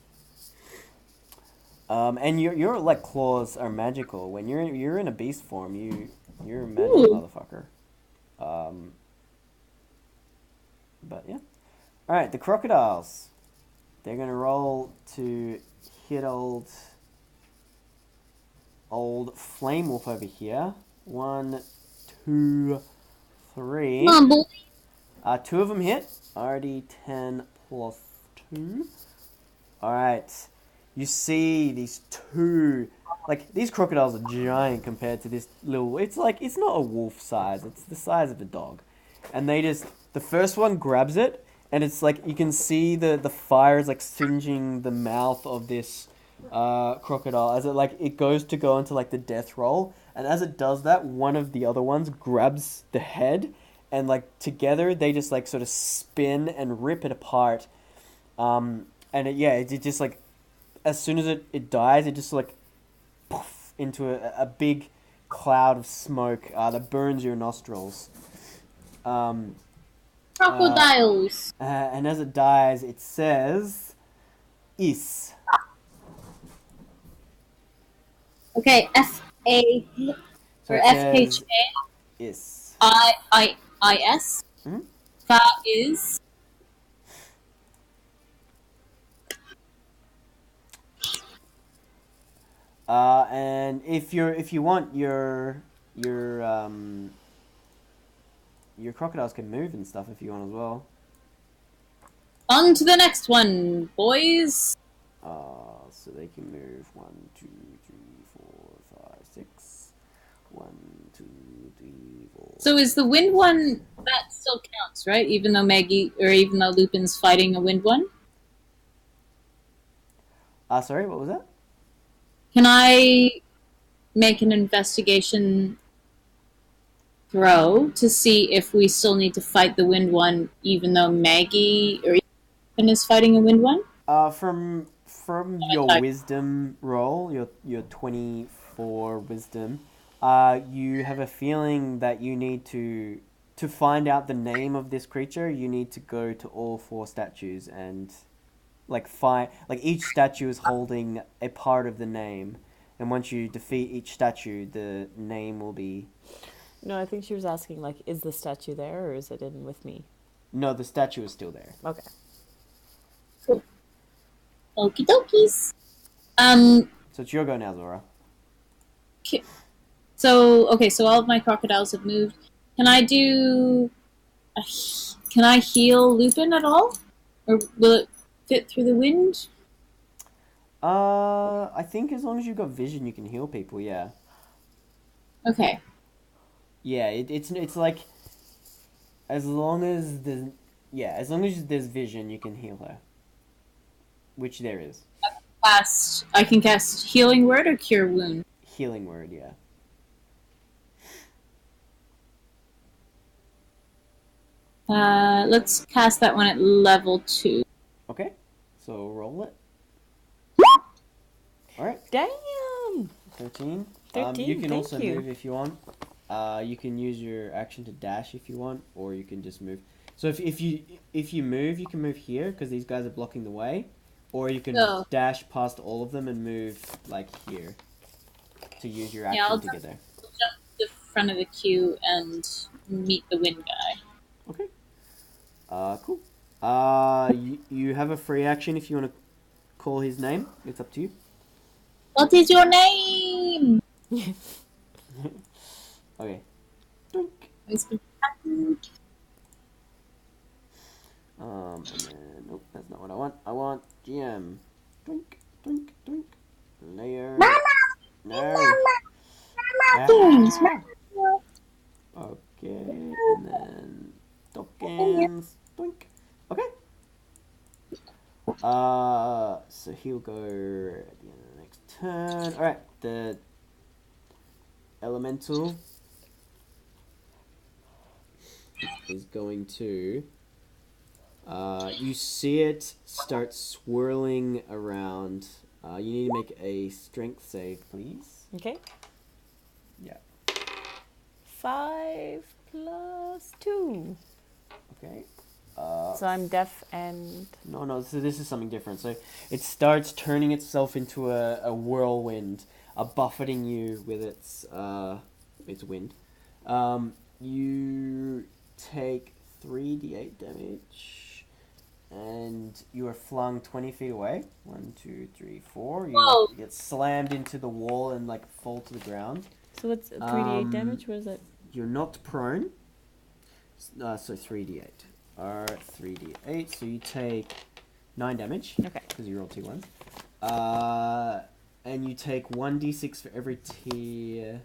And your like claws are magical. When you're in a beast form, you're a magic motherfucker. But yeah. All right, the crocodiles. They're gonna roll to hit old flame wolf over here. 1, 2, 3. Come on, boy. 2 of them hit. Already 10 plus 2. All right. You see these 2, like these crocodiles are giant compared to this little. It's like it's not a wolf size. It's the size of a dog, and the first one grabs it, and it's like you can see the fire is like singeing the mouth of this crocodile as it goes to go into like the death roll, and as it does that, one of the other ones grabs the head, and like together they just like sort of spin and rip it apart, and it just like. As soon as it dies, it just like poof into a big cloud of smoke that burns your nostrils. Crocodiles. And as it dies, it says, "Is." Okay, S-A So or it says, S-H-A "Is." I-S. Mhm. That is. And if you want your crocodiles can move and stuff if you want as well. On to the next one, boys. So they can move 1, 2, 3, 4, So is the wind one that still counts, right? Even though Lupin's fighting a wind one? Sorry, what was that? Can I make an investigation throw to see if we still need to fight the wind one, even though Maggie or Ethan is fighting a wind one? From your wisdom roll, your 24 wisdom, you have a feeling that you need to find out the name of this creature. You need to go to all 4 statues and each statue is holding a part of the name, and once you defeat each statue, the name will be. No, I think she was asking, like, is the statue there or is it in with me? No, the statue is still there. Okay. Okie dokies. So it's your go now, Zora. So all of my crocodiles have moved. Can I heal Lupin at all? Or will it fit through the wind? I think as long as you've got vision, you can heal people, yeah. Okay. Yeah, it's like, as long as there's vision, you can heal her. Which there is. I can cast Healing Word or Cure Wound? Healing Word, yeah. Let's cast that one at level 2. Okay, so roll it. Alright. Damn! 13. 13, you can thank also you. move if you want. You can use your action to dash if you want, or you can just move. So if you move, you can move here because these guys are blocking the way, or you can dash past all of them and move like here to use your action to get there. I'll jump to the front of the queue and meet the wind guy. Okay. Cool. You have a free action if you want to call his name. It's up to you. What is your name? Okay. Doink. And then, nope, that's not what I want. I want GM. Doink, doink, doink. Layer. Mama! No. Games. Okay, and then tokens. Doink. Okay. So he'll go at the end of the next turn. Alright, the elemental is going to you see it start swirling around. You need to make a strength save, please. Okay. Yeah. 5 plus 2. Okay. So I'm deaf and... No, so this is something different. So it starts turning itself into a whirlwind, buffeting you with its wind. You take 3d8 damage, and you are flung 20 feet away. 1, 2, 3, 4. You get slammed into the wall and like fall to the ground. So what's 3d8 damage? What is it? You're not prone. So 3d8. Alright, 3d8. So you take 9 damage. Okay. Because you rolled 2 ones. And you take 1d6 for every tier.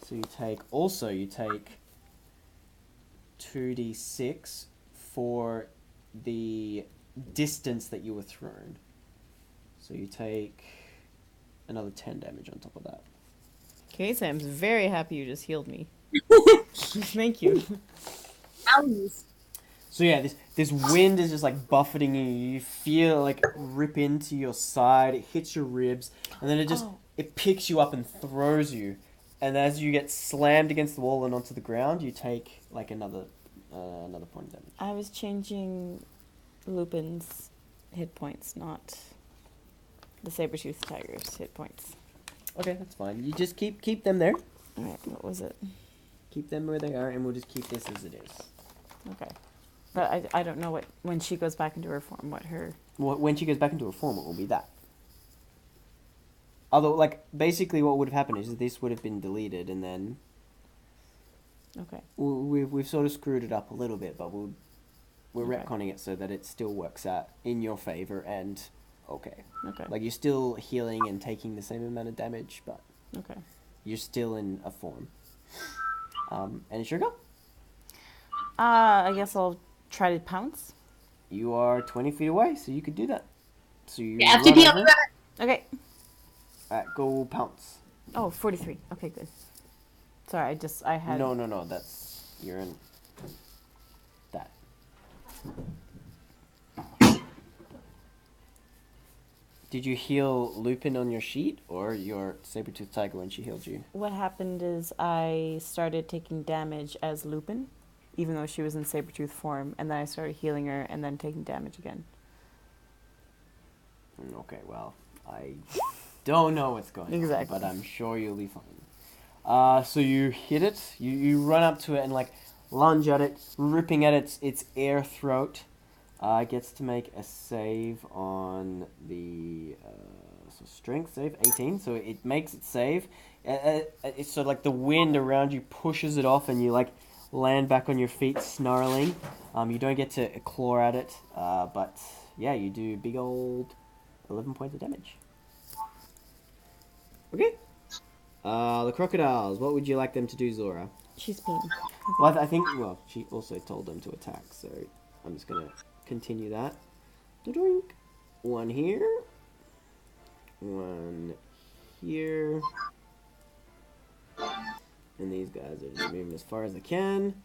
So you take 2d6 for the distance that you were thrown. So you take another 10 damage on top of that. Okay, Sam's very happy you just healed me. Thank you. Ows. So yeah, this wind is just like buffeting you. You feel like rip into your side. It hits your ribs, and then it picks you up and throws you. And as you get slammed against the wall and onto the ground, you take like another point of damage. I was changing Lupin's hit points, not the saber-toothed tiger's hit points. Okay, that's fine. You just keep them there. Alright, what was it? Keep them where they are, and we'll just keep this as it is. Okay. But I don't know when she goes back into her form, what her... When she goes back into her form, it will be that. Although, like, basically what would have happened is this would have been deleted, and then... Okay. We've sort of screwed it up a little bit, but we're Okay. retconning it so that it still works out in your favor and okay. Okay. Like, you're still healing and taking the same amount of damage, but Okay. you're still in a form. And it's your go. I guess I'll try to pounce. You are 20 feet away, so you could do that. So you Yeah, run FTP, I'll over. be back. Okay. Alright, go pounce. Oh, 43. Okay, good. Sorry, I had... No, that's... You're in... That. Did you heal Lupin on your sheet, or your saber-toothed tiger when she healed you? What happened is I started taking damage as Lupin, even though she was in saber-tooth form, and then I started healing her and then taking damage again. Okay, well, I don't know what's going on, but I'm sure you'll be fine. So you hit it, you run up to it and like lunge at it, ripping at its air throat. It gets to make a save on the strength save, 18. So it makes it save. It's so like the wind around you pushes it off, and you like land back on your feet, snarling. You don't get to claw at it, but yeah, you do big old 11 points of damage. Okay. The crocodiles. What would you like them to do, Zora? She's being... Well, I think. Well, she also told them to attack, so I'm just gonna continue that. Da-doink. One here. One here. And these guys are just moving as far as they can.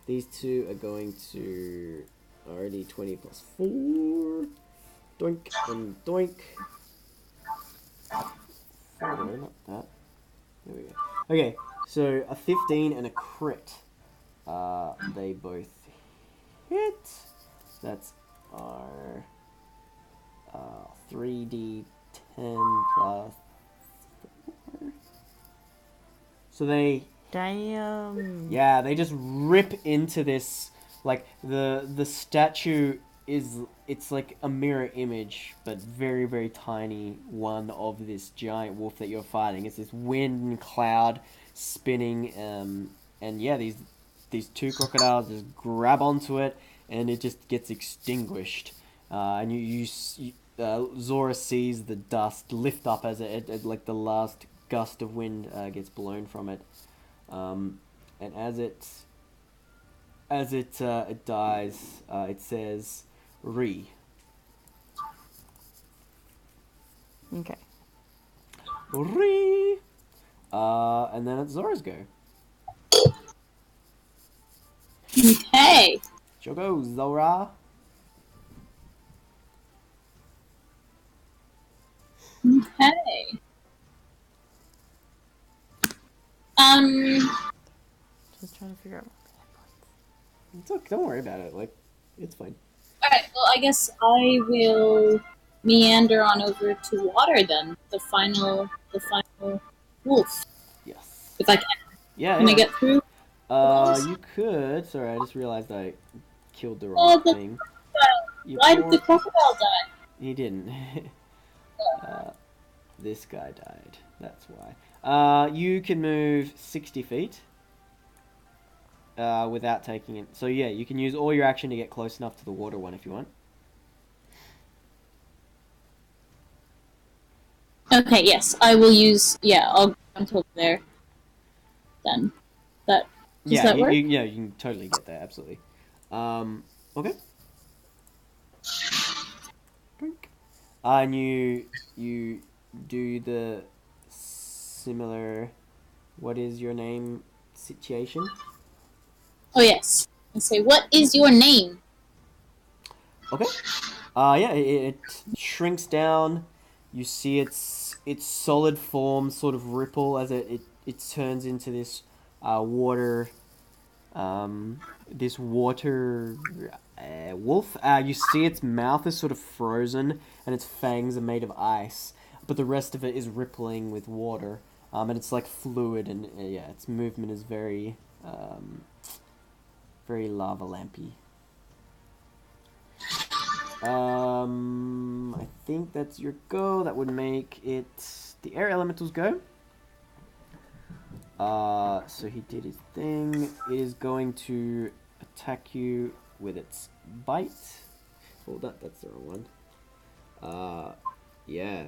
These two are going to already 20 plus 4. Doink and doink. 4, not that. There we go. Okay, so a 15 and a crit. They both hit. That's our 3d10 plus 4. So they... Damn. Yeah, they just rip into this, like, the statue is, it's like a mirror image, but very, very tiny one of this giant wolf that you're fighting. It's this wind cloud spinning, and yeah, these two crocodiles just grab onto it, and it just gets extinguished. And Zora sees the dust lift up as it like the last gust of wind gets blown from it. And as it dies, it says "re." Okay. Re. And then it's Zora's go. Okay. Sure goes, Zora. Okay. Just trying to figure out... It's okay, don't worry about it. Like, it's fine. Alright, well, I guess I will meander on over to water then. The final wolf. Yes. If I can. Yeah. Can I get through? You could. Sorry, I just realized I killed the wrong thing. Why did the crocodile die? He didn't. This guy died. That's why. You can move 60 feet without taking it. So yeah, you can use all your action to get close enough to the water one if you want. Okay, yes, I will use. Yeah, I'll go until there. Then, does that work? You can totally get there. Absolutely. Okay. And you do the similar. What is your name? Situation. Oh yes. I say, what is your name? Okay. Yeah, it shrinks down. You see its solid form sort of ripple as it turns into this water wolf. You see its mouth is sort of frozen and its fangs are made of ice, but the rest of it is rippling with water. And it's like fluid, and yeah, its movement is very very lava lampy. I think that's your go. That would make it the air elemental's go. So he did his thing. It is going to attack you with its bite. Oh, that's the wrong one. Yeah.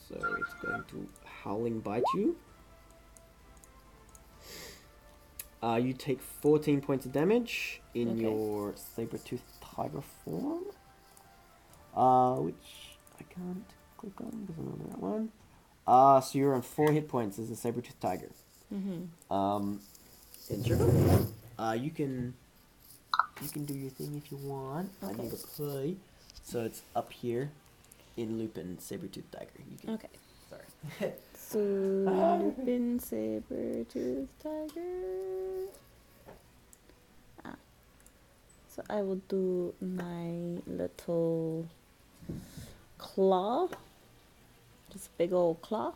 So it's going to howling bite you. You take 14 points of damage in Okay. your saber-toothed tiger form. Which I can't click on because I'm on the right one. So you're on 4 hit points as a saber-toothed tiger. Mm-hmm. It's your go. You can do your thing if you want. Okay. I need to play. So it's up here in Lupin, saber-toothed tiger. You can. Okay. Sorry. So Lupin, saber-tooth tiger. So I will do my little claw. Just a big old claw.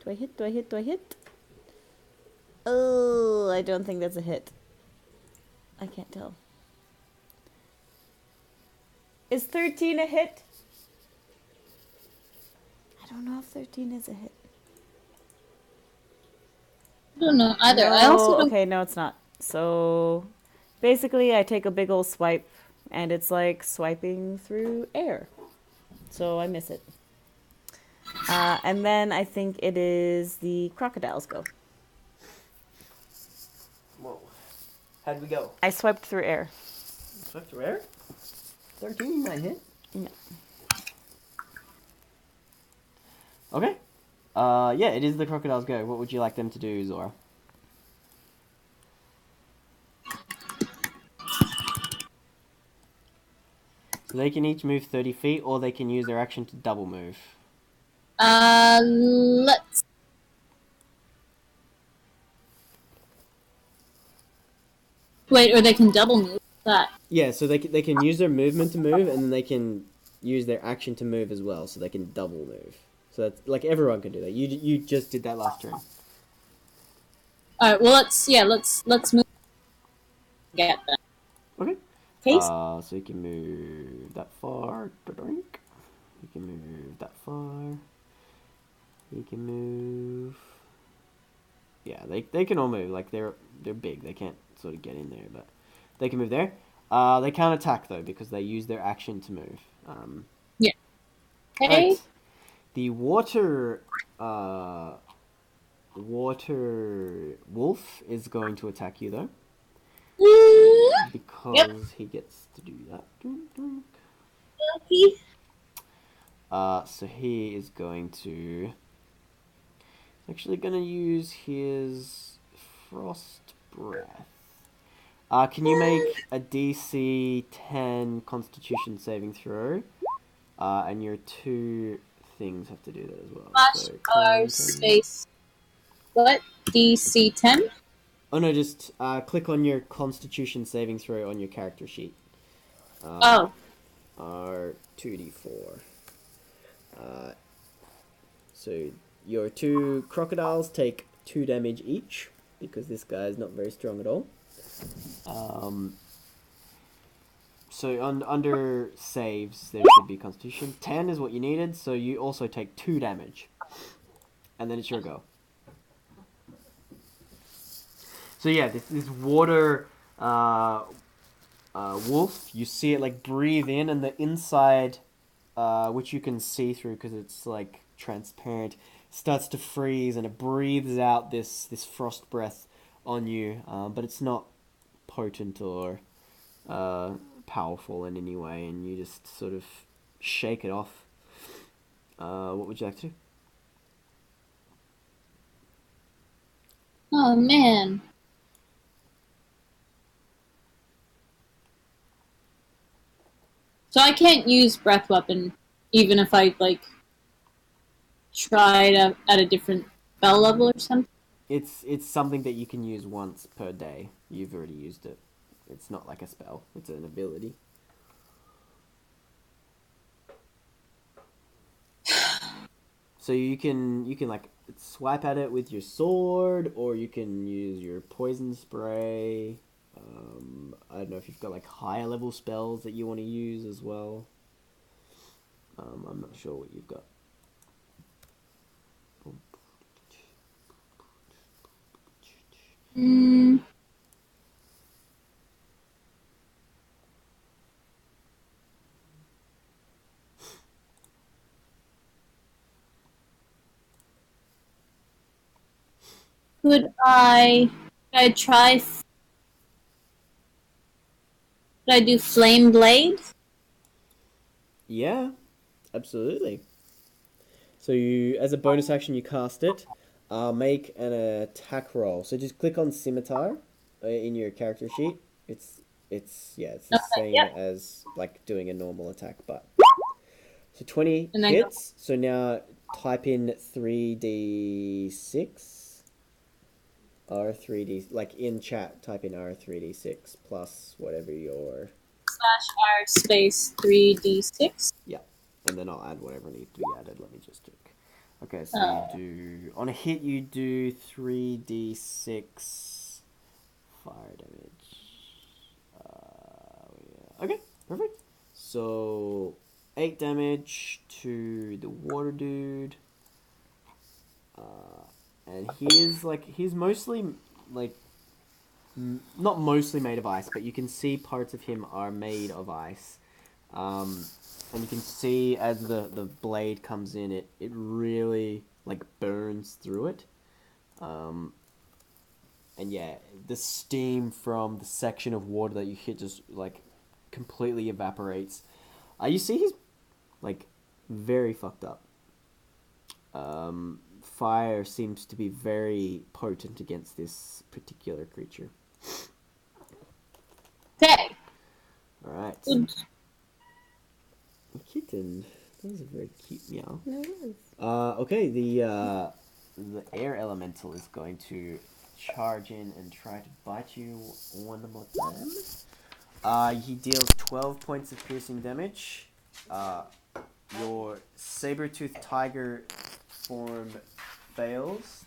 Do I hit? Do I hit? Do I hit? Oh, I don't think that's a hit. I can't tell. Is 13 a hit? I don't know if 13 is a hit. I don't know either. No, I also don't. okay, no, it's not. So basically, I take a big old swipe, and it's like swiping through air. So I miss it. And then I think it is the crocodile's go. Whoa. How'd we go? I swiped through air. Swift rare? 13 might hit. No. Okay. Yeah, it is the crocodile's go. What would you like them to do, Zora? So they can each move 30 feet, or they can use their action to double move. Let's. Wait, or they can double move. That. Yeah, so they can use their movement to move, and then they can use their action to move as well, so they can double move. So that's like everyone can do that. You just did that last turn. All right. Well, let's move. Get that. Okay. Case. So you can move that far. Ba-doink. You can move that far. You can move. Yeah, they can all move. Like they're big. They can't sort of get in there, but they can move there. They can't attack though because they use their action to move. Yeah. Hey. Right. The water wolf is going to attack you though because he gets to do that. Lucky. So he is going to actually going to use his frost breath. Can you make a DC 10 Constitution saving throw? And your 2 things have to do that as well. Slash R space. What? DC 10? Oh no, just click on your Constitution saving throw on your character sheet. Oh. R2d4. So your 2 crocodiles take 2 damage each because this guy is not very strong at all. So under saves there should be Constitution. 10 is what you needed, so you also take 2 damage, and then it's your go. So yeah, this water wolf, you see it like breathe in, and the inside, which you can see through because it's like transparent, starts to freeze, and it breathes out this frost breath on you. But it's not potent or powerful in any way, and you just sort of shake it off. What would you like to do? Oh man. So I can't use breath weapon even if I like tried at a different spell level or something. It's something that you can use once per day. You've already used it. It's not like a spell. It's an ability. So you can like swipe at it with your sword, or you can use your poison spray. I don't know if you've got like higher level spells that you want to use as well. I'm not sure what you've got. Could I I try. Should I do flame blade? Yeah, absolutely. So you, as a bonus action, you cast it. Make an attack roll. So just click on scimitar in your character sheet. It's the Okay. same Yep. as like doing a normal attack, but so 20 And then go. hits. So now type in 3d6 R3d, like in chat, type in R3d6 plus whatever your, /r space 3d6. yeah, and then I'll add whatever needs to be added. Let me just check. Okay, so Oh. you do, on a hit you do 3d6 fire damage. Yeah. Okay, perfect. So 8 damage to the water dude. And he's mostly like not mostly made of ice, but you can see parts of him are made of ice. And you can see as the blade comes in, it really like burns through it. And yeah, the steam from the section of water that you hit just like completely evaporates. You see he's like very fucked up. Fire seems to be very potent against this particular creature. Okay. Alright. Good. Kitten. That was a very cute meow. No, it is. Okay, the air elemental is going to charge in and try to bite you one more time. He deals 12 points of piercing damage. Your saber-toothed tiger form fails,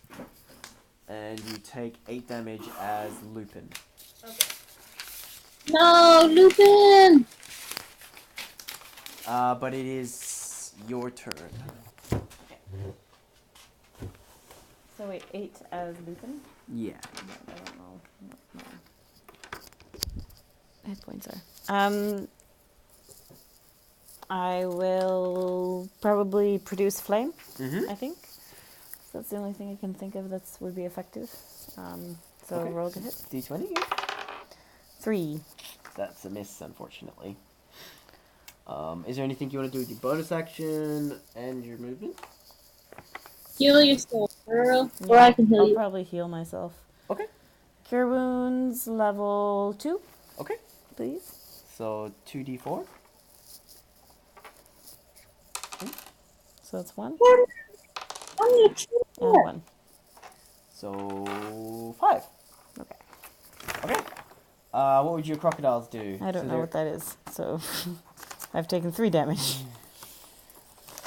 and you take 8 damage as Lupin. No, Lupin! But it is your turn. So wait, 8 as Lupin? Yeah. I don't know what my hit points are. I will probably produce flame, Mm-hmm. I think. So that's the only thing I can think of that would be effective. So Okay. roll a hit. D20, yeah. 3. That's a miss, unfortunately. Is there anything you want to do with your bonus action and your movement? Heal yourself, girl. Or I can heal I'll you. probably heal myself. Okay. Cure wounds level 2, Okay. please. So 2d4. So that's 1 I'm gonna kill and her. 1. So 5. Okay. Okay. What would your crocodiles do? I don't know what that is. So I've taken 3 damage.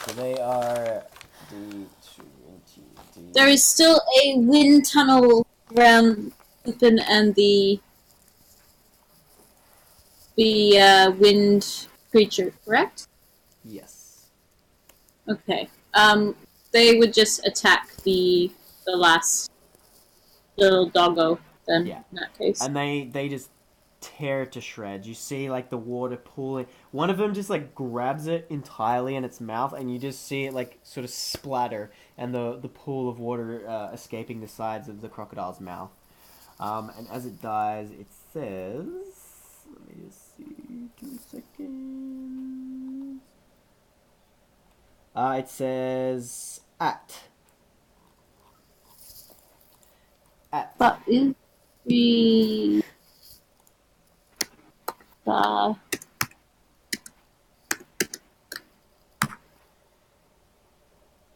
So they are D20. There is still a wind tunnel around Lupin and the wind creature, correct? Yes. Okay. They would just attack the last little doggo then, Yeah. in that case. And they just tear it to shreds. You see like the water pooling. One of them just like grabs it entirely in its mouth, and you just see it like sort of splatter, and the pool of water escaping the sides of the crocodile's mouth. And as it dies, it says, let me just see, 2 seconds. It says at. But is the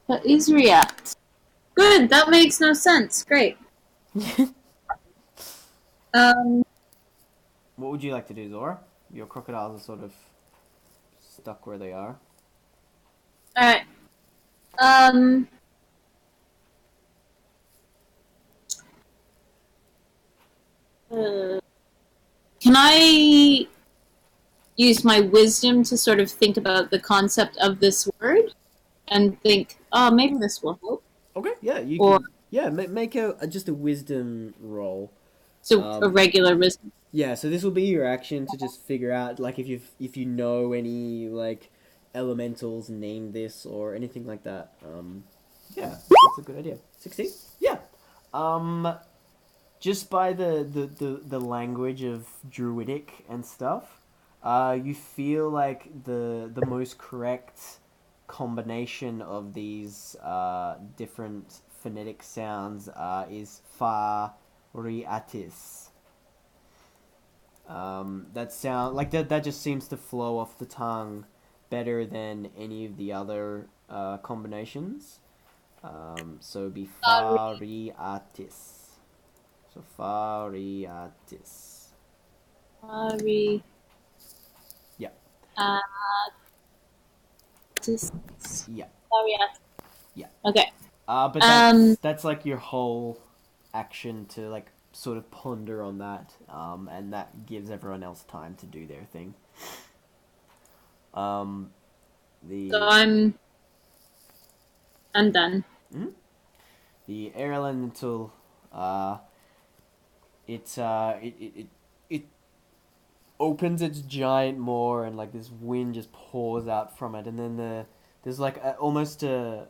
that is react. Good, that makes no sense. Great. What would you like to do, Zora? Your crocodiles are sort of stuck where they are. Alright. Can I use my wisdom to sort of think about the concept of this word and think, oh, maybe this will help? Okay, yeah, you Or- can. Yeah, make just a wisdom roll. So a regular wisdom. Yeah, so this will be your action to just figure out like if you know any like elementals name this or anything like that. Yeah, that's a good idea. 16? Yeah. just by the language of druidic and stuff, you feel like the most correct combination of these different phonetic sounds is fa ri atis. That sound like that just seems to flow off the tongue better than any of the other combinations. So it'd be fa ri atis. So fa ri atis. Sorry. Yeah. Just Yeah. sorry. Yeah. Okay. But that's like your whole action to like sort of ponder on that, and that gives everyone else time to do their thing. So I'm done. The air elemental, it opens its giant maw and like this wind just pours out from it, and then there's like almost a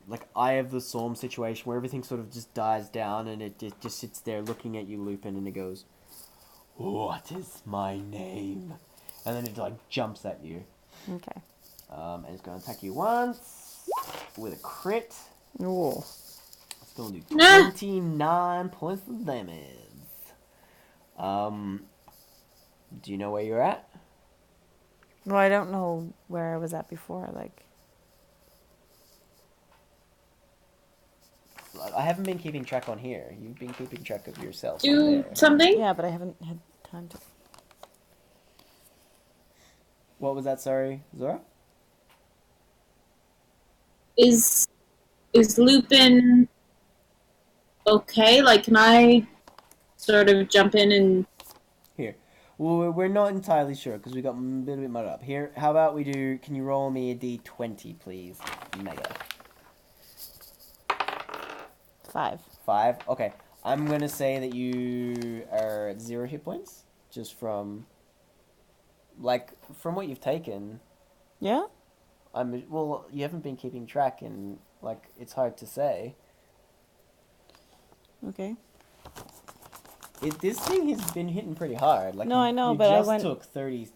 like Eye of the Storm situation where everything sort of just dies down and it just sits there looking at you, Lupin, and it goes, "What is my name?" And then it like jumps at you. Okay. And it's going to attack you once with a crit. Ooh. It's going to do 29 points of damage. Do you know where you're at? Well, I don't know where I was at before. Like, I haven't been keeping track on here. You've been keeping track of yourself. Do something. yeah, but I haven't had time to. What was that? Sorry, Zora? Is Lupin okay? Like, can I sort of jump in and Here. Well, we're not entirely sure because we got a little bit muddled up. Here, how about we do... Can you roll me a d20, please? Mega. 5. 5? Okay. I'm going to say that you are at 0 hit points. Just from... Like, from what you've taken... Yeah? Well, you haven't been keeping track and, like, it's hard to say. Okay. This thing has been hitting pretty hard. Like, No, I know, but you I just went- took 30...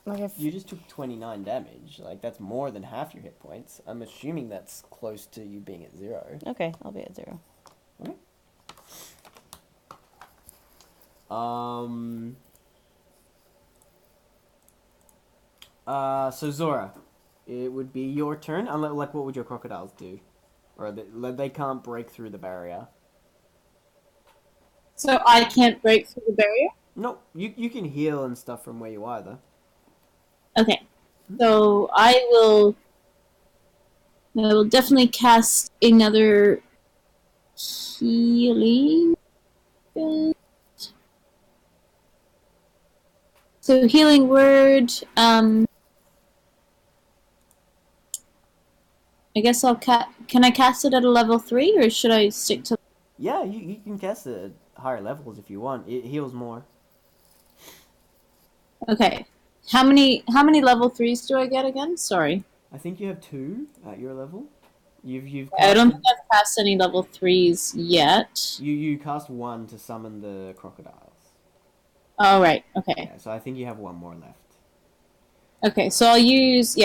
Like You just took 29 damage. Like, that's more than half your hit points. I'm assuming that's close to you being at 0. Okay, I'll be at 0. Okay. So Zora, it would be your turn. Like, what would your crocodiles do? Or they can't break through the barrier. so I can't break through the barrier? No, you can heal and stuff from where you are, though. Okay. So I will definitely cast another healing. So healing word. I guess Can I cast it at a level 3, or should I stick to? Yeah, you can cast it at higher levels if you want. It heals more. Okay. How many level 3s do I get again? Sorry. I think you have 2 at your level. You've I don't casted, think I've cast any level 3s yet. you cast 1 to summon the crocodiles. Oh, right. Okay. Yeah, so I think you have 1 more left. Okay, so I'll use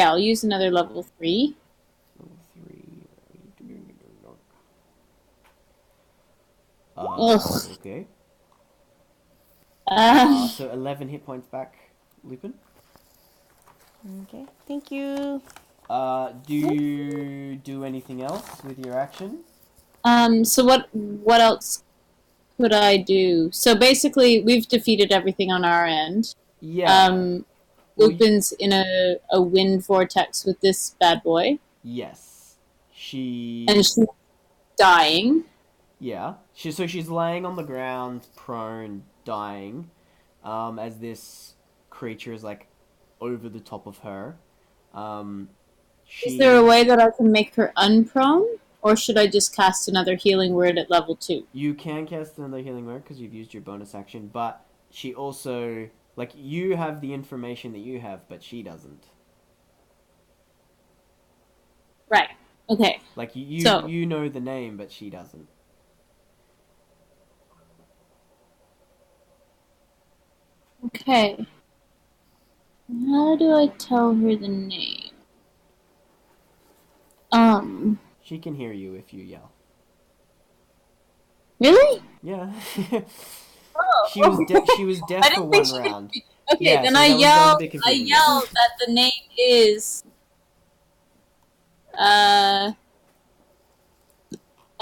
another level 3. Level 3. Ugh. Okay. Uh, So 11 hit points back, Lupin. Okay. Thank you. Do you do anything else with your action? so what else could I do? So basically, we've defeated everything on our end. Yeah. Well, Lupin's in a wind vortex with this bad boy, yes. and she's dying. Yeah. So she's laying on the ground, prone, dying, as this creature is like over the top of her. Is there a way that I can make her unprone, or should I just cast another healing word at level 2? You can cast another healing word because you've used your bonus action, but she also, like, you have the information that you have, but she doesn't. Right. Okay. Like, you So- you know the name, but she doesn't. Okay. How do I tell her the name? She can hear you if you yell. Really? Yeah. Oh. She was deaf I for didn't think one she could. round. Okay, Yeah, then so I that was a yelled. bit I confusing, yelled that the name is. I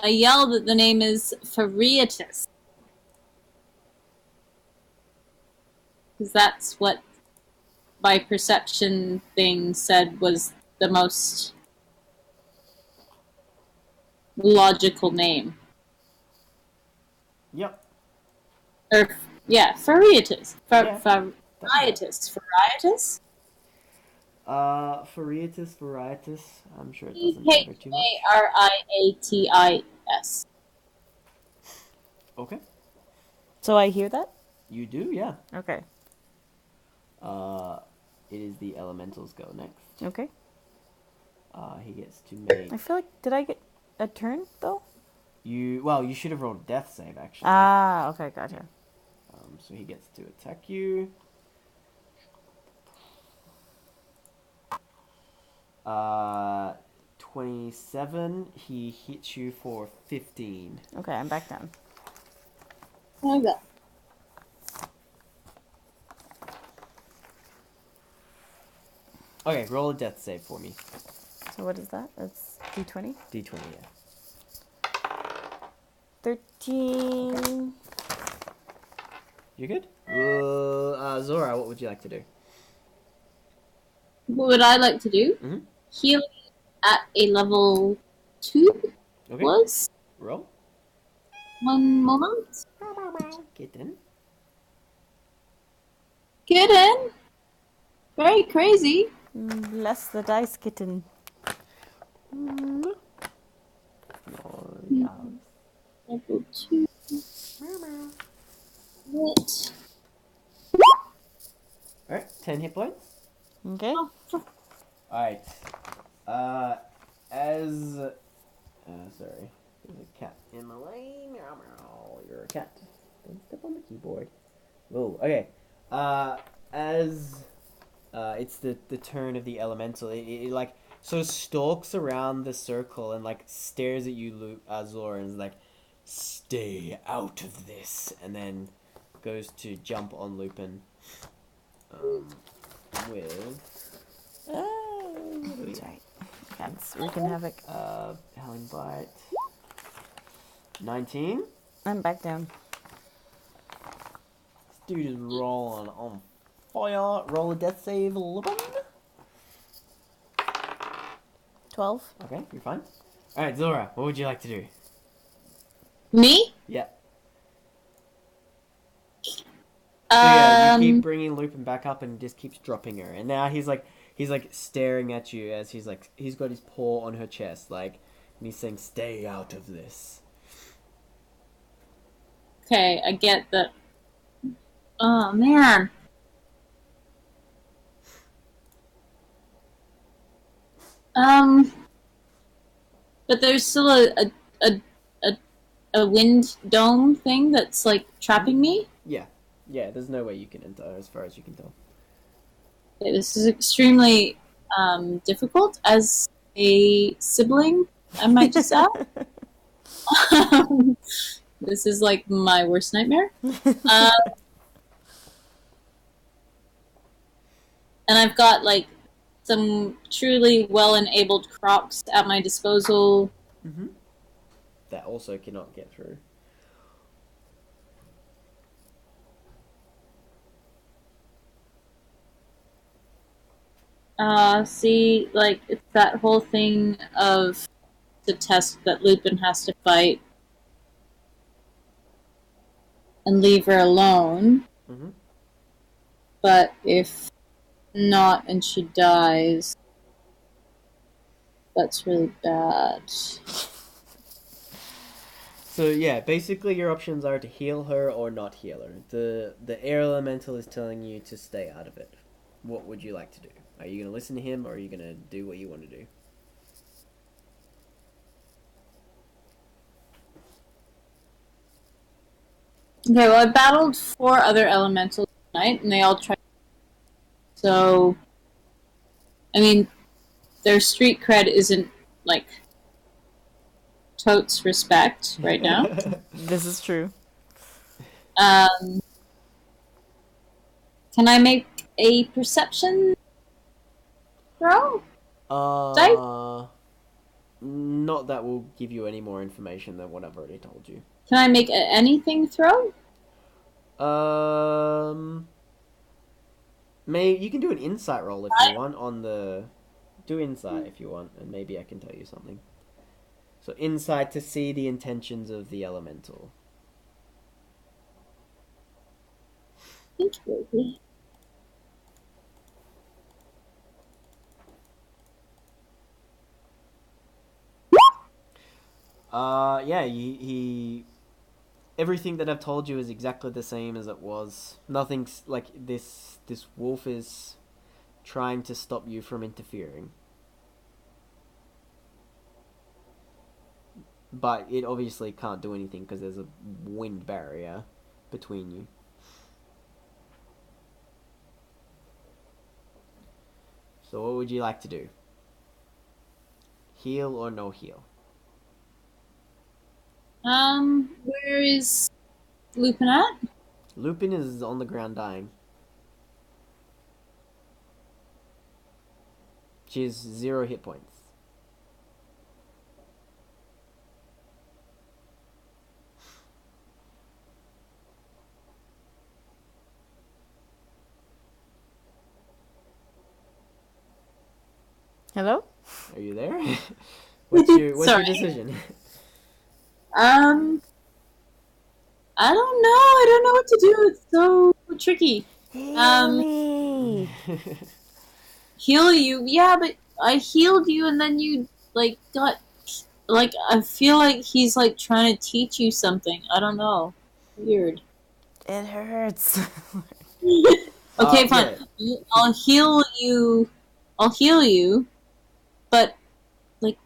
yelled that the name is Farietus. Because that's what my perception thing said was the most logical name. Yep. Or, yeah, Farietus. Yeah. Farietus. Farietus? Varietis. I'm sure it doesn't matter too much. Pariatis. Okay. So I hear that? You do, yeah. Okay. It is the elementals go next. Okay. He gets to make. I feel like, did I get a turn, though? You should have rolled a death save, actually. Ah, okay, gotcha. So he gets to attack you. 27. He hits you for 15. Okay, I'm back down. Oh my god. Okay, roll a death save for me. So what is that? That's D20? D20, yeah. 13. You good? Zora, what would you like to do? What would I like to do? Mm-hmm. Healing at a level 2 Okay. was Roll. 1 moment. Get in. Get in. Very crazy. Bless the dice, kitten. Level 2. What? Alright, 10 hit points. Okay. Alright. Sorry. There's a cat in my lane. You're a cat. Don't step on the keyboard. Whoa, okay. It's the turn of the elemental. It like sort of stalks around the circle and like stares at you, Zora, and is like, "Stay out of this," and then goes to jump on Lupin. With That's right. Cats wreaking havoc. Howling Bite. 19. I'm back down. This dude is rolling on fire. Roll a death save, Lupin. 12. Okay, you're fine. Alright, Zora, what would you like to do? Me? Yeah. So yeah, you keep bringing Lupin back up and he just keeps dropping her. And now he's like staring at you as he's got his paw on her chest, like, and he's saying, "Stay out of this." Okay, I get that. Oh man. But there's still a wind dome thing that's like trapping me. Yeah, there's no way you can enter as far as you can tell. Okay, this is extremely difficult as a sibling, I might just add. This is like my worst nightmare. And I've got like some truly well-enabled crocs at my disposal. Mm-hmm. That also cannot get through. See, like, it's that whole thing of the test that Lupin has to fight and leave her alone. Mm-hmm. But if not and she dies, that's really bad. So yeah, basically your options are to heal her or not heal her. The air elemental is telling you to stay out of it. What would you like to do? Are you going to listen to him, or are you going to do what you want to do? Okay, well, I battled 4 other elementals tonight. right? And they all try. So, I mean, their street cred isn't like totes respect right now. This is true. Can I make a perception throw? Not that will give you any more information than what I've already told you. Can I make anything throw? You can do an insight roll if you want on the. Do insight if you want, and maybe I can tell you something. So insight to see the intentions of the elemental. Thank you, baby. Yeah, he everything that I've told you is exactly the same as it was. Nothing's like this wolf is trying to stop you from interfering. But it obviously can't do anything because there's a wind barrier between you. So what would you like to do? Heal or no heal? Where is Lupin at? Lupin is on the ground dying. She has 0 hit points. Hello? Are you there? What's your Sorry. decision? I don't know. I don't know what to do. It's so tricky. Heal me. Heal you? Yeah, but I healed you, and then you got I feel like he's trying to teach you something. I don't know. Weird. It hurts. Okay, fine. Yeah. I'll heal you. I'll heal you. But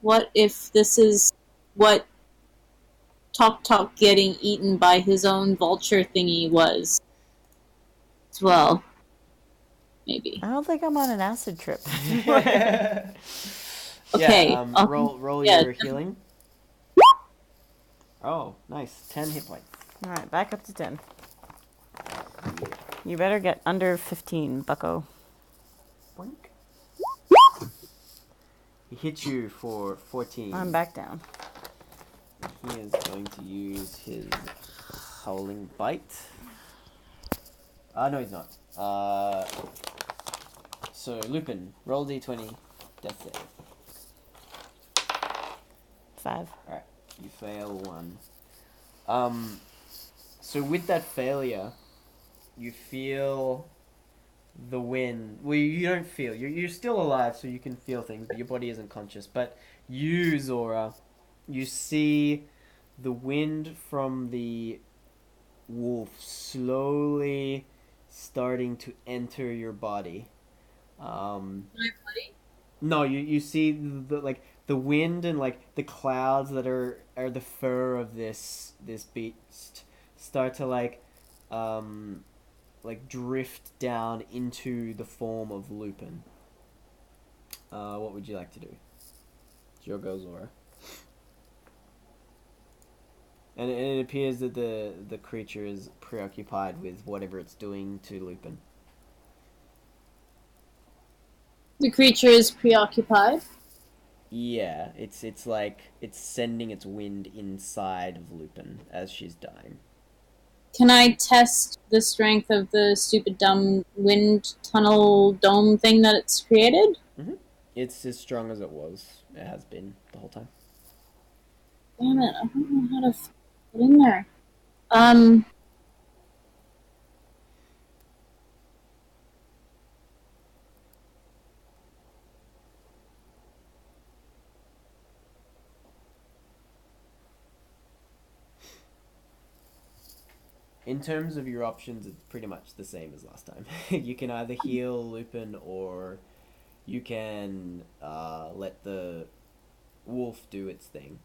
what if this is what Tok getting eaten by his own vulture thingy was? As well. Maybe. I don't think I'm on an acid trip. Okay. Yeah, roll your healing. Oh, nice. 10 hit points. Alright, back up to 10. You better get under 15, bucko. Boink. He hit you for 14. I'm back down. He is going to use his howling bite. No, he's not. So Lupin, roll d20, death save. 5. Alright, you fail 1. So with that failure, you feel the wind. Well, you don't feel. You're still alive, so you can feel things, but your body isn't conscious. But you, Zora, you see the wind from the wolf slowly starting to enter your body. My body? No, you see the wind and the clouds that are the fur of this beast start to drift down into the form of Lupin. What would you like to do? It's your go, Zora. And it appears that the creature is preoccupied with whatever it's doing to Lupin. The creature is preoccupied. Yeah, it's sending its wind inside of Lupin as she's dying. Can I test the strength of the stupid dumb wind tunnel dome thing that it's created? Mm-hmm. It's as strong as it was. It has been the whole time. Damn it, I don't know how to get in there. In terms of your options, it's pretty much the same as last time. You can either heal Lupin or you can let the wolf do its thing.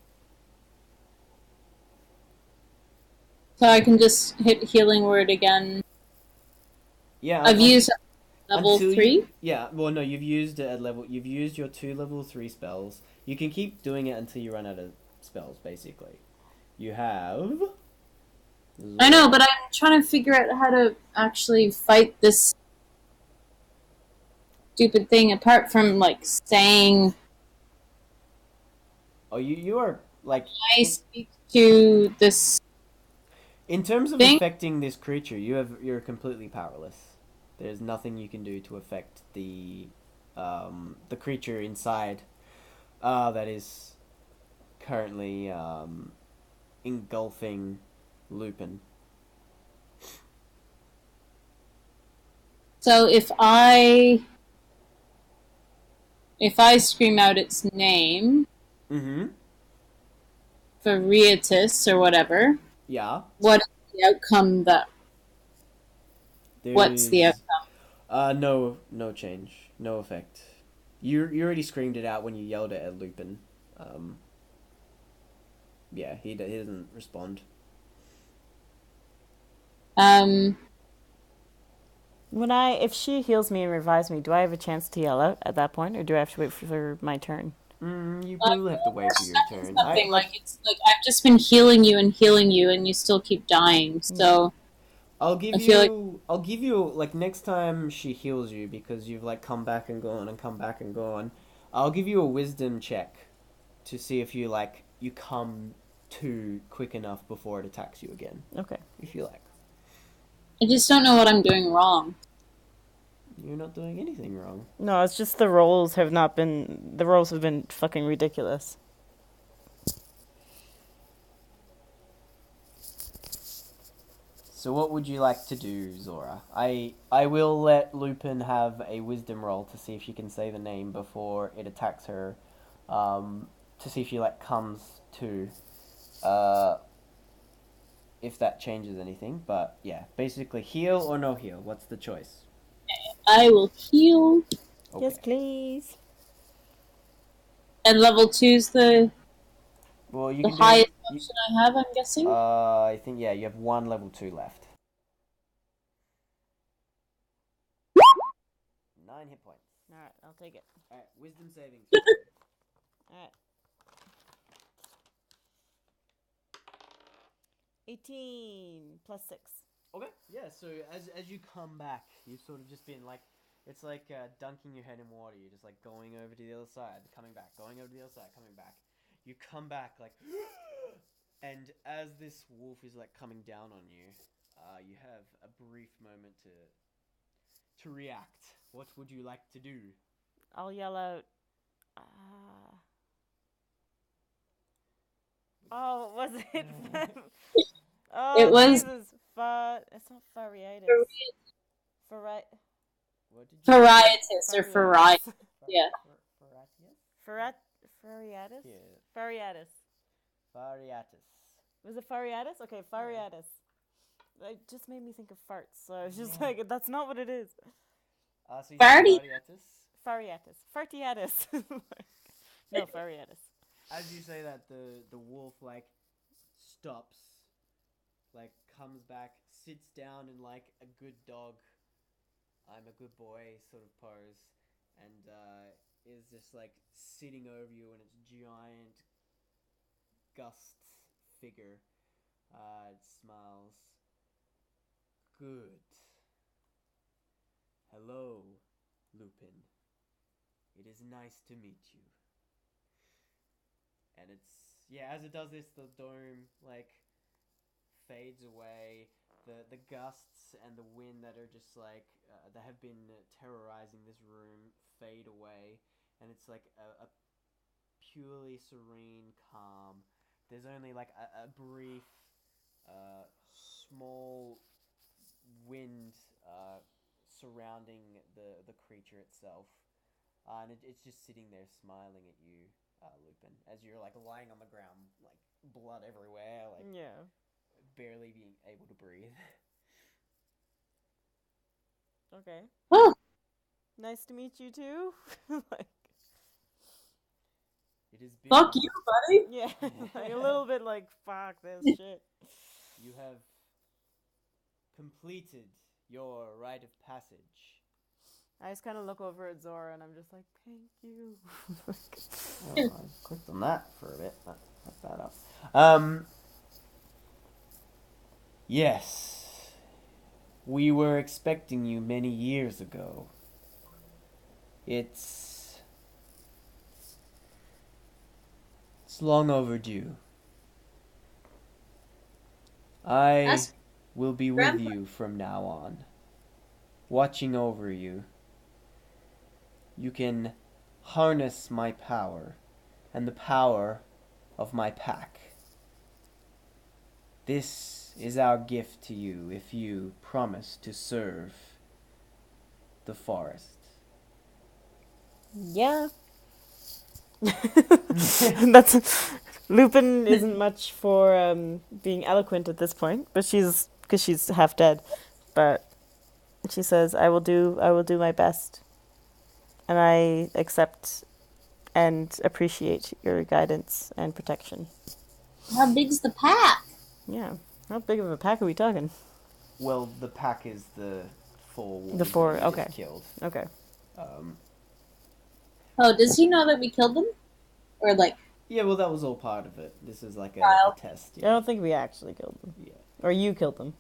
So I can just hit healing word again. Yeah, I've used level until 3. Yeah, well, no, you've used it at level. You've used your 2 level 3 spells. You can keep doing it until you run out of spells. Basically, you have. I know, but I'm trying to figure out how to actually fight this stupid thing apart from like saying Oh, you are like I speak to this in terms of thing. affecting this creature, you're completely powerless. There's nothing you can do to affect the creature inside, that is currently engulfing Lupin. So if I scream out its name, Mm-hmm. Varietis or whatever, Yeah. what is the outcome that what's the There's outcome? no change, no effect. You already screamed it out when you yelled it at Lupin. Yeah, he doesn't respond. If she heals me and revives me, do I have a chance to yell out at that point, or do I have to wait for my turn? You probably have to wait for your turn. Nothing. It's like I've just been healing you, and you still keep dying. So I'll give I feel like I'll give you like next time she heals you because you've like come back and gone and come back and gone. I'll give you a wisdom check to see if you come to quick enough before it attacks you again. Okay. If you like. I just don't know what I'm doing wrong. You're not doing anything wrong. No, it's just the rolls have been fucking ridiculous. So what would you like to do, Zora? I will let Lupin have a wisdom roll to see if she can say the name before it attacks her. To see if she comes to. If that changes anything, but yeah, basically heal or no heal. What's the choice? I will heal. Okay. Yes, please. And level 2's the Well, you the can highest do. option I have. I'm guessing. I think yeah, you have one level 2 left. 9 hit points. All right, I'll take it. All right, wisdom savings. All right. 18 plus 6. Okay. Yeah. So as you come back, you've sort of just been it's like dunking your head in water. You're just going over to the other side, coming back, going over to the other side, coming back. You come back and as this wolf is coming down on you, you have a brief moment to react. What would you like to do? I'll yell out. Oh, was it? Oh, It was Jesus. It's not Fariatus. What did you Varietis or Fariatis. Yeah. Fariatus? Yeah. Fariatus. Variatus. Was it Fariatus? Okay, Fariatus. It just made me think of farts, so I was just like, that's not what it is. So you said Variatus? Fariatus. Fartiatus. No, Fariatus. As you say that, the wolf stops, comes back, sits down in a good dog, I'm a good boy sort of pose, and is just sitting over you in its giant gust figure. It smiles. Good. Hello, Lupin. It is nice to meet you. And as it does this, the dome fades away. The gusts and the wind that are just that have been terrorizing this room fade away, and it's a purely serene calm. There's only a brief small wind surrounding the creature itself, and it's just sitting there smiling at you, Lupin, as you're lying on the ground, blood everywhere, Yeah. barely being able to breathe. Okay. Oh. Nice to meet you too. It has been. Fuck you, buddy. Yeah, a little bit fuck this shit. You have completed your rite of passage. I just kind of look over at Zora and I'm just like, thank you. Oh, I clicked on that for a bit. That up. Yes. We were expecting you many years ago. It's long overdue. I Ask will be with Grandpa. you from now on, watching over you. You can harness my power and the power of my pack. This is our gift to you if you promise to serve the forest. Yeah. That's Lupin isn't much for being eloquent at this point, but because she's half dead. But she says, I will do my best. And I accept and appreciate your guidance and protection. How big's the pack? Yeah. How big of a pack are we talking? Well, the pack is the four wolves The four, that you okay. just killed. Okay. Oh, does he know that we killed them? Or like, Yeah, well, that was all part of it. This is like a Trial. test. I Yeah. don't think we actually killed them. Yeah. Or you killed them.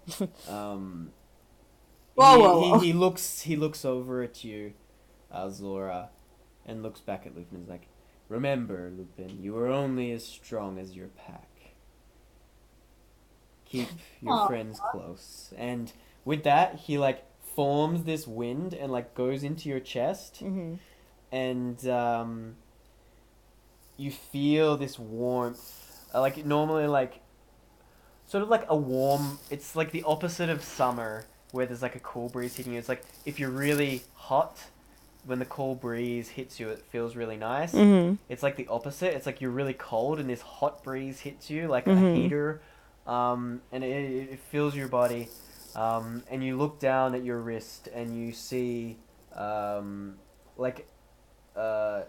Whoa. He looks over at you, Zora, and looks back at Lupin and is like, remember, Lupin, you are only as strong as your pack. Keep your Aw. friends close. And with that, he like forms this wind and like goes into your chest, Mm-hmm. and you feel this warmth. Like normally, like sort of like a warm. It's like the opposite of summer, where there's like a cool breeze hitting you. It's like if you're really hot, when the cool breeze hits you, it feels really nice. Mm-hmm. It's like the opposite. It's like you're really cold, and this hot breeze hits you like a Mhm. heater, and it fills your body. And you look down at your wrist, and you see, like, not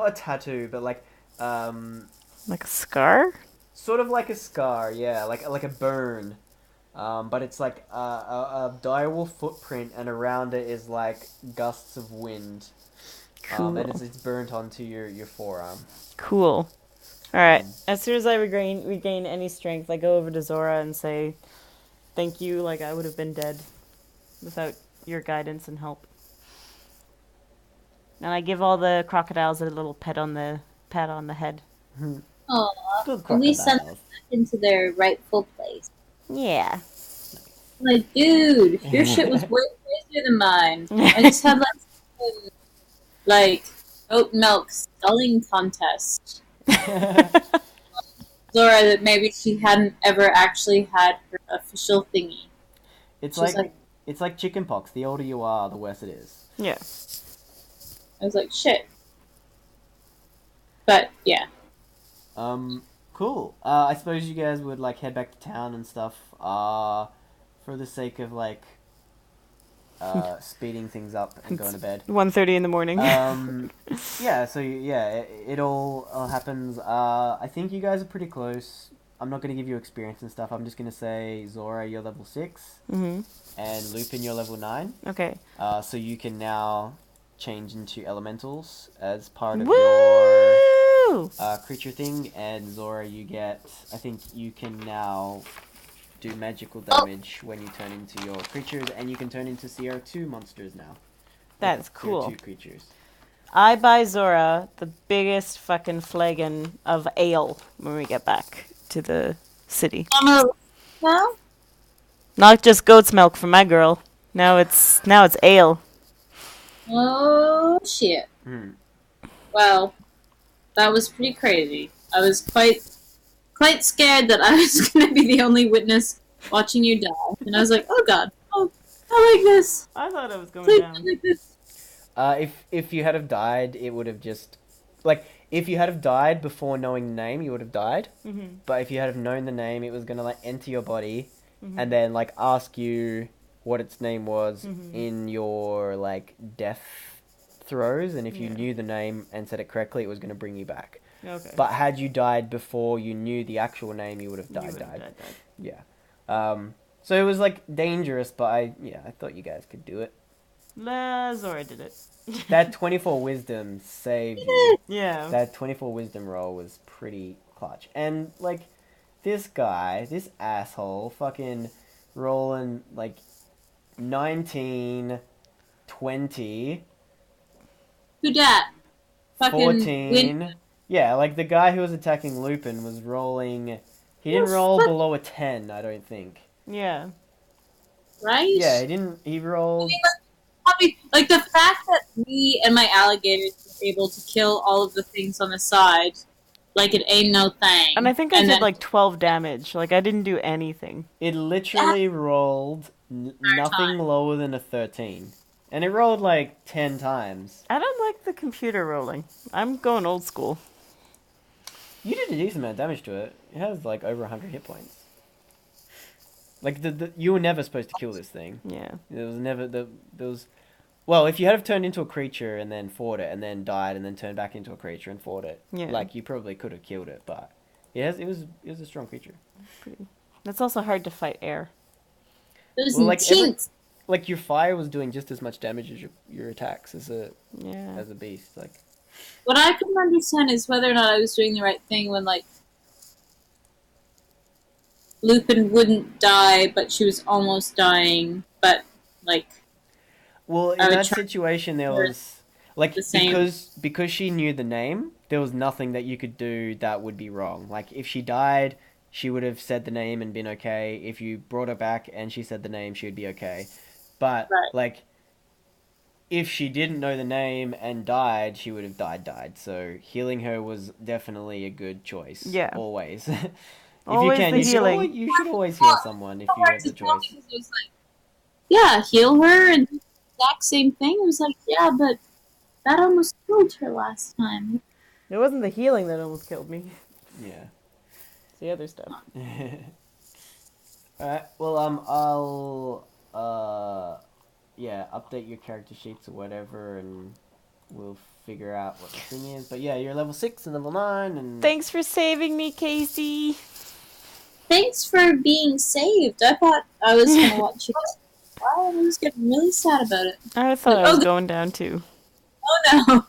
a tattoo, but like, Like a scar? sort of like a scar, yeah, like a burn. But it's like a direwolf footprint, and around it is like gusts of wind. Cool. And it's burnt onto your forearm. Cool. Alright. As soon as I regain any strength, I go over to Zora and say, thank you, like I would have been dead without your guidance and help. And I give all the crocodiles a little pat on the head. Aw, Good and we send them crocodiles. back into their rightful place. Yeah. Like, dude, your shit was way crazier than mine. I just had like oat milk sculling contest. Zora, that maybe she hadn't ever actually had her official thingy. It's She's like it's like chicken pox. The older you are, the worse it is. Yeah. I was like, shit. But yeah, Cool. I suppose you guys would like head back to town and stuff. For the sake of like, speeding things up and going to bed. 1:30 in the morning. Yeah. So yeah, it all happens. I think you guys are pretty close. I'm not gonna give you experience and stuff. I'm just gonna say Zora, you're level 6, Mm-hmm. and Lupin, you're level 9. Okay. So you can now change into elementals as part of Woo! your creature thing, and Zora, you get. I think you can now do magical damage when you turn into your creatures, and you can turn into CR2 monsters now. That's cool. CR2 creatures. I buy Zora the biggest fucking flagon of ale when we get back to the city. now Not just goat's milk for my girl. Now it's ale. oh shit. Hmm. Well, that was pretty crazy. I was quite scared that I was gonna be the only witness watching you die, and I was like, oh god, oh, I like this. I thought it was going Please, I down. like this. If you had have died, it would have just like if you had have died before knowing the name, you would have died. Mm-hmm. But if you had have known the name, it was gonna like enter your body, Mm-hmm. and then like ask you what its name was Mhm. in your like death throes, and if you Yeah. knew the name and said it correctly, it was gonna bring you back. Okay. But had you died before you knew the actual name, you would have You died. would've died. Yeah. So it was like dangerous, but I thought you guys could do it. Zora did it. That 24 wisdom saved you. Yeah. That 24 wisdom roll was pretty clutch. And like this guy, this asshole, fucking rolling like 19, 20, Who dat? Fucking 14. Yeah, like the guy who was attacking Lupin was rolling. He didn't roll below a 10, I don't think. Yeah. Right? Yeah, he didn't. He rolled. Like the fact that me and my alligators were able to kill all of the things on the side, like it ain't no thing. And I think I did like 12 damage. Like I didn't do anything. It literally rolled nothing lower than a 13. And it rolled like 10 times. I don't like the computer rolling. I'm going old school. You did a decent amount of damage to it. It has like over 100 hit points. Like you were never supposed to kill this thing. Yeah. There was never there was. Well, if you had have turned into a creature and then fought it and then died and then turned back into a creature and fought it, Yeah. like you probably could have killed it. But it was a strong creature. That's also hard to fight air. Those Well, like tinks. like your fire was doing just as much damage as your attacks as a Yeah. beast. Like What I couldn't understand is whether or not I was doing the right thing when, like, Lupin wouldn't die, but she was almost dying, but, like... Well, in I would that try situation, there was like the same. because she knew the name, there was nothing that you could do that would be wrong. Like if she died, she would have said the name and been okay. If you brought her back and she said the name, she would be okay. But Right. like if she didn't know the name and died, she would have died. So healing her was definitely a good choice. Yeah. Always. If Always you can, the healing. you should always heal someone if you have the choice. It was like, yeah, heal her and do the exact same thing. It was like, yeah, but that almost killed her last time. It wasn't the healing that almost killed me. Yeah. It's the other stuff. Alright, well, I'll, update your character sheets or whatever, and we'll figure out what the thing is. But yeah, you're level 6 and level 9, and... Thanks for saving me, Casey. Thanks for being saved. I thought I was going to watch you. I was getting really sad about it. I thought I was going down too. Oh no.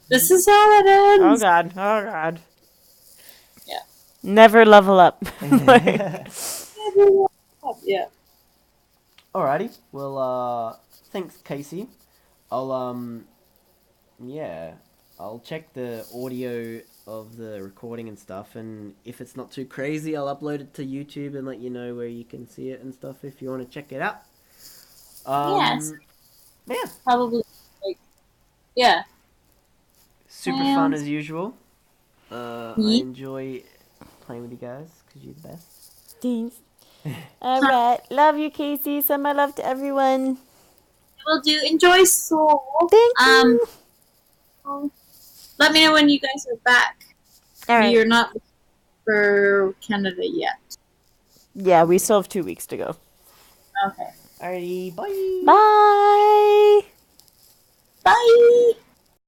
This is how it Oh ends. god. Oh god. Yeah. Never level up. Yeah. Alrighty, well, thanks, Casey. I'll check the audio of the recording and stuff, and if it's not too crazy, I'll upload it to YouTube and let you know where you can see it and stuff if you want to check it out. Yes. Yeah, Probably. Like, yeah. super fun as usual. I enjoy playing with you guys because you're the best. Thanks. Alright. Love you, Casey. Send my love to everyone. Will do. Enjoy Soul. Thank you. Let me know when you guys are back. Alright. You're not for Canada yet. Yeah, we still have 2 weeks to go. Okay. Alrighty, bye! Bye!